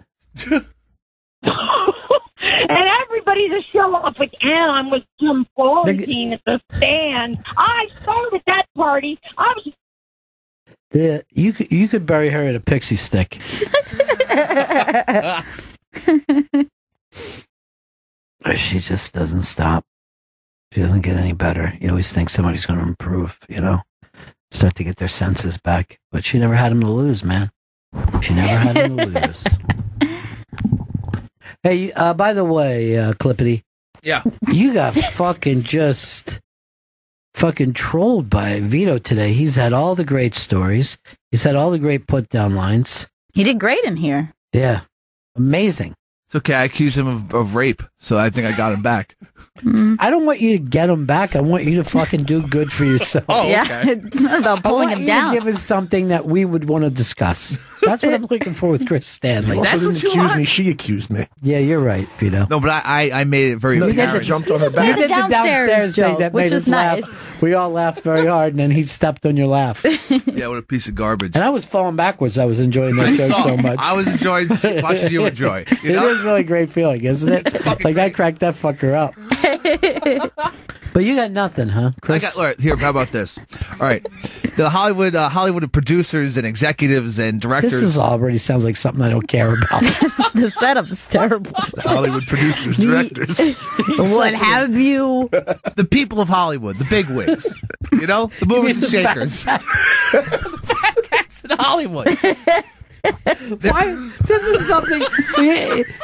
And everybody's a show off with I'm with Jim Florentine at the stand. I started that party. I was You could bury her in a pixie stick. She just doesn't stop. She doesn't get any better. You always think somebody's going to improve, start to get their senses back. But she never had him to lose, man. She never had him to lose. Hey, by the way, Clippity. Yeah. You got fucking trolled by Vito today. He's had all the great stories. He's had all the great put down lines. He did great in here. Yeah. Amazing. It's okay. I accused him of rape, so I think I got him back. I don't want you to get him back. I want you to fucking do good for yourself. Oh, Yeah, okay. it's not about pulling him I want down. you to give us something that we would want to discuss. That's what I'm looking for with Chris Stanley. Also That's didn't what you accuse want? me. She accused me. Yeah, you're right, Vito. No, but I made it very No, you apparent. guys jumped on her You back. did the downstairs thing joke, that which made was us laugh. nice. We all laughed very hard, and then he stepped on your laugh. Yeah, what a piece of garbage. And I was falling backwards. I was enjoing that I joke saw. so much. I was enjoying watching you enjoy. You It know? is really a great feeling, isn't it? Like, I cracked that fucker up. But you got nothing, huh, Chris? All right, here, how about this? All right. The Hollywood producers and executives and directors. This already sounds like something I don't care about. The setup is terrible. The Hollywood producers, directors. What have you? The people of Hollywood, the big wigs. You know? The movers and shakers. The fat cats in Hollywood. Why? This is something.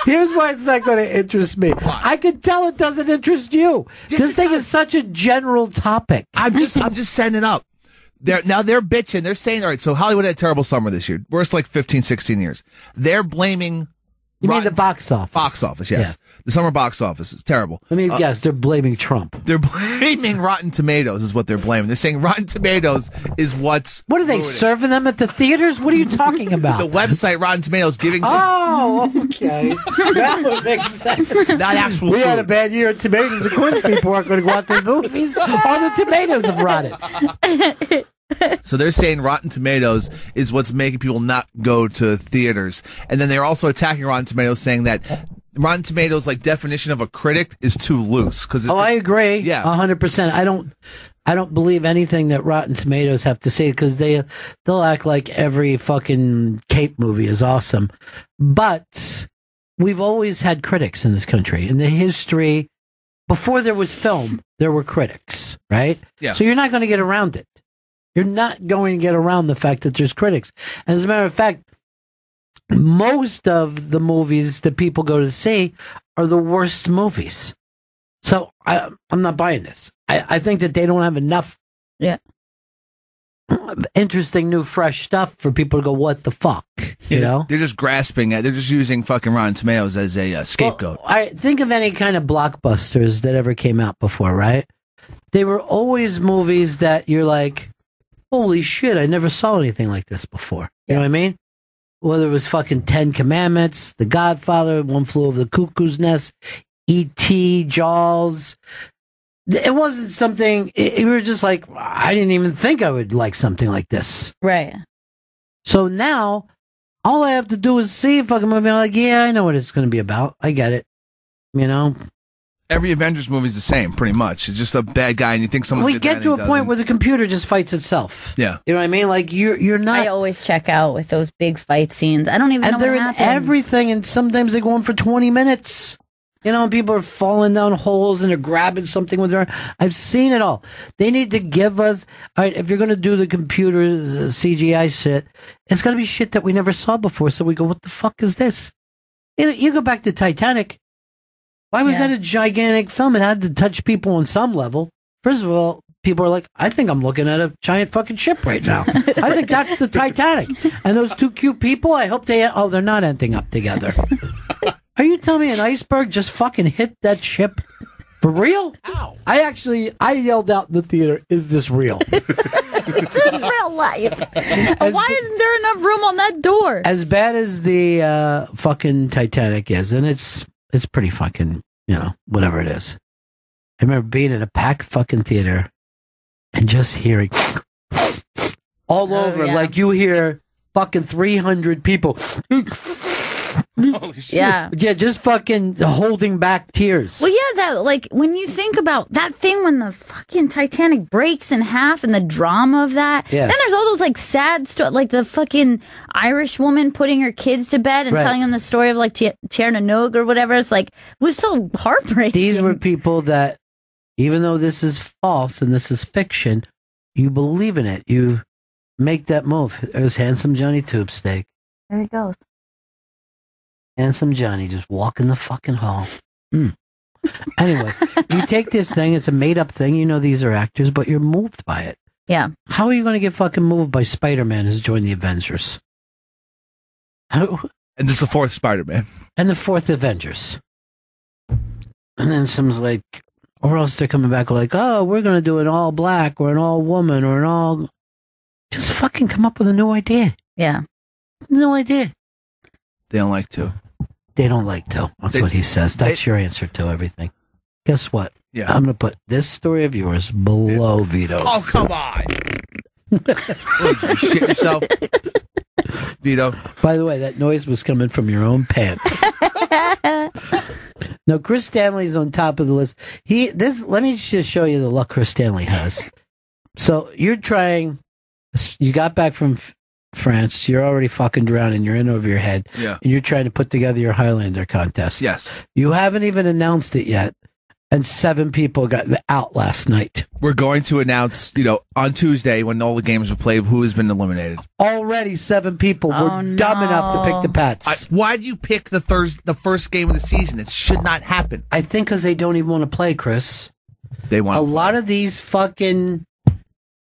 Here's why it's not going to interest me. I can tell it doesn't interest you. This thing is such a general topic. I'm just setting it up. They're bitching. They're saying, all right, so Hollywood had a terrible summer this year. Worst like 15, 16 years. They're blaming. You mean the box office? Box office, yes. Yeah. The summer box office is terrible. Let me guess. They're blaming Trump. They're blaming Rotten Tomatoes is what they're blaming. They're saying Rotten Tomatoes is what's. What are they serving them at the theaters? What are you talking about? The website Rotten Tomatoes giving. Oh, okay. That would make sense. Not actual. We had a bad year at tomatoes. Of course, people aren't going to go out to the movies. All the tomatoes have rotted. So they're saying Rotten Tomatoes is what's making people not go to theaters. And then they're also attacking Rotten Tomatoes, saying that Rotten Tomatoes, like, definition of a critic is too loose. I agree. Yeah. 100%. I don't believe anything that Rotten Tomatoes have to say because they'll act like every fucking Cape movie is awesome. But we've always had critics in this country. In the history, before there was film, there were critics, right? Yeah. So you're not going to get around it. You're not going to get around the fact that there's critics. As a matter of fact, most of the movies that people go to see are the worst movies. So I'm not buying this. I think that they don't have enough interesting, new, fresh stuff for people to go, what the fuck? You know? They're just grasping at. They're just using fucking Rotten Tomatoes as a scapegoat. Well, I think of any kind of blockbusters that ever came out before, right? They were always movies that you're like, holy shit, I never saw anything like this before. You know what I mean? Whether it was fucking 10 Commandments, The Godfather, One Flew Over the Cuckoo's Nest, E.T., Jaws. It wasn't something, it was just like, I didn't even think I would like something like this. Right. So now, all I have to do is see a fucking movie. I'm like, yeah, I know what it's going to be about. I get it. You know? Every Avengers movie is the same, pretty much. It's just a bad guy, and you think someone's. We get to a point where the computer just fights itself. Yeah, you know what I mean. Like you're not. I always check out with those big fight scenes. I don't even know and they're what in happens. everything, and sometimes they go on for 20 minutes. You know, and people are falling down holes and they're grabbing something with their. I've seen it all. They need to give us. All right, if you're going to do the computer CGI shit, it's got to be shit that we never saw before. So we go, what the fuck is this? You go back to Titanic. Why was that a gigantic film? It had to touch people on some level. First of all, people are like, I think I'm looking at a giant fucking ship right now. I think that's the Titanic. And those two cute people, I hope they're not ending up together. Are you telling me an iceberg just fucking hit that ship? For real? Ow. I yelled out in the theater, is this real? This is real life. Why isn't there enough room on that door? As bad as the fucking Titanic is, and it's pretty fucking, whatever it is. I remember being in a packed fucking theater and just hearing all over, like you hear fucking 300 people. Holy shit. Yeah, just fucking holding back tears. Well, that when you think about that thing when the fucking Titanic breaks in half and the drama of that, then there's all those like sad stuff, like the fucking Irish woman putting her kids to bed and telling them the story of like Tiernanog or whatever. It's like, it was so heartbreaking. These were people that, even though this is false and this is fiction, you believe in it. You make that move. It was Handsome Johnny Tubesteak. There he goes. Handsome Johnny just walking the fucking hall. Anyway, you take this thing, it's a made-up thing. You know these are actors, but you're moved by it. Yeah. How are you going to get fucking moved by Spider-Man who's joined the Avengers? And this is the fourth Spider-Man. And the fourth Avengers. And then someone's like, or else they're coming back like, oh, we're going to do an all-black or an all-woman or an all... Just fucking come up with a new idea. Yeah. No idea. They don't like to. They don't like to. That's what he says. That's your answer to everything. Guess what? Yeah. I'm going to put this story of yours below Vito's. Oh, come on. You shit yourself, Vito. By the way, that noise was coming from your own pants. No, Chris Stanley's on top of the list. Let me just show you the luck Chris Stanley has. So you got back from France, you're already fucking drowning, you're in over your head, Yeah. and you're trying to put together your Highlander contest. Yes. You haven't even announced it yet, and 7 people got out last night. We're going to announce, on Tuesday when all the games are played, who has been eliminated. Already 7 people were dumb enough to pick the Pats. Why do you pick the first game of the season? It should not happen. I think because they don't even want to play, Chris. They want a lot of these fucking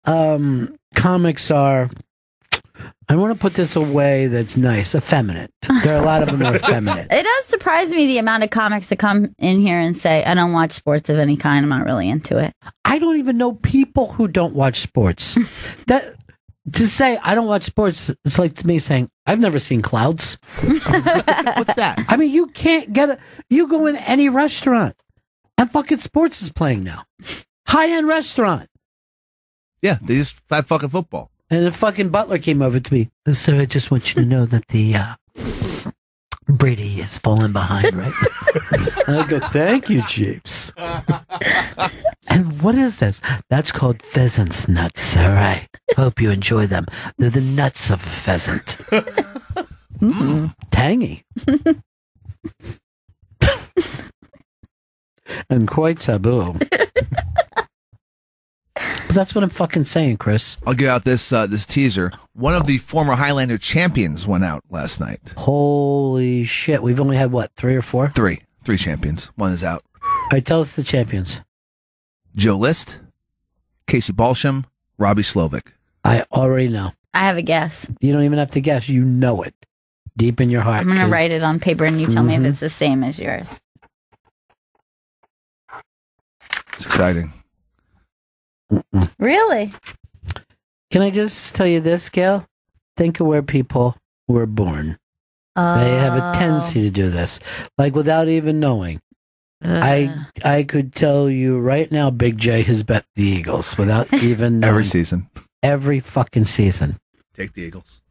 comics are. I want to put this away that's nice, effeminate. There are a lot of them are effeminate. It does surprise me the amount of comics that come in here and say, I don't watch sports of any kind. I'm not really into it. I don't even know people who don't watch sports. To say I don't watch sports, it's like me saying, I've never seen clouds. What's that? I mean, you can't you go in any restaurant and fucking sports is playing now. High-end restaurant. Yeah, they just have fucking football. And the fucking butler came over to me. Sir, I just want you to know that the Brady is falling behind right now. I go, thank you, Jeeves. And what is this? That's called pheasant's nuts, all right. Hope you enjoy them. They're the nuts of a pheasant. Tangy. And quite taboo. But that's what I'm fucking saying, Chris. I'll give out this teaser. One of the former Highlander champions went out last night. Holy shit. We've only had, 3 or 4? 3 champions. One is out. All right, tell us the champions. Joe List, Casey Balsham, Robbie Slovic. I already know. I have a guess. You don't even have to guess. You know it. Deep in your heart. I'm going to write it on paper and you tell me if it's the same as yours. It's exciting. Really? Can I just tell you this, Gail? Think of where people were born. They have a tendency to do this, like without even knowing. I could tell you right now, Big J has bet the Eagles without even knowing. Every season. Every fucking season. Take the Eagles.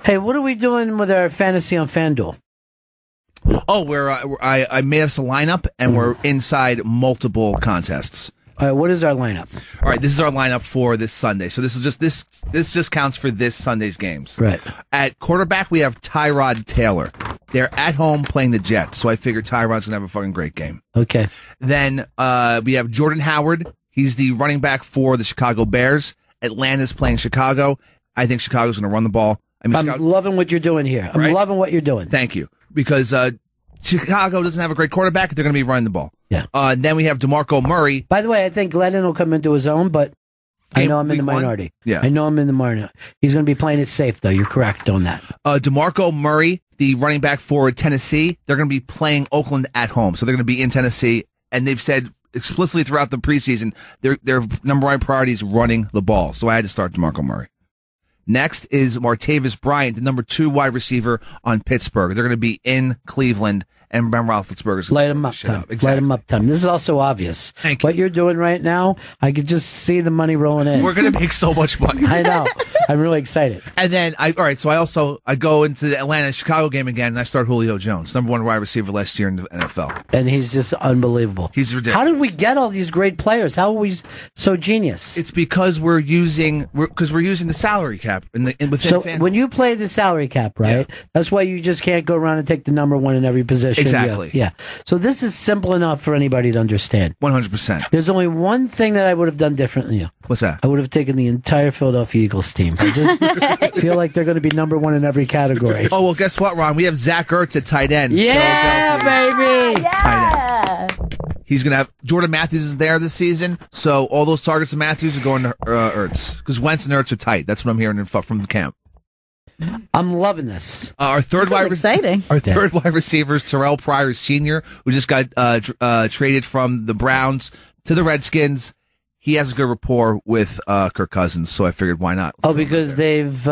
Hey, what are we doing with our fantasy on FanDuel? Oh, I made us a lineup, and we're inside multiple contests. All right, what is our lineup? All right, this is our lineup for this Sunday. So this is just this just counts for this Sunday's games. Right. At quarterback, we have Tyrod Taylor. They're at home playing the Jets, so I figure Tyrod's gonna have a fucking great game. Okay. Then we have Jordan Howard. He's the running back for the Chicago Bears. Atlanta's playing Chicago. I think Chicago's gonna run the ball. I'm loving what you're doing here. I'm loving what you're doing. Thank you. Because Chicago doesn't have a great quarterback. They're going to be running the ball. Yeah. Then we have DeMarco Murray. By the way, I think Glennon will come into his own, but I know I'm in the minority. Yeah. I know I'm in the minority. He's going to be playing it safe, though. You're correct on that. DeMarco Murray, the running back for Tennessee, they're going to be playing Oakland at home. So they're going to be in Tennessee. And they've said explicitly throughout the preseason, their number one priority is running the ball. So I had to start DeMarco Murray. Next is Martavis Bryant, the number 2 wide receiver on Pittsburgh. They're going to be in Cleveland, and Ben Roethlisberger's light him up, Tom. Exactly. Light him up, Tom. This is also obvious. Thank you. What you're doing right now, I could just see the money rolling in. We're going to make so much money. I know. I'm really excited. And then, I go into the Atlanta-Chicago game again, and I start Julio Jones, number 1 wide receiver last year in the NFL. And he's just unbelievable. He's ridiculous. How did we get all these great players? How are we so genius? It's because we're using the salary cap within so FanDuel. when you play the salary cap, right? Yeah. That's why you just can't go around and take the number 1 in every position. Exactly. Yeah. So this is simple enough for anybody to understand. 100%. There's only one thing that I would have done differently. What's that? I would have taken the entire Philadelphia Eagles team. I just feel like they're going to be number 1 in every category. Oh, well, guess what, Ron? We have Zach Ertz at tight end. Yeah, baby! Yeah. Tight end. He's going to have Jordan Matthews is there this season, so all those targets of Matthews are going to Ertz. Because Wentz and Ertz are tight. That's what I'm hearing from the camp. I'm loving this. Our third wide exciting. Our third wide receiver is Terrell Pryor Sr., who just got traded from the Browns to the Redskins. He has a good rapport with Kirk Cousins, so I figured why not? Oh, because they've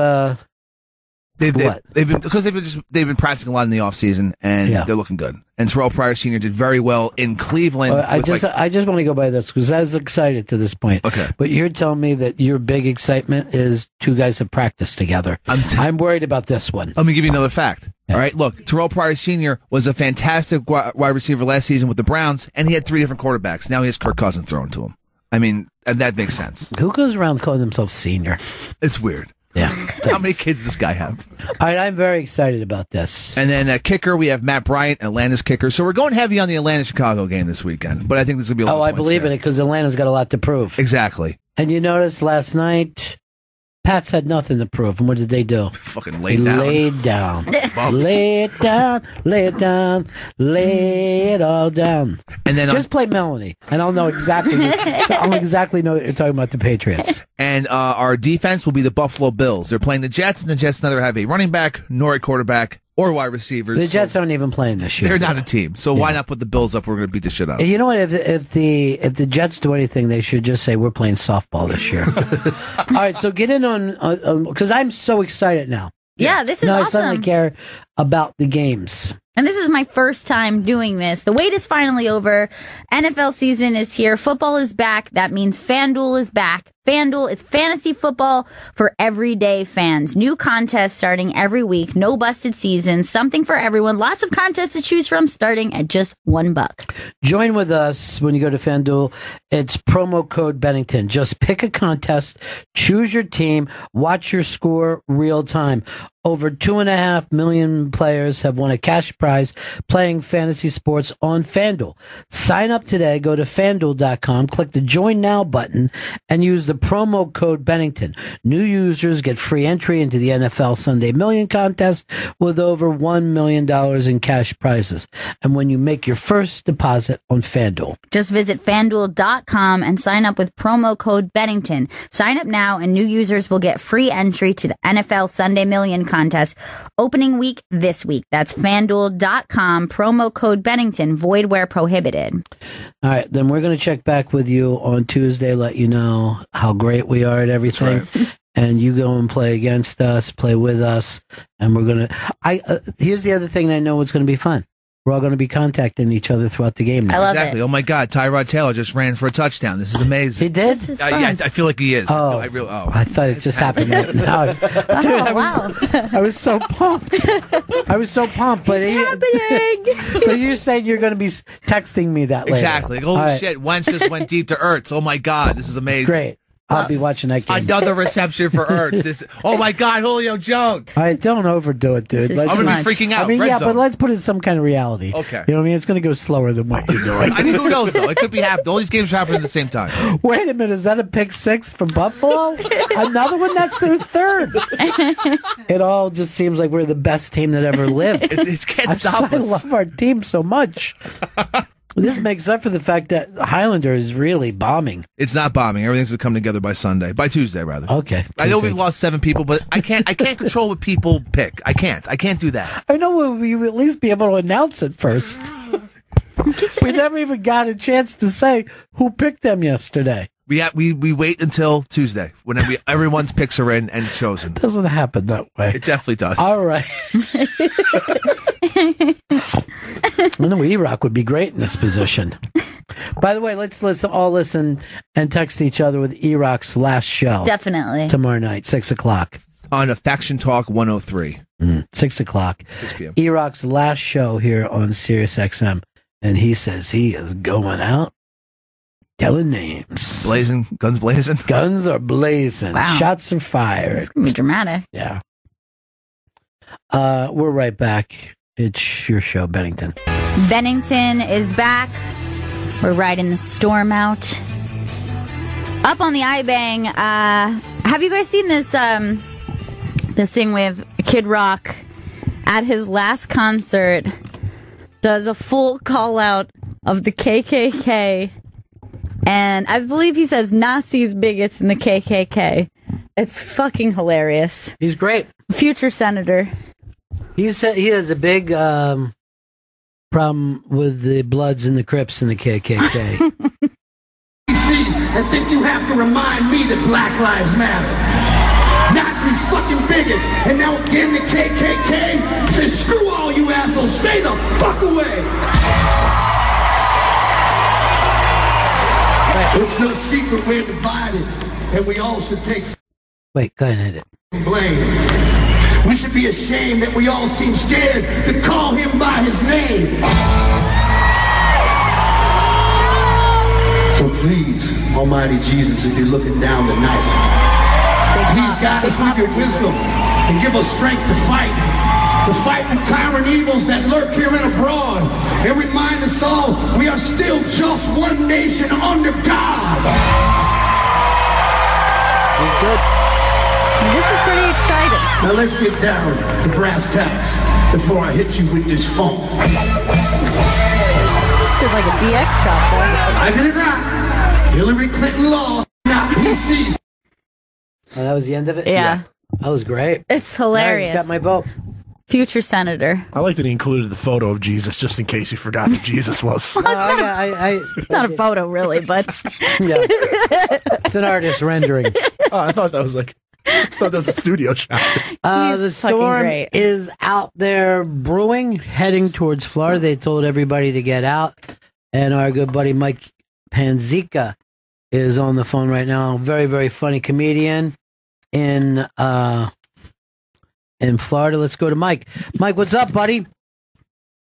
They've been practicing a lot in the offseason, and they're looking good. And Terrell Pryor Sr. did very well in Cleveland. I just want to go by this because I was excited to this point. Okay. But you're telling me that your big excitement is two guys have practiced together. I'm worried about this one. Let me give you another fact. All right, look, Terrell Pryor Sr. was a fantastic wide receiver last season with the Browns, and he had 3 different quarterbacks. Now he has Kirk Cousins thrown to him. I mean, and that makes sense. Who goes around calling himself senior? It's weird. Yeah. How many kids does this guy have? All right, I'm very excited about this. And then kicker, we have Matt Bryant, Atlanta's kicker. So we're going heavy on the Atlanta-Chicago game this weekend. But I think this will be a lot of I points believe there. in it because Atlanta's got a lot to prove. Exactly. And you noticed last night, Pats had nothing to prove. And what did they do? Fucking laid down. Laid down. Lay it down. Lay it down. Lay it all down. And then just play Melanie. And I'll know exactly. I'll exactly know that you're talking about the Patriots. And our defense will be the Buffalo Bills. They're playing the Jets, and the Jets neither have a running back nor a quarterback or wide receivers. The Jets aren't even playing this year. They're not a team. So why not put the Bills up? We're going to beat the shit out of them. You know what? If the Jets do anything, they should just say we're playing softball this year. All right, so get in on because I'm so excited now. Yeah, this is now awesome. I suddenly care about the games. And this is my first time doing this. The wait is finally over. NFL season is here. Football is back. That means FanDuel is back. FanDuel is fantasy football for everyday fans. New contests starting every week. No busted seasons. Something for everyone. Lots of contests to choose from starting at just $1. Join with us when you go to FanDuel. It's promo code Bennington. Just pick a contest, choose your team, watch your score real time. Over 2.5 million players have won a cash prize playing fantasy sports on FanDuel. Sign up today. Go to FanDuel.com, click the Join Now button, and use the promo code Bennington. New users get free entry into the NFL Sunday Million Contest with over $1 million in cash prizes. And when you make your first deposit on FanDuel. Just visit FanDuel.com and sign up with promo code Bennington. Sign up now and new users will get free entry to the NFL Sunday Million Contest opening week this week. That's FanDuel.com, promo code Bennington, void where prohibited. All right, then we're going to check back with you on Tuesday, let you know how great we are at everything. Right. And you go and play against us, play with us, and we're going to... here's the other thing I know is going to be fun. We're all going to be contacting each other throughout the game now. I love exactly. It. Oh my God, Tyrod Taylor just ran for a touchdown. This is amazing. He did? Yeah, I feel like he is. Oh, I thought it just happened right now. I was so pumped. I was so pumped. But happening. So you're saying you're going to be texting me that later? Exactly. Holy shit, Wentz just went deep to Ertz. Oh my God, this is amazing. Great. I'll be watching that game. Another reception for Ertz. Oh my God, Julio Jones. All right, don't overdo it, dude. I'm going to be freaking out. I mean, but let's put it in some kind of reality. Okay. You know what I mean? It's going to go slower than what you're doing. I mean, who knows, though? It could be happening. All these games are happening at the same time. Wait a minute. Is that a pick six from Buffalo? Another one? That's their third. It all just seems like we're the best team that ever lived. It can't stop us. I love our team so much. This makes up for the fact that Highlander is really bombing. It's not bombing. Everything's going to come together by Tuesday, rather. Okay. Tuesday. I know we've lost 7 people, but I can't control what people pick. I can't do that. I know we at least be able to announce it first. We never even got a chance to say who picked them yesterday. We wait until Tuesday when everyone's picks are in and chosen. It doesn't happen that way. It definitely does. All right. I know E-Rock would be great in this position. By the way, let's all listen and text each other with E-Rock's last show. Definitely. Tomorrow night, 6:00. On a Faction Talk 103. 6:00. 6 p.m. E-Rock's last show here on Sirius XM. And he says he is going out yelling names. Blazing. Guns blazing. Guns are blazing. Wow. Shots are fired. It's going to be dramatic. Yeah. We're right back. It's your show, Bennington. Bennington is back. We're riding the storm out. Up on the iBang. Have you guys seen this this thing with Kid Rock at his last concert does a full call out of the KKK, and I believe he says Nazis, bigots, and the KKK. It's fucking hilarious. He's great. Future senator. He has a big problem with the Bloods and the Crips and the KKK. I think you have to remind me that Black Lives Matter. Nazis Nazis, fucking bigots. And now again the KKK says, screw all you assholes, stay the fuck away. It's no secret we're divided, and we all should take Wait, go ahead and hit it. blame. We should be ashamed that we all seem scared to call him by his name. So please, Almighty Jesus, if you're looking down tonight, please guide us with your wisdom and give us strength to fight the tyrant evils that lurk here and abroad, and remind us all we are still just one nation under God. He's good. This is pretty exciting. Now let's get down to brass tacks before I hit you with this phone. Just did like a DX chop there. I did it right. Hillary Clinton lost, not PC. Oh, that was the end of it? Yeah. That was great. It's hilarious. Nice, got my vote. Future senator. I like that he included the photo of Jesus just in case you forgot who Jesus was. Well, it's not a photo, really, but yeah. It's an artist rendering. Oh, I thought that was a studio shot. The storm is out there brewing, heading towards Florida. They told everybody to get out. And our good buddy Mike Panzica is on the phone right now. Very, very funny comedian in Florida. Let's go to Mike. Mike, what's up, buddy?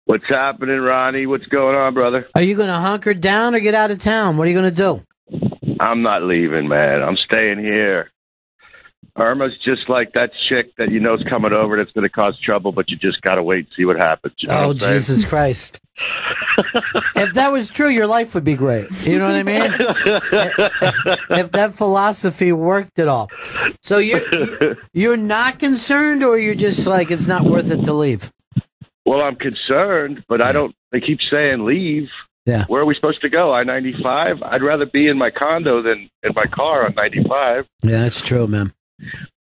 What's happening, Ronnie? What's going on, brother? Are you going to hunker down or get out of town? What are you going to do? I'm not leaving, man. I'm staying here. Irma's just like that chick that you know is coming over that's going to cause trouble, but you just got to wait and see what happens. You know Oh, what I'm saying? Jesus Christ. If that was true, your life would be great. You know what I mean? If that philosophy worked at all. So you're not concerned, or you're just like, it's not worth it to leave? Well, I'm concerned, but I don't. They keep saying leave. Yeah. Where are we supposed to go? I-95? I'd rather be in my condo than in my car on 95. Yeah, that's true, man.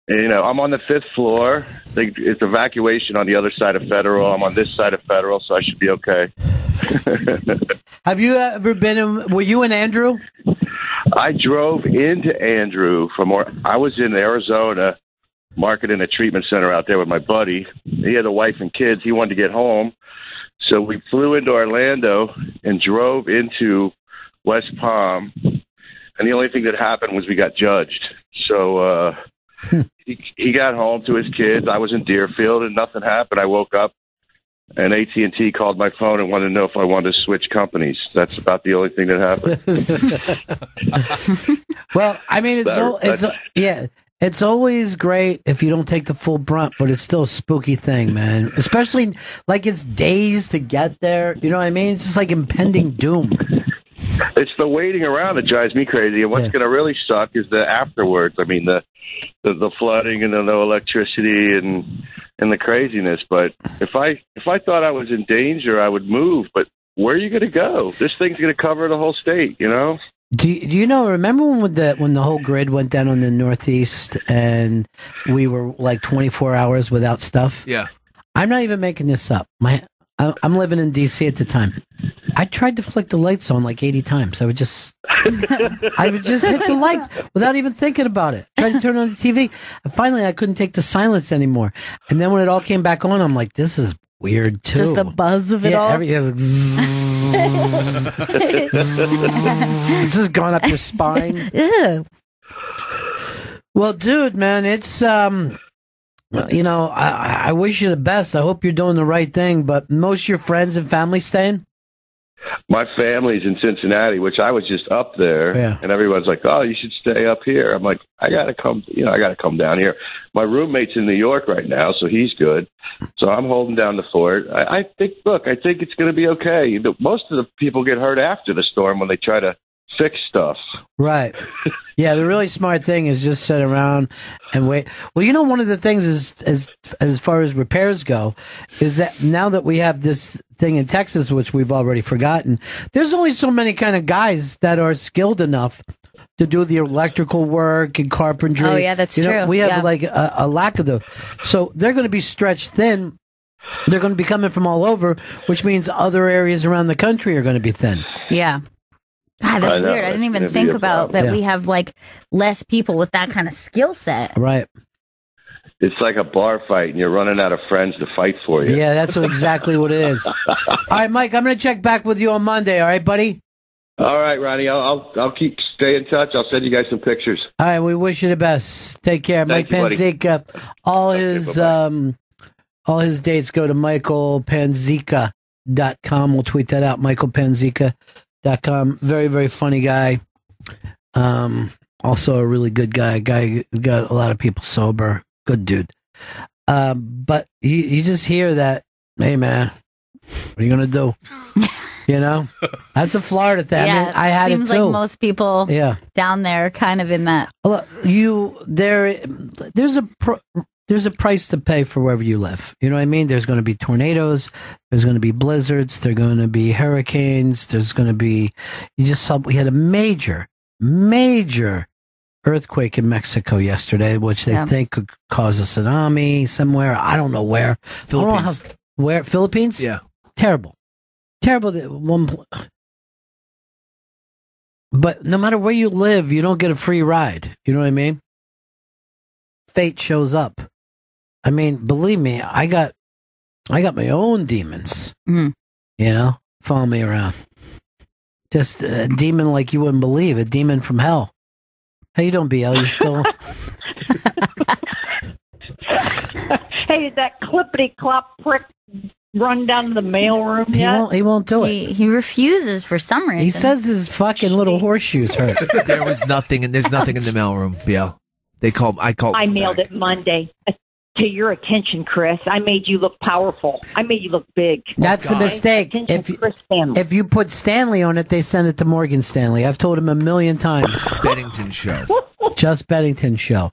You know, I'm on the 5th floor. It's evacuation on the other side of Federal. I'm on this side of Federal, so I should be okay. Have you ever were you in Andrew? I drove into Andrew from where I was in Arizona, marketing a treatment center out there with my buddy. He had a wife and kids. He wanted to get home. So we flew into Orlando and drove into West Palm. And the only thing that happened was we got judged. So he got home to his kids. I was in Deerfield, and nothing happened. I woke up, and AT&T called my phone and wanted to know if I wanted to switch companies. That's about the only thing that happened. Well, I mean, it's always great if you don't take the full brunt, but it's still a spooky thing, man. Especially like it's days to get there. You know what I mean? It's just like impending doom. It's the waiting around that drives me crazy. And what's going to really suck is the afterwards. I mean, the flooding and the no electricity and the craziness. But if I thought I was in danger, I would move. But where are you going to go? This thing's going to cover the whole state, you know? Do you know? Remember when the whole grid went down on the Northeast and we were like 24 hours without stuff? Yeah. I'm not even making this up. I'm living in D.C. at the time. I tried to flick the lights on like 80 times. I would just hit the lights without even thinking about it. Tried to turn on the TV. And finally, I couldn't take the silence anymore. And then when it all came back on, I'm like, this is weird too. Just the buzz of it all. Everything's it's just gone up your spine. Ew. Well, dude, man, it's you know, I wish you the best. I hope you're doing the right thing. But most of your friends and family staying? My family's in Cincinnati, which I was just up there, and everyone's like, "Oh, you should stay up here." I'm like, I gotta come down here. My roommate's in New York right now, so he's good. So I'm holding down the fort. I think it's going to be okay. Most of the people get hurt after the storm when they try to fix stuff. Right. Yeah, the really smart thing is just sit around and wait. Well, you know, one of the things is as far as repairs go, is that now that we have this thing in Texas, which we've already forgotten, there's only so many kind of guys that are skilled enough to do the electrical work and carpentry. Oh, yeah, that's true. We have like a lack of those. So they're going to be stretched thin. They're going to be coming from all over, which means other areas around the country are going to be thin. Yeah. God, that's weird. I didn't even think about that. We have like less people with that kind of skill set. Right. It's like a bar fight, and you're running out of friends to fight for you. Yeah, that's exactly what it is. All right, Mike, I'm going to check back with you on Monday. All right, buddy? All right, Ronnie. I'll stay in touch. I'll send you guys some pictures. All right, we wish you the best. Take care. Thank Mike you, Panzica. All his dates go to michaelpanzica.com. We'll tweet that out, michaelpanzica.com. Very, very funny guy. Also a really good guy. Guy who got a lot of people sober. Good dude. But you just hear that, hey, man, what are you going to do? You know? That's a Florida thing. Yeah, I mean, I had it too. seems like most people Yeah. down there are kind of in that. Look, there's a price to pay for wherever you live. You know what I mean? There's going to be tornadoes. There's going to be blizzards. There's going to be hurricanes. There's going to be. We had a major earthquake in Mexico yesterday, which they think could cause a tsunami somewhere. I don't know where. Philippines. Where? Philippines? Yeah. Terrible. But no matter where you live, you don't get a free ride. You know what I mean? Fate shows up. I mean, believe me, I got my own demons. Mm. You know, follow me around. Just a demon like you wouldn't believe. A demon from hell. How you doing, BL? You still? Hey, did that clippity clop prick run down to the mailroom yet? He won't do it. He refuses for some reason. He says his fucking little horseshoes hurt. There was nothing, and there's nothing in the mailroom, BL. I mailed it Monday. To your attention, Chris. I made you look powerful. I made you look big. That's the mistake. If you put Stanley on it, they send it to Morgan Stanley. I've told him a million times. Bennington show. Just Bennington show.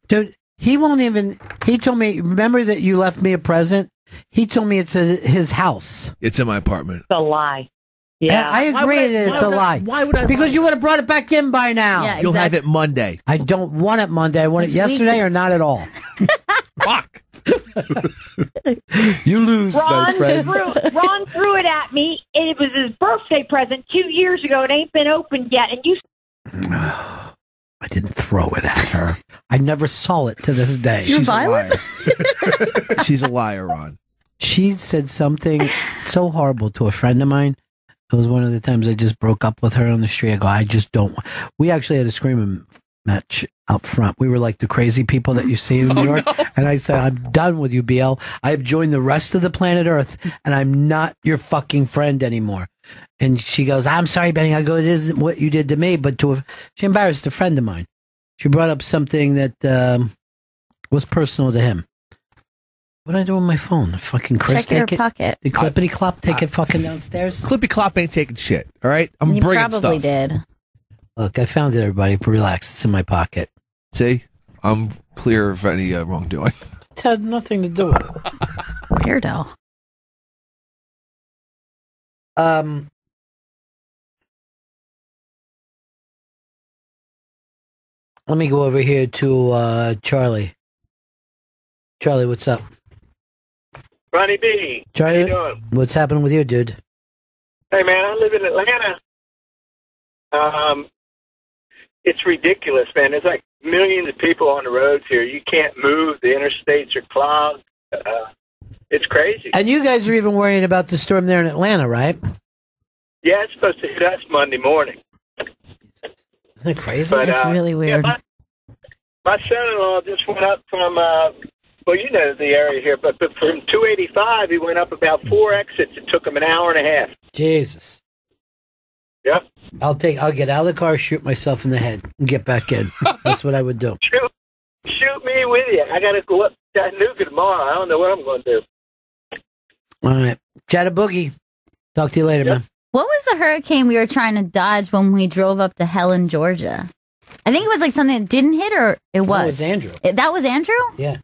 Dude, he won't even. He told me, remember that you left me a present? He told me it's his house. It's in my apartment. It's a lie. Yeah. I agree that it's a lie. Why would I? Because you would have brought it back in by now. Yeah, You'll have it Monday. I don't want it Monday. I want it This yesterday week's- or not at all. Fuck. You lose, my friend. Ron threw it at me. It was his birthday present 2 years ago. It ain't been opened yet. And you. I didn't throw it at her. I never saw it to this day. You're violent? She's a liar, Ron. She said something so horrible to a friend of mine. It was one of the times I just broke up with her on the street. I go, I just don't. We actually had a screaming match out front. We were like the crazy people that you see in New York. No. And I said, I'm done with you, BL. I have joined the rest of the planet Earth, and I'm not your fucking friend anymore. And she goes, I'm sorry, Benny. I go, it isn't what you did to me, but she embarrassed a friend of mine. She brought up something that was personal to him. What did I do with my phone? Fucking Chris, Check your take it. pocket. The clippity clop, take it fucking downstairs. Clippy Clop ain't taking shit. All right, I'm You bringing probably stuff. did. Look, I found it, everybody. Relax. It's in my pocket. See, I'm clear of any wrongdoing. It had nothing to do with it. Weirdo. Let me go over here to Charlie. Charlie, what's up? Ronnie B. Charlie, how you doing? what's happening with you, dude? Hey, man, I live in Atlanta. It's ridiculous, man. There's like millions of people on the roads here. You can't move. The interstates are clogged. It's crazy. And you guys are even worrying about the storm there in Atlanta, right? Yeah, it's supposed to hit us Monday morning. Isn't it crazy? But, That's really weird. Yeah, my son-in-law just went up from, well, you know the area here, but from 285, he went up about 4 exits. It took him an hour and a half. Jesus. Yep. I'll get out of the car, shoot myself in the head, and get back in. That's what I would do. Shoot me with you. I got to go up to Chattanooga tomorrow. I don't know what I'm going to do. All right. Chattaboogie. Talk to you later, man. What was the hurricane we were trying to dodge when we drove up to Helen, Georgia? I think it was like something that didn't hit, or it was? That was Andrew. That was Andrew? Yeah.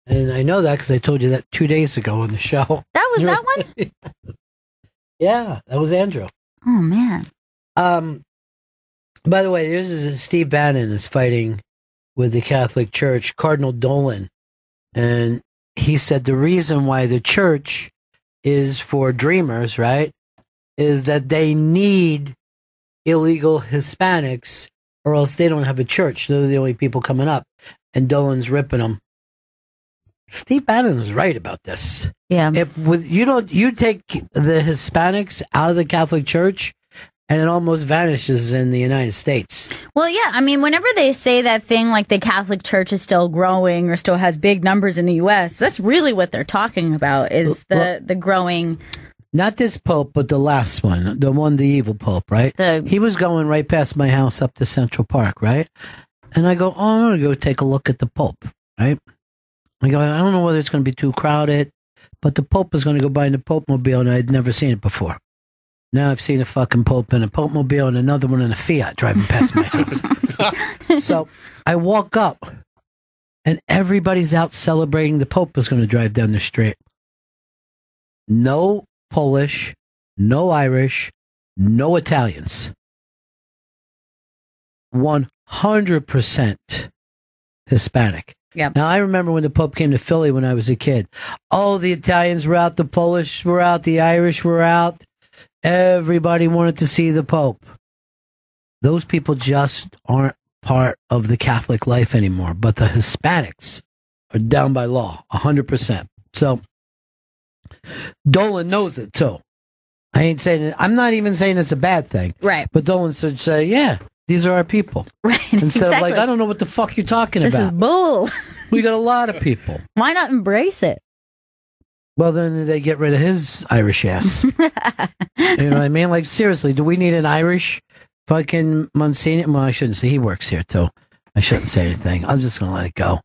And I know that because I told you that 2 days ago on the show. That was that one? Yeah, that was Andrew. Oh, man. By the way, this is Steve Bannon is fighting with the Catholic Church, Cardinal Dolan. And he said the reason why the church is for dreamers, right, is that they need illegal Hispanics or else they don't have a church. They're the only people coming up. And Dolan's ripping them. Steve Bannon is right about this. Yeah. If you take the Hispanics out of the Catholic Church, and it almost vanishes in the United States. Well, yeah. I mean, whenever they say that thing like the Catholic Church is still growing or still has big numbers in the U.S., that's really what they're talking about is the growing. Not this Pope, but the last one, the evil Pope, right? He was going right past my house up to Central Park, right? And I go, I'm going to go take a look at the Pope, right? I go, I don't know whether it's going to be too crowded, but the Pope is going to go by in the Pope Mobile, and I'd never seen it before. Now I've seen a fucking Pope in a Pope Mobile and another one in a Fiat driving past my house. So I walk up, and everybody's out celebrating the Pope is going to drive down the street. No Polish, no Irish, no Italians. 100% Hispanic. Yep. Now, I remember when the Pope came to Philly when I was a kid. Oh, the Italians were out, the Polish were out, the Irish were out. Everybody wanted to see the Pope. Those people just aren't part of the Catholic life anymore. But the Hispanics are down by law, 100%. So, Dolan knows it, too. I ain't saying it. I'm not even saying it's a bad thing. Right. But Dolan should say, yeah, these are our people. Right. Instead of like, I don't know what the fuck you're talking This about. is bull. We got a lot of people. Why not embrace it? Well, then they get rid of his Irish ass. You know what I mean? Like, seriously, do we need an Irish fucking Monsignor? Well, I shouldn't say. He works here, too. I shouldn't say anything. I'm just going to let it go.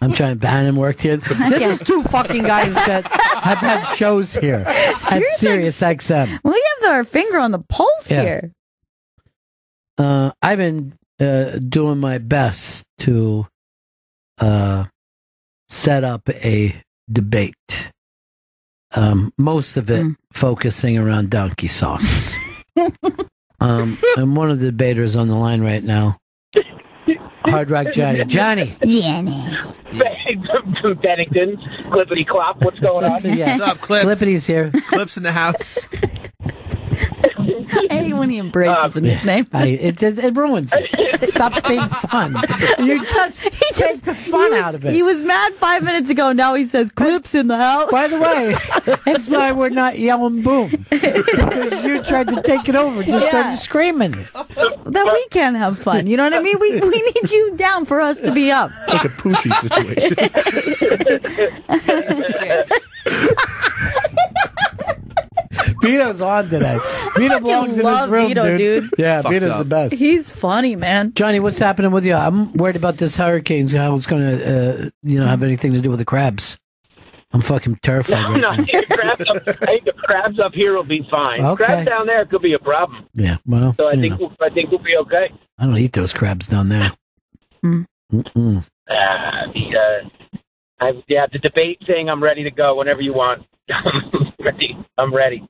I'm trying to ban him, worked here. This is two fucking guys that have had shows here at Sirius XM. We have our finger on the pulse here. I've been doing my best to set up a debate. Most of it focusing around donkey sauce. And one of the debaters on the line right now, Hard Rock Johnny. Johnny. Bennington, Clippity Clop, what's going on? Yeah. What's up, Clips? Clippity's here. Clips in the house. I hate when he embraces a nickname. It ruins it. It stops being fun. You just take the fun out of it. He was mad 5 minutes ago. Now he says clips in the house. By the way, that's why we're not yelling boom. Because you tried to take it over. Just started screaming. That we can have fun. You know what I mean? We need you down for us to be up. It's like a Poochie situation. Vito's on today. Vito belongs in this room, Vito, dude. Yeah, Fucked Vito's up. the best. He's funny, man. Johnny, what's happening with you? I'm worried about this hurricane. How it's going to, have anything to do with the crabs. I'm fucking terrified right No, now. I think the crabs up here will be fine. Okay. Crabs down there could be a problem. Yeah, well, So I think we'll be okay. I don't eat those crabs down there. Mm-mm. The debate thing. I'm ready to go whenever you want. I'm ready.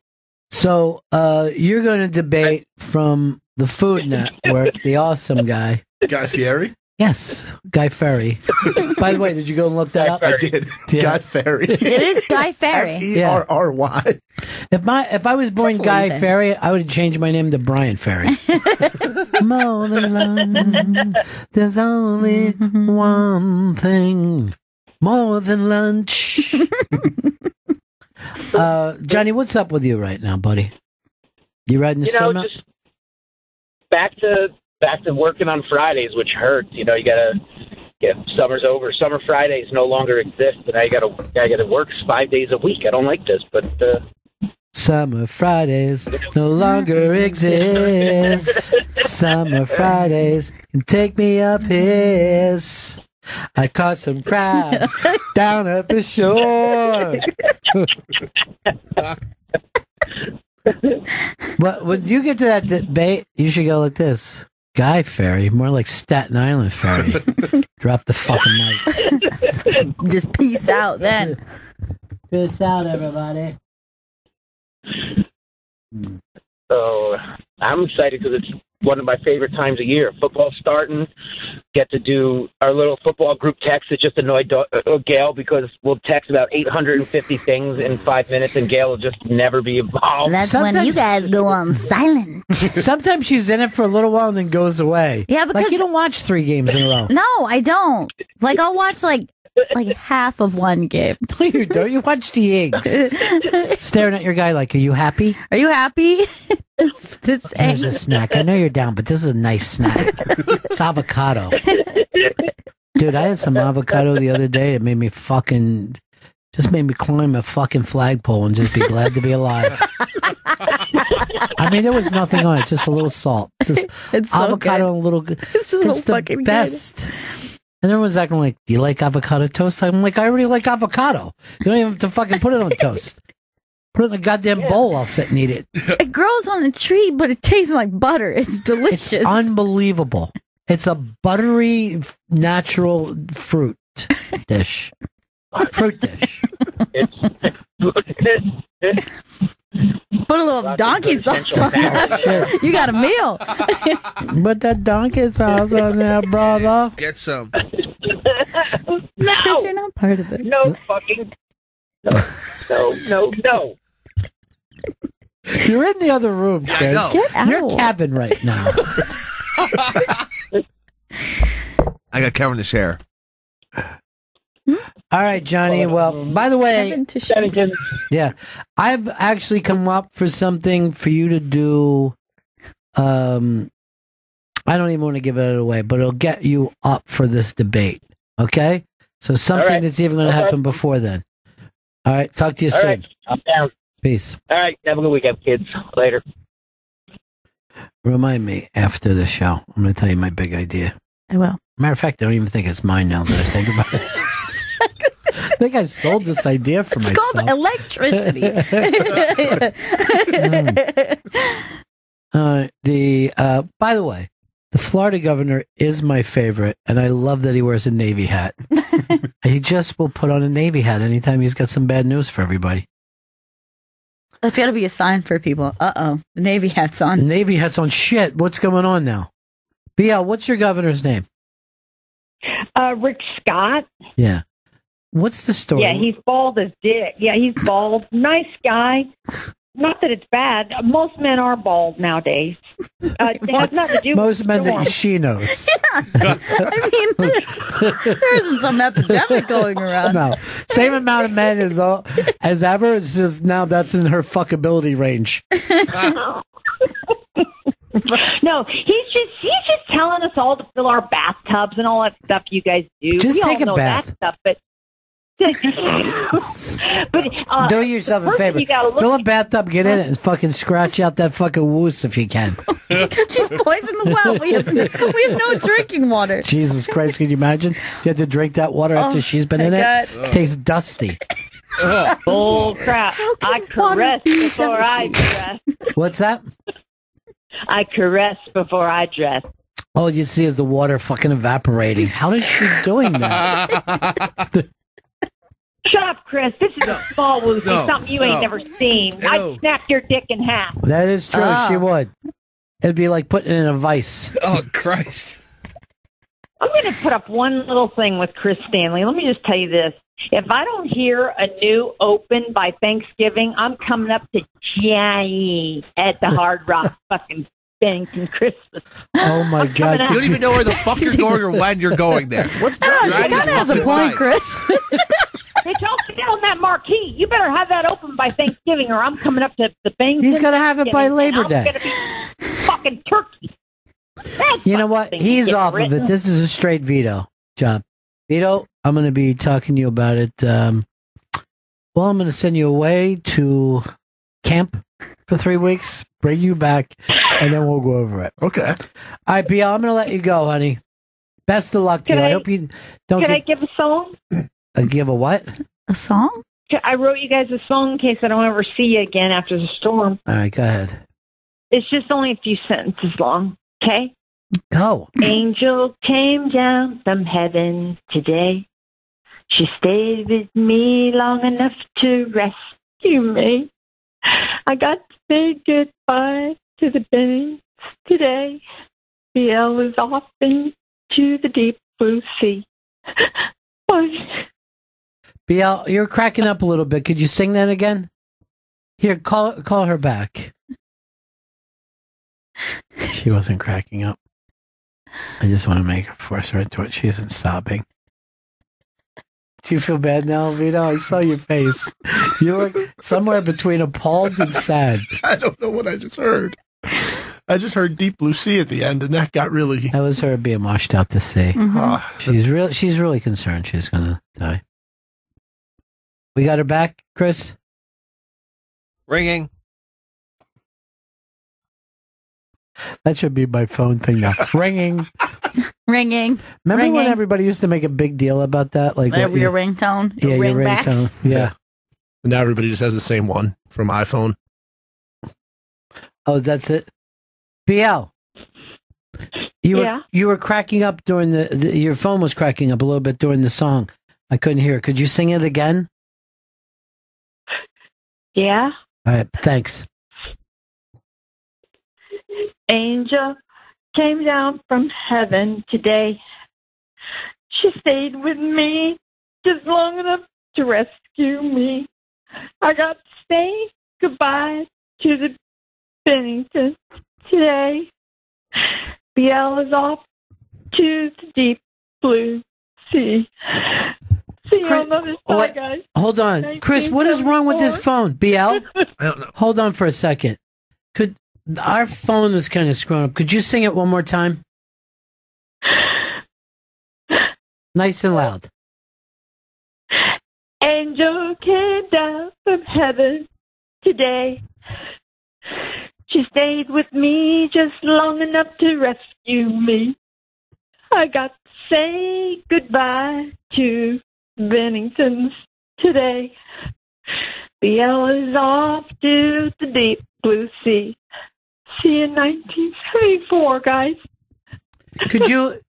So you're going to debate from the Food Network, the awesome guy. Guy Fieri? Yes, Guy Ferry. By the way, did you go and look that up? I did. Yeah. Guy Ferry. It is Guy Ferry. Ferry. If I was born Just Guy leave it. Ferry, I would change my name to Brian Ferry. More than lunch, there's only one thing. More than lunch. Johnny, what's up with you right now, buddy? You riding the storm out? Just back to working on Fridays, which hurts. You gotta get summer's over. Summer Fridays no longer exist, and I gotta work 5 days a week. I don't like this, but Summer Fridays no longer exist. Summer Fridays can take me up his. I caught some crabs down at the shore. But when you get to that debate, you should go like this. Guy Ferry, more like Staten Island Ferry. Drop the fucking mic. Just peace out then. Peace out, everybody. so I'm excited because it's one of my favorite times of year. Football's starting. Get to do our little football group text. It just annoyed Gail because we'll text about 850 things in 5 minutes, and Gail will just never be involved. That's when you guys go on silent. Sometimes she's in it for a little while and then goes away. Yeah, because like you don't watch 3 games in a row. No, I don't. Like I'll watch like like half of one game. No, you don't. You watch the eggs. Staring at your guy like, are you happy? Are you happy? Here's a snack. I know you're down, but this is a nice snack. It's avocado. Dude, I had some avocado the other day. It made me just made me climb a fucking flagpole and just be glad to be alive. I mean, there was nothing on it, just a little salt. Just It's so avocado good. and a little. It's so the fucking best. And everyone's acting like, do you like avocado toast? I'm like, I already like avocado. You don't even have to fucking put it on toast. Put it in a goddamn bowl. I'll sit and eat it. It grows on a tree, but it tastes like butter. It's delicious. It's unbelievable. It's a buttery, natural fruit dish. Fruit dish. Put a little donkey sauce on that. You got a meal. Put that donkey sauce on there, brother. Get some. Because you're not part of it. No fucking. No. You're in the other room, Chris. know. Get out. You're Kevin right now. I got Kevin to share. All right, Johnny. Well, by the way, yeah, I've actually come up for something for you to do. I don't even want to give it away, but it'll get you up for this debate. Okay, so something that's even going to happen before then. All right, talk to you soon. Right. I'm down. Peace. All right, have a good weekend, kids. Later. Remind me after the show. I'm going to tell you my big idea. I will. Matter of fact, I don't even think it's mine now that I think about it. I think I stole this idea from It's myself. called electricity. By the way, the Florida governor is my favorite, and I love that he wears a Navy hat. He just will put on a Navy hat anytime he's got some bad news for everybody. That's got to be a sign for people. Uh-oh. The Navy hat's on. Navy hat's on. Shit, what's going on now? BL, what's your governor's name? Rick Scott. Yeah. What's the story? Yeah, he's bald as dick. Yeah, he's bald. Nice guy. Not that it's bad. Most men are bald nowadays. It has nothing to do Most with men storm. that she knows. I mean, there isn't some epidemic going around. No. Same amount of men as ever. It's just now that's in her fuckability range. No, he's just telling us all to fill our bathtubs and all that stuff you guys do. Just we take all a know bath. that stuff, but Do yourself a first favor. you gotta look- Fill a bathtub, get in it, and fucking scratch out that fucking woos if you can. She's poisoned the well. We have no drinking water. Jesus Christ, can you imagine? You have to drink that water after she's been in it? God. It tastes dusty. Bull crap. I caress before I dress. What's that? I caress before I dress. All you see is the water fucking evaporating. How is she doing that? Shut up, Chris. This is a small woozy, something you ain't never seen. I'd snap your dick in half. That is true. She would. It'd be like putting it in a vice. Oh, Christ. I'm going to put up one little thing with Chris Stanley. Let me just tell you this. If I don't hear a new open by Thanksgiving, I'm coming up to Johnny at the Hard Rock fucking Bennington Christmas. Oh, my God. You don't even know where the fuck you're going or when you're going there. What's She kind of has a point, Chris. They don't sit on that marquee. You better have that open by Thanksgiving, or I'm coming up to the Bennington. He's got to have it by Labor Day. I'm going to be fucking turkey. You know what? He's off of it. This is a straight veto job. Vito, I'm going to be talking to you about it. I'm going to send you away to camp for 3 weeks, bring you back, and then we'll go over it. Okay. All right, BL, I'm going to let you go, honey. Best of luck to you. I hope you don't Can I give a song? Give a what? A song? I wrote you guys a song in case I don't ever see you again after the storm. All right, go ahead. It's just only a few sentences long, okay? Go. Angel came down from heaven today. She stayed with me long enough to rescue me. I got to say goodbye to the Bennings today. BL was off into the deep blue sea. Bye. BL, you're cracking up a little bit. Could you sing that again? Here, call her back. She wasn't cracking up. I just want to make her force her into it. She isn't sobbing. Do you feel bad now, Vito? I saw your face. You look somewhere between appalled and sad. I don't know what I just heard. I just heard Deep Blue Sea at the end, and that got really... That was her being washed out to sea. Mm-hmm. She's really concerned she's going to die. We got her back, Chris? Ringing. That should be my phone thing now. Ringing. Ringing. Remember Ringing. when everybody used to make a big deal about that? Like Your ringtone? Yeah, your ringbacks? ringtone. Yeah. Now everybody just has the same one from iPhone. Oh, that's it? BL. You were cracking up during your phone was cracking up a little bit during the song. I couldn't hear it. Could you sing it again? Yeah. All right, thanks. Angel came down from heaven today. She stayed with me just long enough to rescue me. I got to say goodbye to the Bennington today. BL is off to the deep blue sea. See you on another side, guys. Hold on. Chris, what is wrong with this phone? BL? I don't know. Hold on for a second. Our phone is kind of screwing up. Could you sing it one more time? Nice and loud. Angel came down from heaven today. She stayed with me just long enough to rescue me. I got to say goodbye to Benningtons today. BL is off to the deep blue sea. See you in 1974, guys. Could you,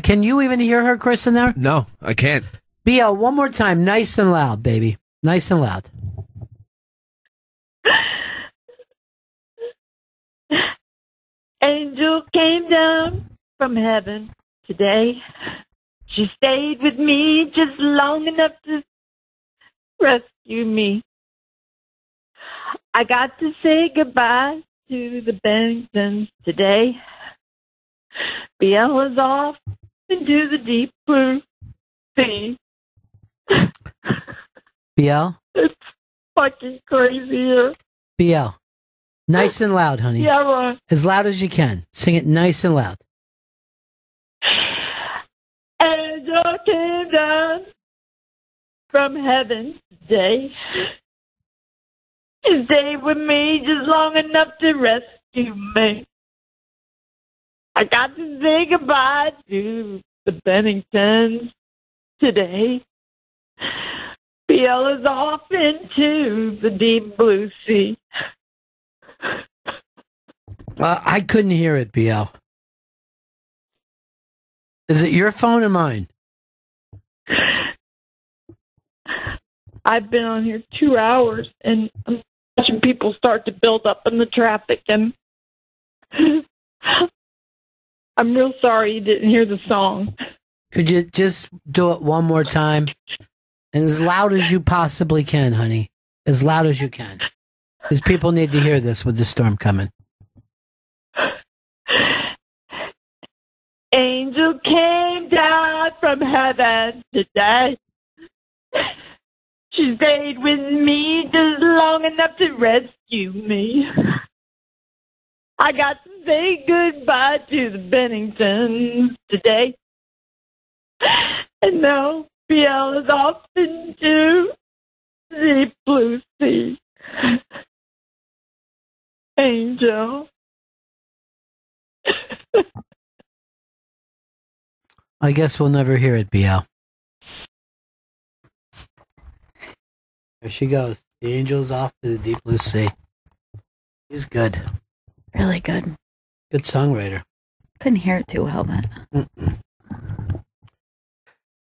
can you even hear her, Chris, in there? No, I can't. BL, one more time, nice and loud, baby. Nice and loud. Angel came down from heaven today. She stayed with me just long enough to rescue me. I got to say goodbye to the Benningtons today. BL is off into the deep blue sea. BL? It's fucking crazy here. BL. Nice and loud, honey. Yeah, Ron. As loud as you can. Sing it nice and loud. Angel came down from heaven today. She stayed with me just long enough to rescue me. I got to say goodbye to the Benningtons today. BL is off into the deep blue sea. I couldn't hear it, BL. Is it your phone or mine? I've been on here 2 hours, and I'm watching people start to build up in the traffic, and I'm real sorry you didn't hear the song. Could you just do it one more time? And as loud as you possibly can, honey. As loud as you can. Because people need to hear this with the storm coming. Angel came down from heaven today. She stayed with me just long enough to rescue me. I got to say goodbye to the Benningtons today. And now BL is off into the blue sea. Angel. I guess we'll never hear it, BL. There she goes. The angel's off to the deep blue sea. He's good. Really good. Good songwriter. Couldn't hear it too well, but... Mm-mm.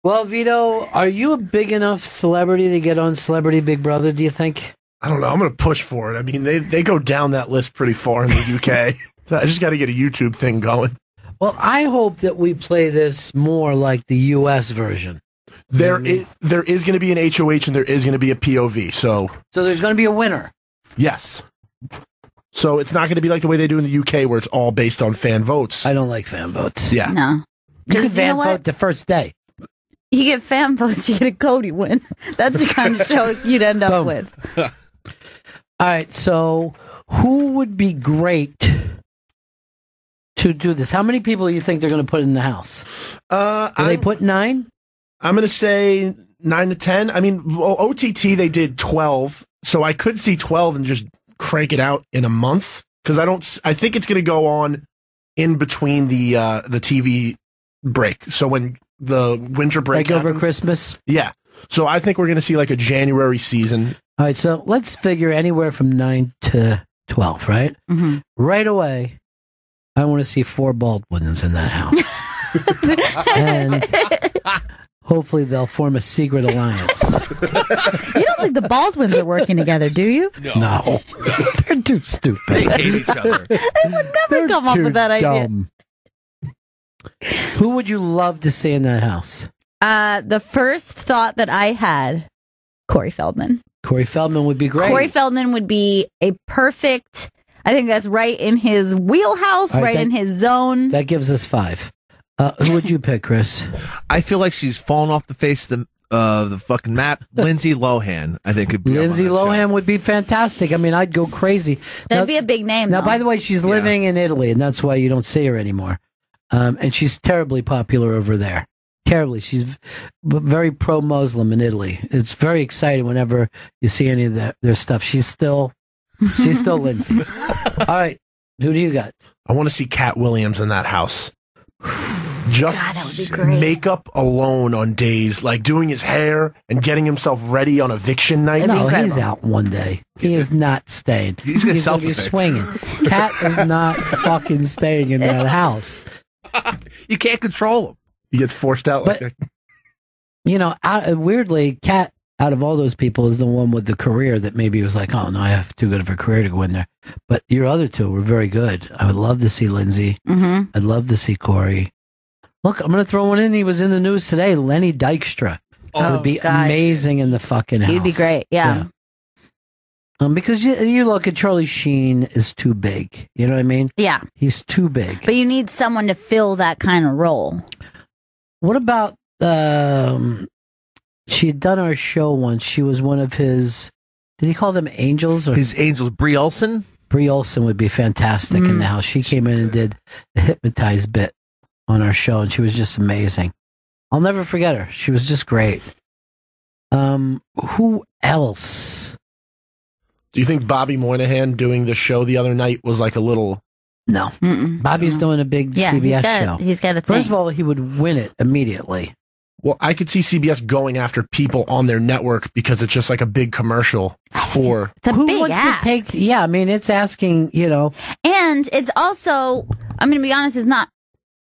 Well, Vito, are you a big enough celebrity to get on Celebrity Big Brother, do you think? I don't know. I'm going to push for it. I mean, they go down that list pretty far in the UK. So I just got to get a YouTube thing going. Well, I hope that we play this more like the U.S. version. There is going to be an HOH and there is going to be a POV. So there's going to be a winner. Yes. So it's not going to be like the way they do in the UK where it's all based on fan votes. I don't like fan votes. Yeah. No. You can Because you know fan what? vote the first day. You get fan votes, you get a Cody win. That's the kind of show you'd end up with. All right, so who would be great to do this? How many people do you think they're going to put in the house? Do they put 9? I'm going to say 9 to 10. I mean, OTT, they did 12, so I could see 12 and just crank it out in a month, because I think it's going to go on in between the TV break. So when the winter break over Christmas? Yeah. So I think we're going to see like a January season. All right, so let's figure anywhere from 9 to 12, right? Mm-hmm. Right away, I want to see 4 Baldwins in that house. And hopefully they'll form a secret alliance. You don't think the Baldwins are working together, do you? No. They're too stupid. They hate each other. They would never come up with that idea. Who would you love to see in that house? The first thought that I had, Corey Feldman. Corey Feldman would be great. Corey Feldman would be a perfect, I think that's right in his wheelhouse, right in his zone. That gives us 5. Who would you pick, Chris? I feel like she's fallen off the face of the fucking map. Lindsay Lohan, I think, could be. Lindsay Lohan would be fantastic. I mean, I'd go crazy. That'd be a big name. Now, though. by the way, she's living in Italy, and that's why you don't see her anymore. And she's terribly popular over there. Terribly. She's very pro-Muslim in Italy. It's very exciting whenever you see any of their stuff. She's still Lindsay. All right. Who do you got? I want to see Cat Williams in that house. Just God, that would be great. Makeup alone on days, like doing his hair and getting himself ready on eviction night. No, he's out one day. He is not staying. He's going to be swinging. Cat is not fucking staying in that house. You can't control him. He gets forced out like that. You know, weirdly, Cat, out of all those people, is the one with the career that maybe was like, oh, no, I have too good of a career to go in there. But your other two were very good. I would love to see Lindsay. Mm-hmm. I'd love to see Corey. Look, I'm going to throw one in. He was in the news today. Lenny Dykstra. That would be amazing in the fucking house. He'd be great, yeah. Because you look at Charlie Sheen is too big. You know what I mean? Yeah. He's too big. But you need someone to fill that kind of role. What about, she had done our show once. She was one of his, did he call them angels? Or his angels, Brie Olson? Brie Olson would be fantastic in the house. She came in and did a hypnotized bit on our show, and she was just amazing. I'll never forget her. She was just great. Who else? Do you think Bobby Moynihan doing the show the other night was like a little... No. Bobby's doing a big CBS show. He's got a thing. First of all, he would win it immediately. Well, I could see CBS going after people on their network because it's just like a big commercial for... It's a Who big wants ask. to take... Yeah, I mean, it's asking, you know... And it's also, I'm going to be honest, it's not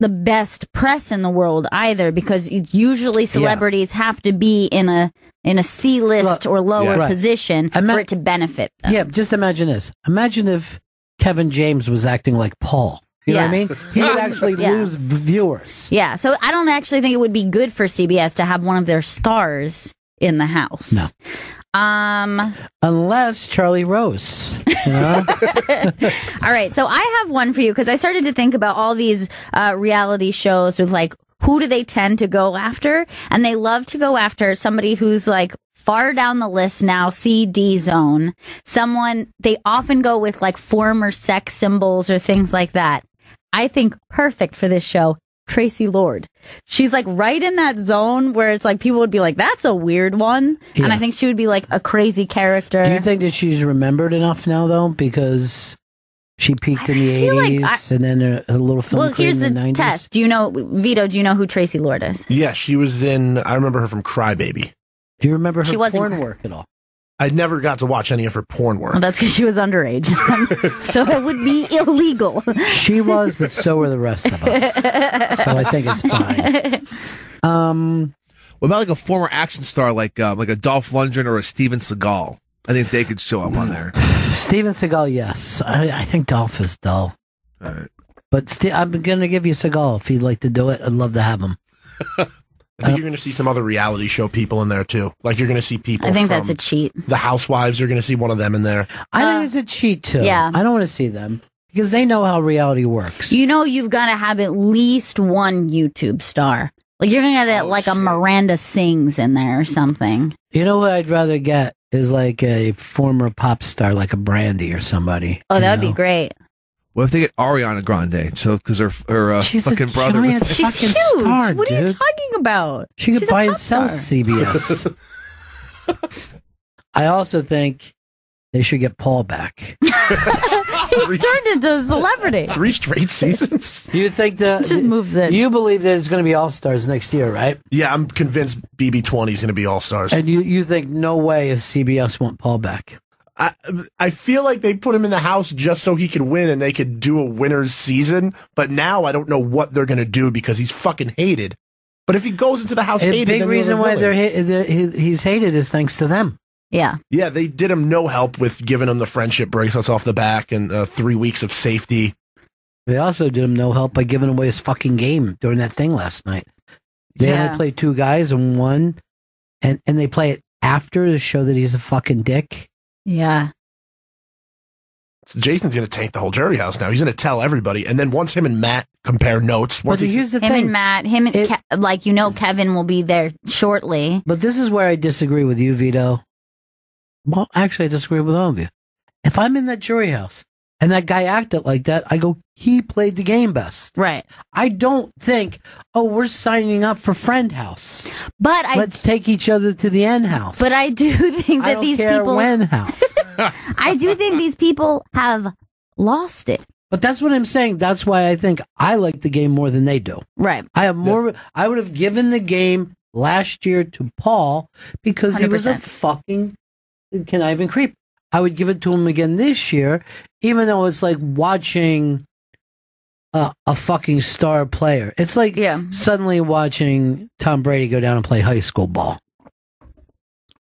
the best press in the world either, because usually celebrities have to be in a C-list or lower position for it to benefit them. Yeah, just imagine this. Imagine if Kevin James was acting like Paul. You know what I mean? He would actually lose viewers. Yeah, so I don't actually think it would be good for CBS to have one of their stars in the house. No. Unless Charlie Rose. You know? All right, so I have one for you, because I started to think about all these reality shows with like, who do they tend to go after? And they love to go after somebody who's like far down the list now, CD zone. Someone, they often go with like former sex symbols or things like that. I think perfect for this show, Tracy Lord. She's like right in that zone where it's like people would be like, that's a weird one. Yeah. And I think she would be like a crazy character. Do you think that she's remembered enough now, though? Because she peaked in the 80s and then a little film Well, here's in the the 90s? test. Do you know, Vito, do you know who Tracy Lord is? Yeah, she was in... I remember her from Crybaby. Do you remember She her wasn't porn work at all? I never got to watch any of her porn work. Well, that's because she was underage. So that would be illegal. She was, but so were the rest of us. So I think it's fine. What about like a former action star like a Dolph Lundgren or a Steven Seagal? I think they could show up on there. Steven Seagal, yes. I think Dolph is dull. All right. But I'm going to give you Seagal if you'd like to do it. I'd love to have him. I think you're going to see some other reality show people in there, too. Like, you're going to see people I think from that's a cheat. The Housewives, you're going to see one of them in there. I think it's a cheat, too. Yeah. I don't want to see them because they know how reality works. You know you've got to have at least one YouTube star. Like you're gonna get like a Miranda Sings in there or something. You know what I'd rather get is like a former pop star, like a Brandy or somebody. Oh, that would be great. What if they get Ariana Grande? So because her fucking brother, She's huge. star, What are you dude. talking about? She could She's a buy pop and sell star. CBS. I also think they should get Paul back. He's turned into a celebrity. 3 straight seasons. Do you think that Just moves in? You believe that it's going to be All Stars next year, right? Yeah, I'm convinced BB20 is going to be All Stars. And you think no way is CBS want Paul back? I feel like they put him in the house just so he could win and they could do a winner's season. But now I don't know what they're going to do because he's fucking hated. But if he goes into the house A hated, big then reason why villain. he's hated is thanks to them. Yeah. Yeah, they did him no help with giving him the friendship bracelets off the back and 3 weeks of safety. They also did him no help by giving away his fucking game during that thing last night. They only played 2 guys and one, and they play it after to show that he's a fucking dick. Yeah. So Jason's going to tank the whole jury house now. He's going to tell everybody. And then once him and Matt compare notes, once here's the him thing. and Matt, Kevin will be there shortly. But this is where I disagree with you, Vito. Well, actually, I disagree with all of you. If I'm in that jury house and that guy acted like that, I go, he played the game best. Right. I don't think, we're signing up for Friend House. But let's take each other to the end house. But I do think I that don't these care people when house. I do think these people have lost it. But that's what I'm saying. That's why I think I like the game more than they do. Right. I have more. I would have given the game last year to Paul because he was a 100%. fucking conniving creep. I would give it to him again this year, even though it's like watching a fucking star player. It's like suddenly watching Tom Brady go down and play high school ball.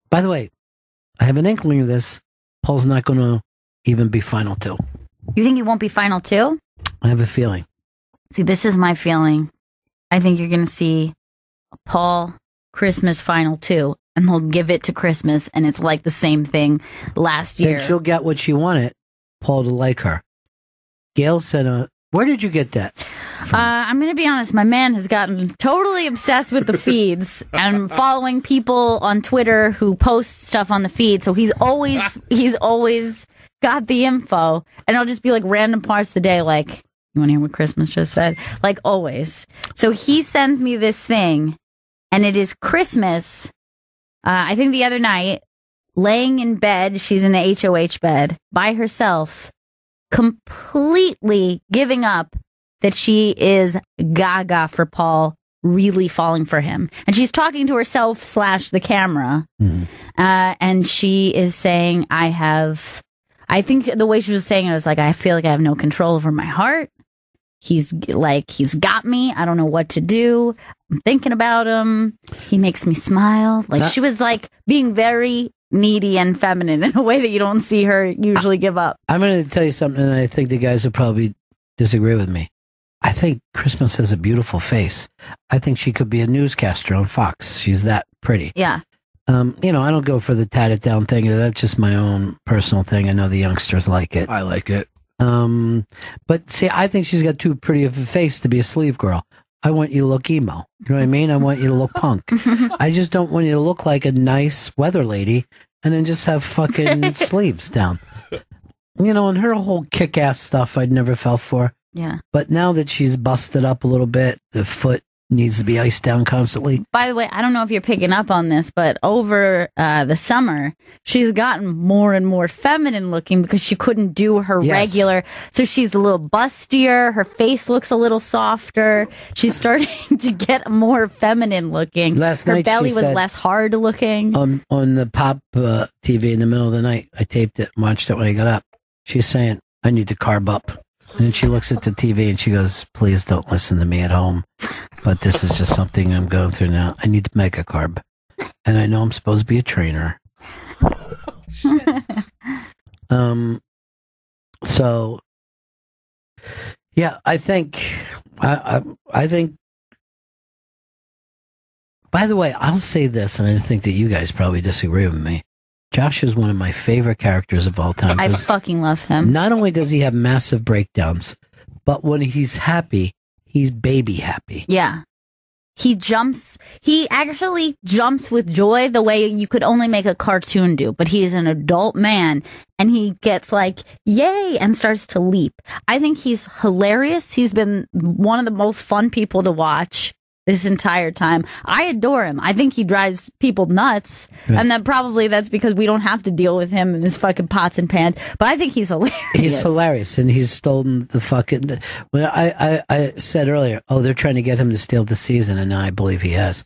By the way, I have an inkling of this. Paul's not going to even be final 2. You think he won't be final 2? I have a feeling. See, this is my feeling. I think you're going to see a Paul Christmas final 2, and they'll give it to Christmas, and it's like the same thing last year. Then she'll get what she wanted, Paul to like her. Gail said, where did you get that? I'm going to be honest. My man has gotten totally obsessed with the feeds and following people on Twitter who post stuff on the feed. So he's always got the info, and it'll just be like random parts of the day. Like, you want to hear what Christmas just said? Like always. So he sends me this thing, and it is Christmas. I think the other night, laying in bed, she's in the HOH bed by herself, completely giving up that she is gaga for Paul, really falling for him. And she's talking to herself / the camera. And she is saying, I think the way she was saying it was like, I feel like I have no control over my heart. He's got me. I don't know what to do. I'm thinking about him. He makes me smile. Like she was like being very needy and feminine in a way that you don't see her usually give up. I'm going to tell you something, and I think the guys will probably disagree with me. I think Christmas has a beautiful face. I think she could be a newscaster on Fox. She's that pretty. Yeah. I don't go for the tatted down thing. That's just my own personal thing. I know the youngsters like it. I like it. But see, I think she's got too pretty of a face to be a sleeve girl. I want you to look emo. You know what I mean? I want you to look punk. I just don't want you to look like a nice weather lady and then just have fucking sleeves down. And her whole kick-ass stuff I'd never fell for. Yeah. But now that she's busted up a little bit, the foot needs to be iced down constantly. By the way, I don't know if you're picking up on this, but over the summer, she's gotten more and more feminine looking because she couldn't do her regular. So she's a little bustier. Her face looks a little softer. She's starting to get more feminine looking. Last her night belly she was said- less hard looking. On the pop TV in the middle of the night, I taped it and watched it when I got up. She's saying, I need to carb up. And then she looks at the TV and she goes, please don't listen to me at home. But this is just something I'm going through now. I need to make a carb. And I know I'm supposed to be a trainer. So, yeah, I think, I think, by the way, I'll say this, and I think that you guys probably disagree with me. Josh is one of my favorite characters of all time. I fucking love him. Not only does he have massive breakdowns, but when he's happy, he's baby happy. Yeah. He actually jumps with joy the way you could only make a cartoon do, but he is an adult man and he gets like, yay, and starts to leap. I think he's hilarious. He's been one of the most fun people to watch this entire time. I adore him. I think he drives people nuts. Right. And that's because we don't have to deal with him and his fucking pots and pans. But I think he's hilarious. He's hilarious, and he's stolen the fucking... When I said earlier, they're trying to get him to steal the season, and now I believe he has.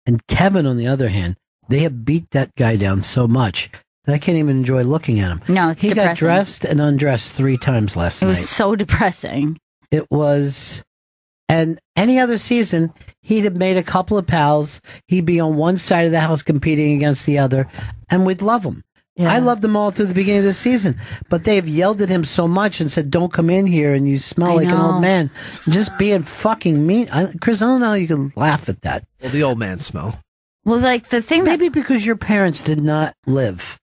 And Kevin, on the other hand, they have beat that guy down so much that I can't even enjoy looking at him. No, it's depressing. He got dressed and undressed 3 times last night. It was so depressing. It was... And any other season, he'd have made a couple of pals. He'd be on one side of the house competing against the other, and we'd love him. Yeah. I loved them all through the beginning of the season, but they've yelled at him so much and said, "Don't come in here, and you smell like an old man." Just being fucking mean. Chris, I don't know how you can laugh at that. Well, the old man smell. Well, like the thing maybe because your parents did not live,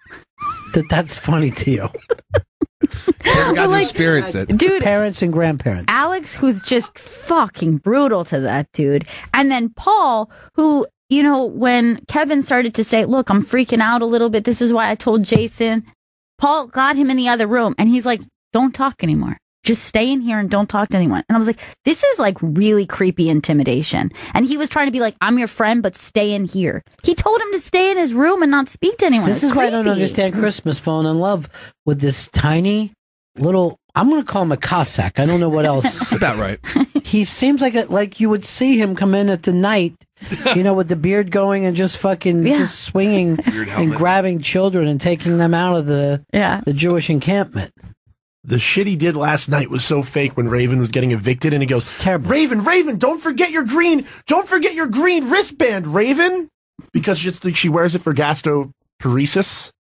that's funny to you. Never got to experience it. Dude, parents and grandparents. Alex, who's just fucking brutal to that dude. And then Paul, who, when Kevin started to say, look, I'm freaking out a little bit. This is why I told Jason. Paul got him in the other room and he's like, don't talk anymore. Just stay in here and don't talk to anyone. And I was like, this is like really creepy intimidation. And he was trying to be like, I'm your friend, but stay in here. He told him to stay in his room and not speak to anyone. This is why I don't understand Christmas falling in love with this tiny little, I'm going to call him a Cossack. I don't know what else. That's about right. He seems like you would see him come in at the night, with the beard going and just fucking just swinging and grabbing children and taking them out of the Jewish encampment. The shit he did last night was so fake when Raven was getting evicted, and he goes, terrible. Raven, don't forget your green wristband, Raven, because she wears it for gastroparesis.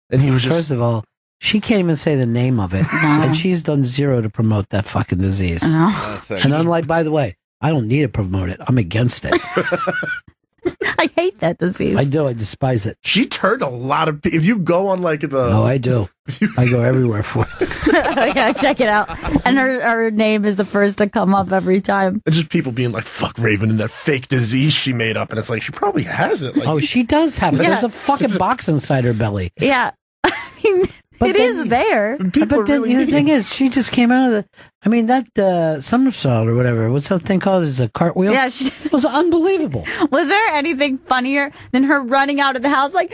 And he was just... First of all, she can't even say the name of it, and she's done zero to promote that fucking disease. And I'm like, by the way, I don't need to promote it. I'm against it. I hate that disease. I do. I despise it. She turned a lot of... If you go on like the... Oh, I do. I go everywhere for it. I gotta check it out. And her name is the first to come up every time. It's just people being like, fuck Raven and that fake disease she made up. And it's like, she probably has it. Like, she does have it. There's a fucking box inside her belly. Yeah. I mean... It is there. But the thing is, she just came out of that somersault or whatever. What's that thing called? Is a cartwheel? Yeah. It was unbelievable. Was there anything funnier than her running out of the house like,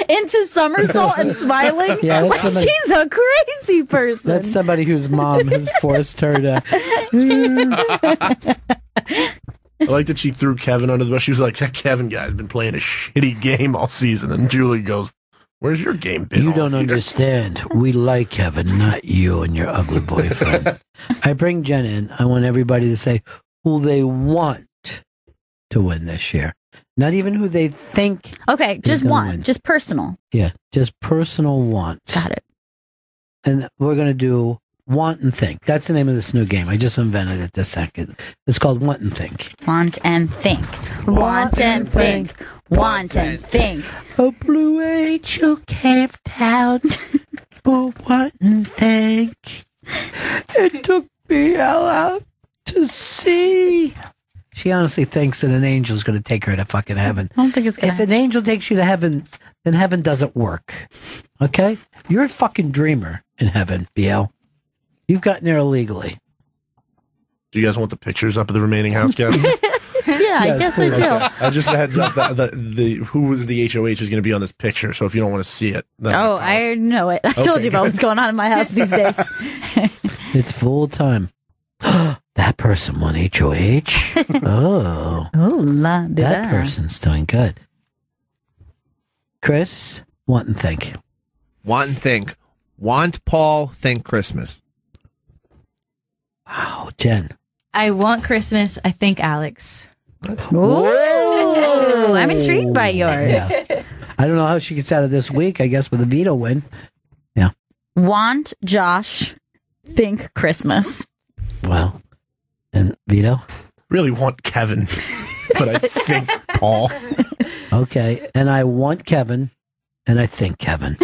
into somersault and smiling? Yeah, like she's a crazy person. That's somebody whose mom has forced her to... I like that she threw Kevin under the bus. She was like, that Kevin guy's been playing a shitty game all season. And Julie goes, where's your game been? You don't understand. We like Kevin, not you and your ugly boyfriend. I bring Jen in. I want everybody to say who they want to win this year. Not even who they think. Okay, just one. Win. Just personal. Yeah, just personal wants. Got it. And we're going to do Want and Think. That's the name of this new game. I just invented it this second. It's called Want and Think. Want and Think. Want and Think. Want and Think. A blue angel came down for Want and Think. It took me all out to sea. She honestly thinks that an angel's going to take her to fucking heaven. I don't think it's going to. If an angel takes you to heaven, then heaven doesn't work. Okay? You're a fucking dreamer in heaven, BL. You've gotten there illegally. Do you guys want the pictures up of the remaining house guests? Yeah, I guess I do. Just a heads up that who was the HOH is going to be on this picture. So if you don't want to see it, I know it. I told you about what's going on in my house these days. It's full time. That person won HOH. Oh, that person's doing good. Chris, Want and Think. Want and Think. Want Paul, Think Christmas. Wow, Jen. I want Christmas. I think Alex. Ooh, I'm intrigued by yours. Yeah. I don't know how she gets out of this week. I guess with a veto win. Yeah. Want Josh. Think Christmas. Well, and veto. Really want Kevin, but I think Paul. Okay, and I want Kevin, and I think Kevin.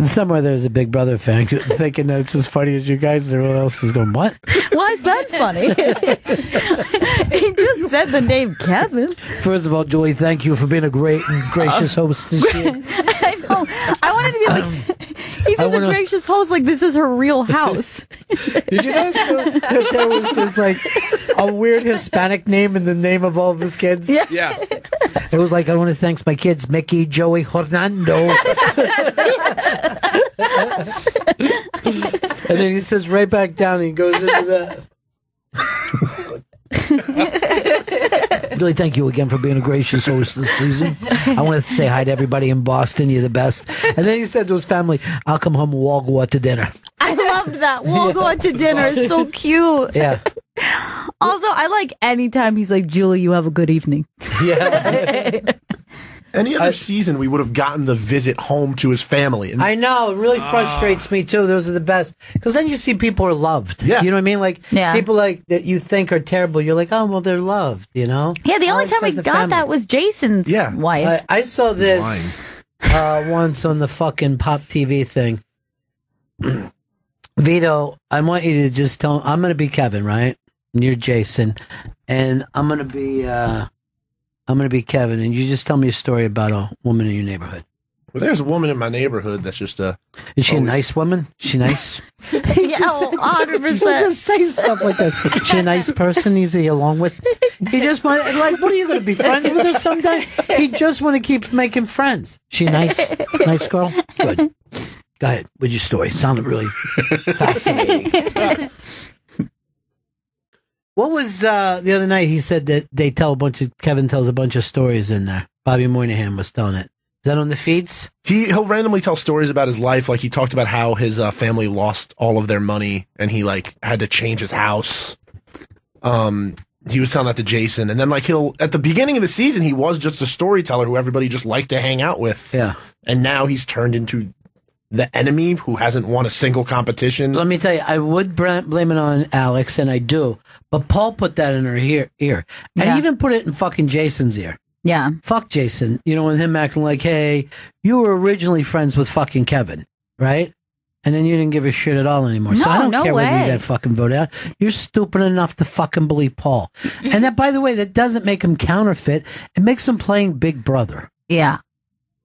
Somewhere there's a Big Brother fan thinking that it's as funny as you guys, and everyone else is going, what? Why is that funny? He just said the name Kevin. First of all, Julie, thank you for being a great and gracious host this year. I know. I wanted to be like, he's a gracious host, like this is her real house. Did you notice that there was just like a weird Hispanic name in the name of all of his kids? Yeah. It was like, I want to thank my kids, Mickey, Joey, Hernando. And then he says right back down and he goes into that. Really, thank you again for being a gracious host this season. I want to say hi to everybody in Boston. You're the best. And then he said to his family, I'll come home and we'll all go out to dinner. I loved that. We'll go out to dinner. It's so cute. Yeah. Also, I like anytime he's like, Julie, you have a good evening. Yeah. Any other season, we would have gotten the visit home to his family. And I know. It really frustrates me, too. Those are the best. Because then you see people are loved. Yeah. You know what I mean? Like, people like that you think are terrible. You're like, oh, well, they're loved, you know? Yeah, the only time we got that was Jason's wife. I saw this once on the fucking Pop TV thing. Vito, I want you to just tell I'm going to be Kevin, right? And you're Jason. And I'm going to be Kevin, and you just tell me a story about a woman in your neighborhood. Well, there's a woman in my neighborhood that's just Is she a nice woman? Is she nice? Yeah, 100%. Just say stuff like that. Is she a nice person? He's along with. He just want like, what are you going to be friends with her sometime? He just want to keep making friends. She nice girl. Good. Go ahead with your story. Sounded really fascinating. What was the other night? He said that Kevin tells a bunch of stories in there. Bobby Moynihan was telling it. Is that on the feeds? He'll randomly tell stories about his life. Like he talked about how his family lost all of their money and he like had to change his house. He was telling that to Jason, and then like at the beginning of the season he was just a storyteller who everybody just liked to hang out with. Yeah, and now he's turned into the enemy who hasn't won a single competition. Let me tell you, I would blame it on Alex, and I do. But Paul put that in her ear. And he even put it in fucking Jason's ear. Yeah. Fuck Jason. You know, and him acting like, hey, you were originally friends with fucking Kevin, right? And then you didn't give a shit at all anymore. So I don't care whether you got fucking voted out. You're stupid enough to fucking believe Paul. And that, by the way, that doesn't make him counterfeit. It makes him playing Big Brother. Yeah.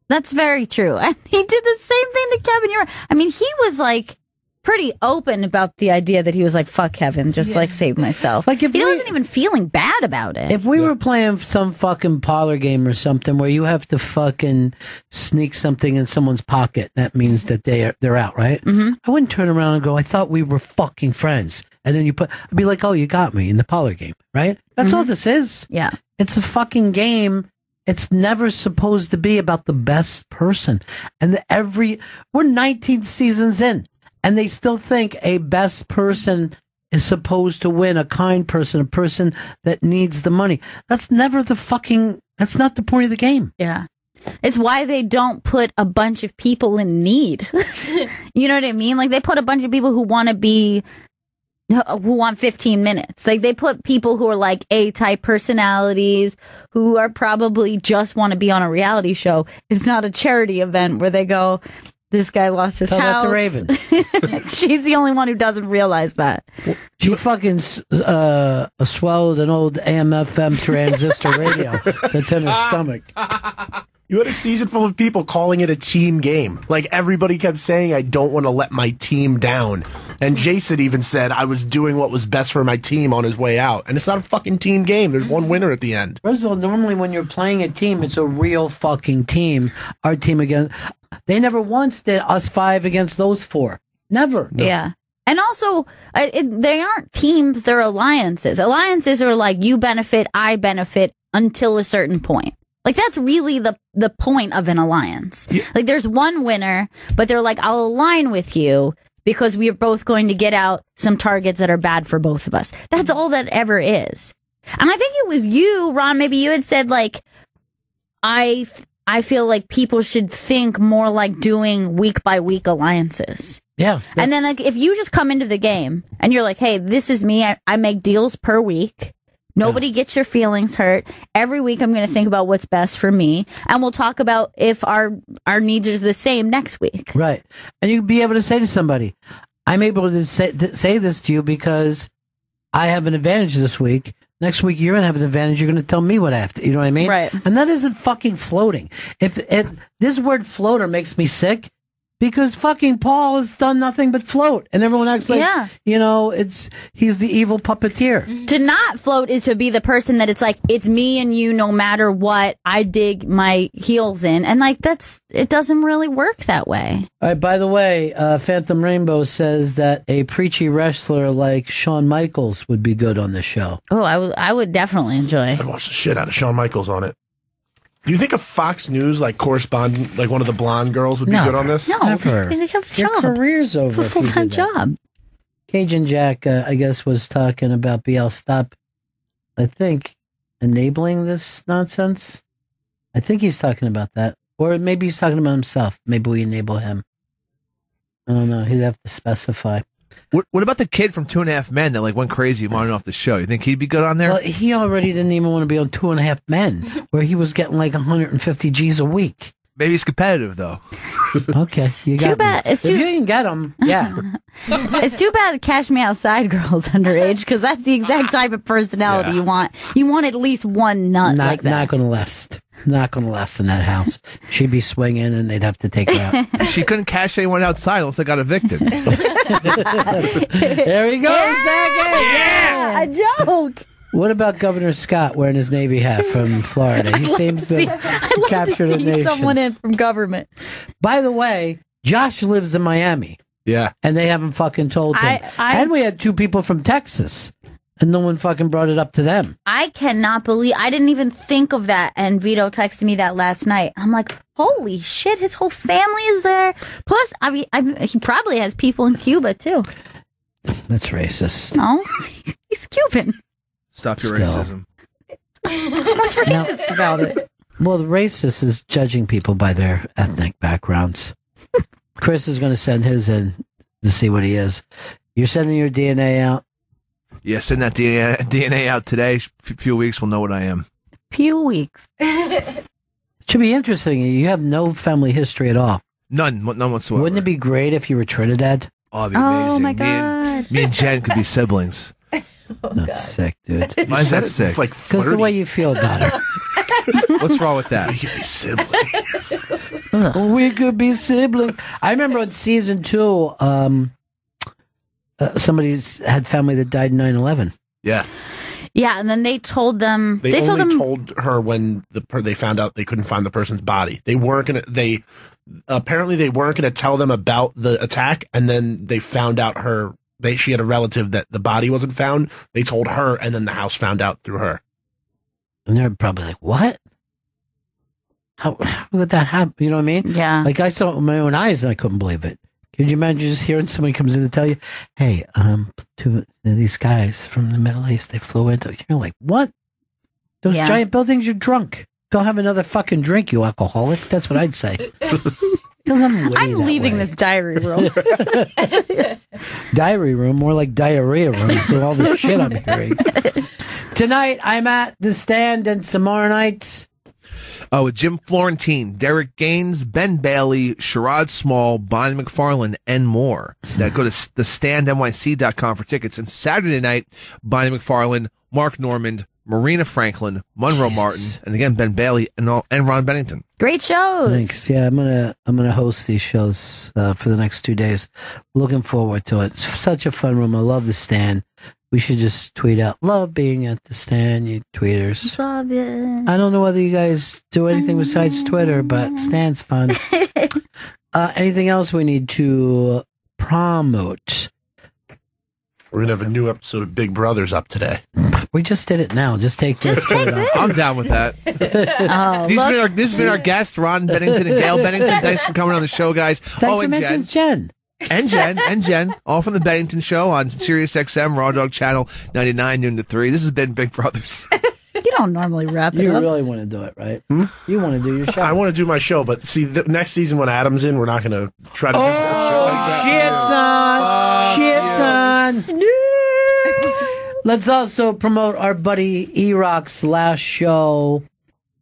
That's very true. And he did the same thing to Kevin. I mean, he was like pretty open about the idea that he was like, fuck Kevin, just like save myself. Like if he wasn't even feeling bad about it. If we were playing some fucking parlor game or something where you have to fucking sneak something in someone's pocket, that means that they're out, right? Mm-hmm. I wouldn't turn around and go, I thought we were fucking friends. And then I'd be like, oh, you got me in the parlor game, right? That's all this is. Yeah. It's a fucking game. It's never supposed to be about the best person. And we're 19 seasons in, and they still think a best person is supposed to win, a kind person, a person that needs the money. That's not the point of the game. Yeah. It's why they don't put a bunch of people in need. You know what I mean? Like they put a bunch of people who want 15 minutes. Like they put people who are like A-type personalities who are probably just want to be on a reality show. It's not a charity event where they go, this guy lost his house. Tell that to Raven. She's the only one who doesn't realize that. She fucking swallowed an old AM/FM transistor radio that's in her stomach. You had a season full of people calling it a team game. Like, everybody kept saying, I don't want to let my team down. And Jason even said, I was doing what was best for my team on his way out. And it's not a fucking team game. There's one winner at the end. First of all, normally when you're playing a team, it's a real fucking team. Our team against... They never once did us 5 against those 4. Never. No. Yeah. And also, they aren't teams, they're alliances. Alliances are like, you benefit, I benefit, until a certain point. Like, that's really the point of an alliance. Yeah. Like, there's one winner, but they're like, I'll align with you because we are both going to get out some targets that are bad for both of us. That's all that ever is. And I think it was you, Ron, maybe you had said, like, I feel like people should think more like doing week-by-week alliances. Yeah. And then, like, if you just come into the game and you're like, hey, this is me, I make deals per week. Nobody gets your feelings hurt. Every week I'm going to think about what's best for me, and we'll talk about if our needs are the same next week. Right. And you'd be able to say to somebody, I'm able to say this to you because I have an advantage this week. Next week, you're going to have an advantage. You're going to tell me what I have to, you know what I mean? Right. And that isn't fucking floating. If this word floater makes me sick, because fucking Paul has done nothing but float, and everyone acts like, he's the evil puppeteer. To not float is to be the person that it's like, it's me and you no matter what, I dig my heels in. And like, it doesn't really work that way. All right, by the way, Phantom Rainbow says that a preachy wrestler like Shawn Michaels would be good on this show. Oh, I would definitely enjoy. I'd watch the shit out of Shawn Michaels on it. Do you think a Fox News correspondent, like one of the blonde girls, would be good on this? No, Never. they have a Your job. career's over. It's a if you full-time do that. job. Cajun Jack, I guess, was talking about BL Stop, I think, enabling this nonsense. I think he's talking about that. Or maybe he's talking about himself. Maybe we enable him. I don't know. He'd have to specify. What about the kid from 2.5 Men that went crazy and wanted off the show? You think he'd be good on there? Well, he already didn't even want to be on 2.5 Men, where he was getting 150 G's a week. Maybe he's competitive, though. Okay, you got too bad. me. If you can get him, yeah. It's too bad Cash Me Outside girl's underage, because that's the exact type of personality you want. You want at least one nut like that. Not going to last. Not going to last in that house. She'd be swinging, and they'd have to take her out. She couldn't cash anyone outside unless they got evicted. There he goes, yeah, a joke. What about Governor Scott wearing his Navy hat from Florida? He seems to capture the nation. Someone in from government. By the way, Josh lives in Miami. Yeah. And they haven't fucking told him. And we had 2 people from Texas, and no one fucking brought it up to them. I cannot believe, I didn't even think of that, and Vito texted me that last night. I'm like, holy shit, his whole family is there. Plus, he probably has people in Cuba, too. That's racist. No, he's Cuban. Stop your racism. What's racist about it? Well, the racist is judging people by their ethnic backgrounds. Chris is going to send his in to see what he is. You're sending your DNA out? Yeah, send that DNA out today. Few weeks, we'll know what I am. Few weeks. It should be interesting. You have no family history at all. None whatsoever. Wouldn't it be great if you were Trinidad? Oh, it'd be amazing. Oh, my God. Me and Jen could be siblings. That's sick, dude. Why is that sick? Because the way you feel about her. What's wrong with that? We could be siblings. We could be siblings. I remember on season 2, somebody's had family that died in 9/11. Yeah. Yeah, and then they told them. They told her when they found out they couldn't find the person's body. They weren't gonna. Apparently they weren't gonna tell them about the attack, and then they found out she had a relative that the body wasn't found. They told her, and then the house found out through her. And they're probably like, "What? How would that happen?" You know what I mean? Yeah. Like I saw it with my own eyes, and I couldn't believe it. Could you imagine just hearing somebody comes in to tell you, "Hey, these guys from the Middle East, they flew into." You're like, "What? Those giant buildings? You're drunk. Go have another fucking drink, you alcoholic." That's what I'd say. Because I'm leaving this diary room. Diary room, more like diarrhea room through all the shit I'm hearing. Tonight, I'm at the Stand, and tomorrow night. With Jim Florentine, Derek Gaines, Ben Bailey, Sherrod Small, Bonnie McFarlane, and more. Go to thestandnyc.com for tickets. And Saturday night, Bonnie McFarlane, Mark Normand, Marina Franklin, Monroe Martin, and again Ben Bailey and Ron Bennington. Great shows. Thanks. Yeah, I'm gonna host these shows for the next 2 days. Looking forward to it. It's such a fun room. I love the Stand. We should just tweet out, "Love being at the Stand," you tweeters. Love it. I don't know whether you guys do anything besides Twitter, but Stand's fun. Anything else we need to promote? We're going to have a new episode of Big Brothers up today. We just did it now. Just take this. I'm down with that. This has been our guest, Ron Bennington and Gail Bennington. Thanks for coming on the show, guys. Thanks for mentioning Jen. And Jen, all from the Bennington Show on Sirius XM, Raw Dog Channel 99, noon to 3. This has been Big Brothers. You don't normally wrap it up. You really want to do it, right? You want to do your show. I want to do my show, but see, next season when Adam's in, we're not going to try to do that show like that. Shit, son. Shit, son. Let's also promote our buddy E-Rock's last show.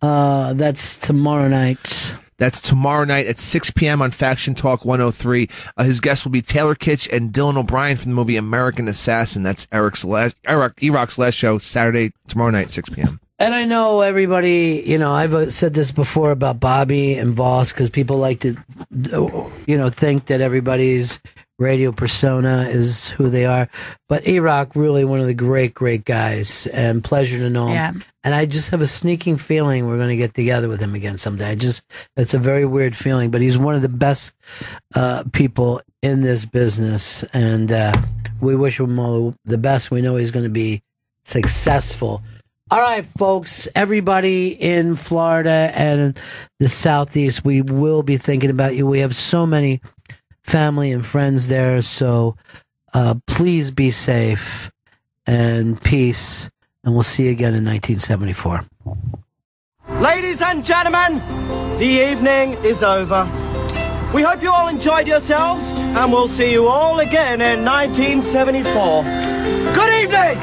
That's tomorrow night. That's tomorrow night at 6 p.m. on Faction Talk 103. His guests will be Taylor Kitsch and Dylan O'Brien from the movie American Assassin. That's E-Rock's last show, Saturday, tomorrow night, 6 p.m. And I know everybody, I've said this before about Bobby and Voss, because people like to, think that everybody's radio persona is who they are. But E-Rock, really one of the great, great guys, and pleasure to know him. Yeah. And I just have a sneaking feeling we're going to get together with him again someday. It's a very weird feeling, but he's one of the best people in this business. And we wish him all the best. We know he's going to be successful. All right, folks, everybody in Florida and the Southeast, we will be thinking about you. We have so many family and friends there, so please be safe and peace, and we'll see you again in 1974. Ladies and gentlemen, the evening is over. We hope you all enjoyed yourselves, and we'll see you all again in 1974. Good evening!